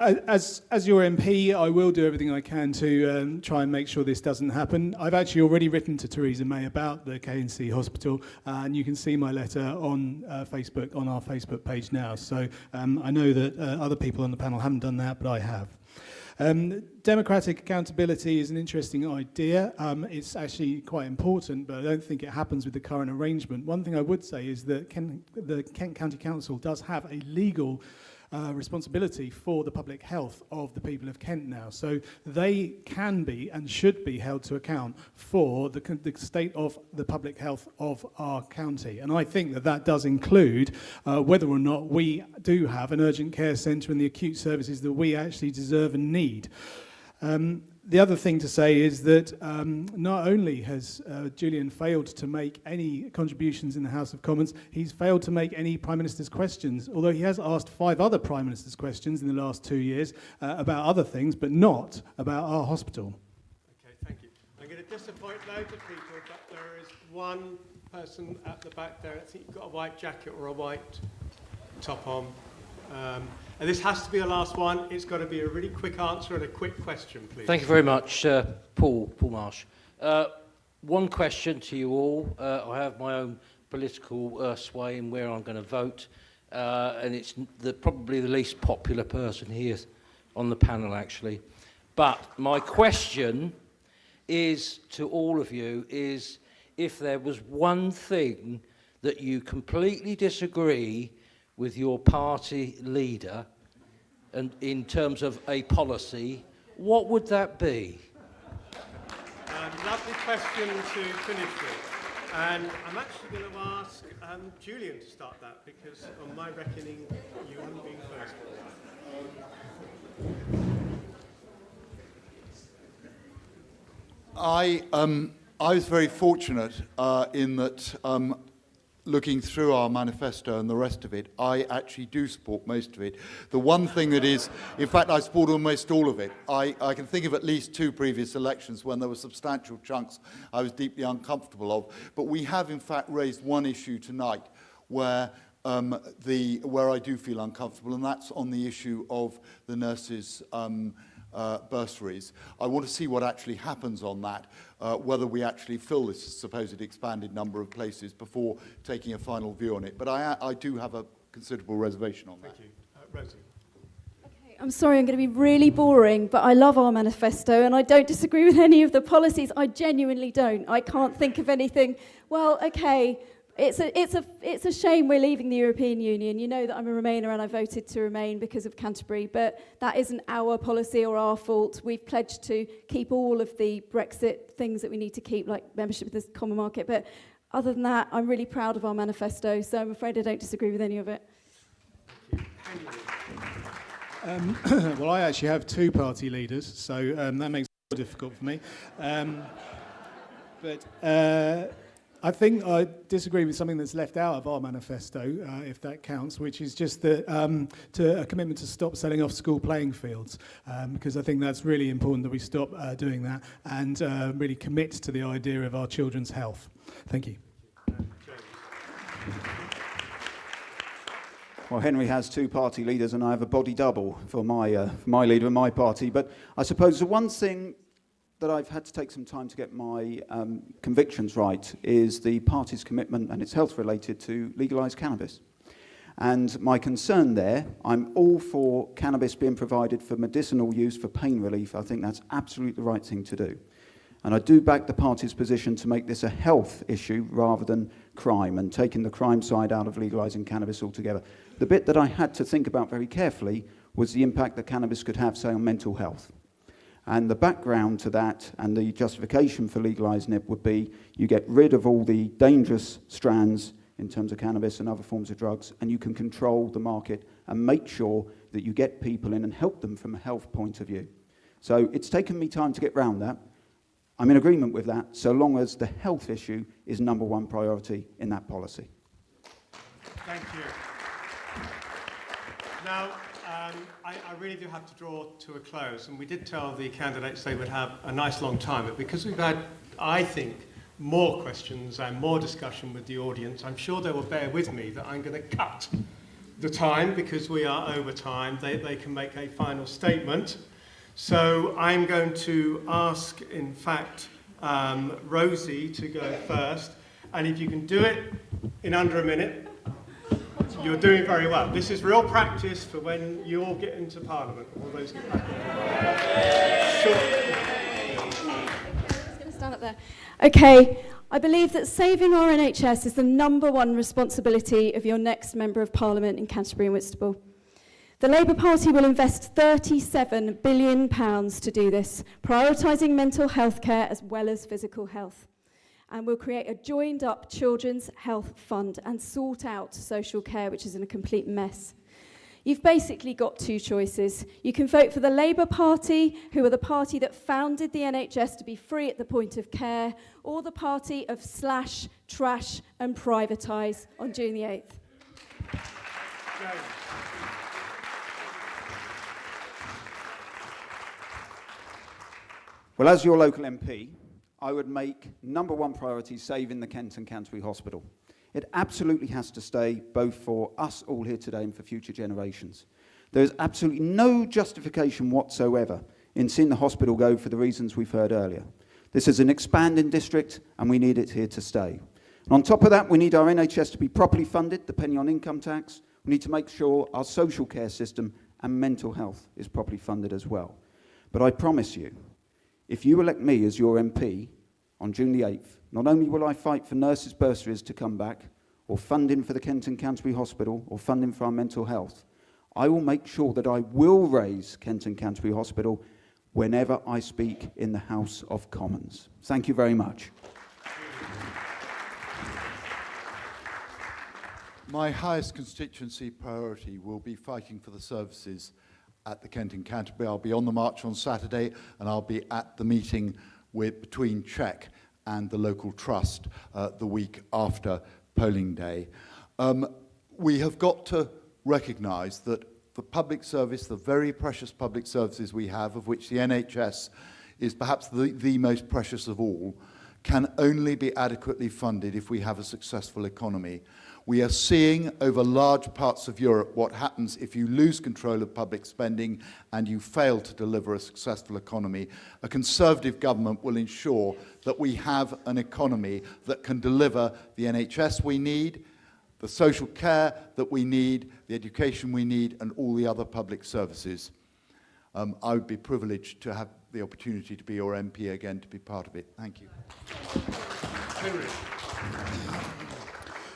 as your MP, I will do everything I can to try and make sure this doesn't happen. I've actually already written to Theresa May about the KNC Hospital, and you can see my letter on Facebook, on our Facebook page now. So I know that other people on the panel haven't done that, but I have. Democratic accountability is an interesting idea. It's actually quite important, but I don't think it happens with the current arrangement. One thing I would say is that the Kent County Council does have a legal responsibility for the public health of the people of Kent now. So they can be and should be held to account for the state of the public health of our county. And I think that does include whether or not we do have an urgent care centre and the acute services that we actually deserve and need. The other thing to say is that not only has Julian failed to make any contributions in the House of Commons, he's failed to make any Prime Minister's questions, although he has asked 5 other Prime Minister's questions in the last 2 years about other things, but not about our hospital. Okay, thank you. I'm going to disappoint loads of people, but there is one person at the back there. I think you've got a white jacket or a white top on. And this has to be a last one. It's got to be a really quick answer and a quick question, please. Thank you very much, Paul Marsh. One question to you all. I have my own political sway in where I'm going to vote, and it's probably the least popular person here on the panel, actually. But my question is to all of you is if there was one thing that you completely disagree with your party leader and in terms of a policy, what would that be? Lovely question to finish with. And I'm actually going to ask Julian to start that because on my reckoning you haven't been first. I was very fortunate in that looking through our manifesto and the rest of it, I actually do support most of it. The one thing that is, in fact, I support almost all of it. I can think of at least 2 previous elections when there were substantial chunks I was deeply uncomfortable of. But we have, in fact, raised one issue tonight where where I do feel uncomfortable, and that's on the issue of the nurses' bursaries. I want to see what actually happens on that, whether we actually fill this supposed expanded number of places before taking a final view on it. But I do have a considerable reservation on that. Thank you. Rosie. I'm sorry, I'm going to be really boring, but I love our manifesto and I don't disagree with any of the policies. I genuinely don't. I can't think of anything. Well, okay, it's a shame we're leaving the European Union. You know that I'm a Remainer and I voted to remain because of Canterbury, but that isn't our policy or our fault. We've pledged to keep all of the Brexit things that we need to keep, like membership of the common market. But other than that, I'm really proud of our manifesto, so I'm afraid I don't disagree with any of it. Well, I actually have 2 party leaders, so that makes it more difficult for me. But I think I disagree with something that's left out of our manifesto, if that counts, which is just that to a commitment to stop selling off school playing fields, because I think that's really important that we stop doing that and really commit to the idea of our children's health. Thank you. Well, Henry has 2 party leaders and I have a body double for my leader and my party. But I suppose the one thing that I've had to take some time to get my convictions right is the party's commitment, and it's health related, to legalise cannabis. And my concern there, I'm all for cannabis being provided for medicinal use for pain relief. I think that's absolutely the right thing to do. And I do back the party's position to make this a health issue rather than crime, and taking the crime side out of legalising cannabis altogether. The bit that I had to think about very carefully was the impact that cannabis could have, say, on mental health. And the background to that and the justification for legalising it would be you get rid of all the dangerous strands in terms of cannabis and other forms of drugs, and you can control the market and make sure that you get people in and help them from a health point of view. So it's taken me time to get round that. I'm in agreement with that, so long as the health issue is number 1 priority in that policy. Thank you. Now, I really do have to draw to a close, and we did tell the candidates they would have a nice long time, but because we've had, I think, more questions and more discussion with the audience, I'm sure they will bear with me that I'm going to cut the time because we are over time. They can make a final statement. So I'm going to ask, in fact, Rosie to go first, and if you can do it in under a minute, you're doing very well. This is real practice for when you all get into Parliament. All those get back in. Sure. I'm just going to stand up there. Okay, I believe that saving our NHS is the number 1 responsibility of your next Member of Parliament in Canterbury and Whitstable. The Labour Party will invest £37 billion to do this, prioritising mental health care as well as physical health. And we'll create a joined-up children's health fund and sort out social care, which is in a complete mess. You've basically got 2 choices. You can vote for the Labour Party, who are the party that founded the NHS to be free at the point of care, or the party of slash, trash and privatise on June the 8th. Well, as your local MP, I would make number 1 priority saving the Kent and Canterbury Hospital. It absolutely has to stay, both for us all here today and for future generations. There is absolutely no justification whatsoever in seeing the hospital go for the reasons we've heard earlier. This is an expanding district, and we need it here to stay. And on top of that, we need our NHS to be properly funded, depending on income tax. We need to make sure our social care system and mental health is properly funded as well. But I promise you, if you elect me as your MP on June the 8th, not only will I fight for nurses' bursaries to come back, or funding for the Kent and Canterbury Hospital, or funding for our mental health, I will make sure that I will raise Kent and Canterbury Hospital whenever I speak in the House of Commons. Thank you very much. My highest constituency priority will be fighting for the services at the Kent and Canterbury. I'll be on the march on Saturday, and I'll be at the meeting between CHEC and the local trust the week after polling day. We have got to recognise that the public service, the very precious public services we have, of which the NHS is perhaps the most precious of all, can only be adequately funded if we have a successful economy. We are seeing over large parts of Europe what happens if you lose control of public spending and you fail to deliver a successful economy. A Conservative government will ensure that we have an economy that can deliver the NHS we need, the social care that we need, the education we need, and all the other public services. I would be privileged to have the opportunity to be your MP again, to be part of it. Thank you.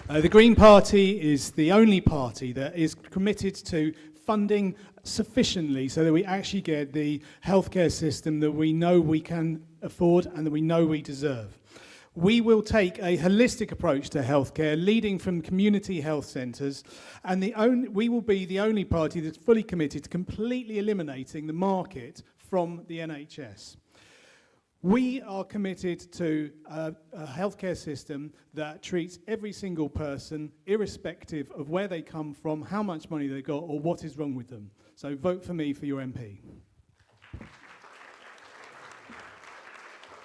The Green Party is the only party that is committed to funding sufficiently so that we actually get the healthcare system that we know we can afford and that we know we deserve. We will take a holistic approach to healthcare, leading from community health centres, and we will be the only party that's fully committed to completely eliminating the market from the NHS. We are committed to a healthcare system that treats every single person, irrespective of where they come from, how much money they got, or what is wrong with them. So vote for me for your MP.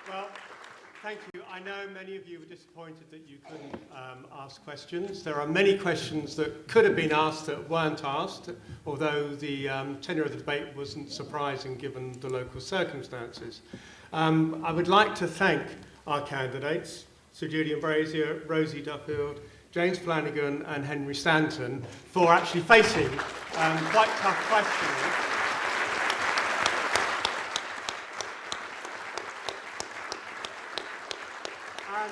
Well, thank you. I know many of you were disappointed that you couldn't ask questions. There are many questions that could have been asked that weren't asked, although the tenor of the debate wasn't surprising given the local circumstances. I would like to thank our candidates, Sir Julian Brazier, Rosie Duffield, James Flanagan and Henry Stanton, for actually facing quite tough questions. And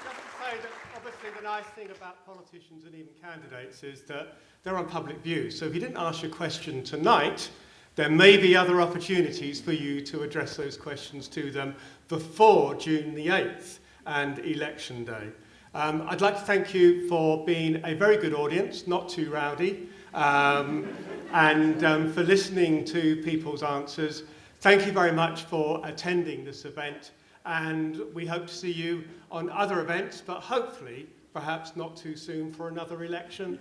just to say that obviously the nice thing about politicians and even candidates is that they're on public view. So if you didn't ask your question tonight, there may be other opportunities for you to address those questions to them before June the 8th and Election Day. I'd like to thank you for being a very good audience, not too rowdy, and for listening to people's answers. Thank you very much for attending this event, and we hope to see you on other events, but hopefully, perhaps not too soon for another election.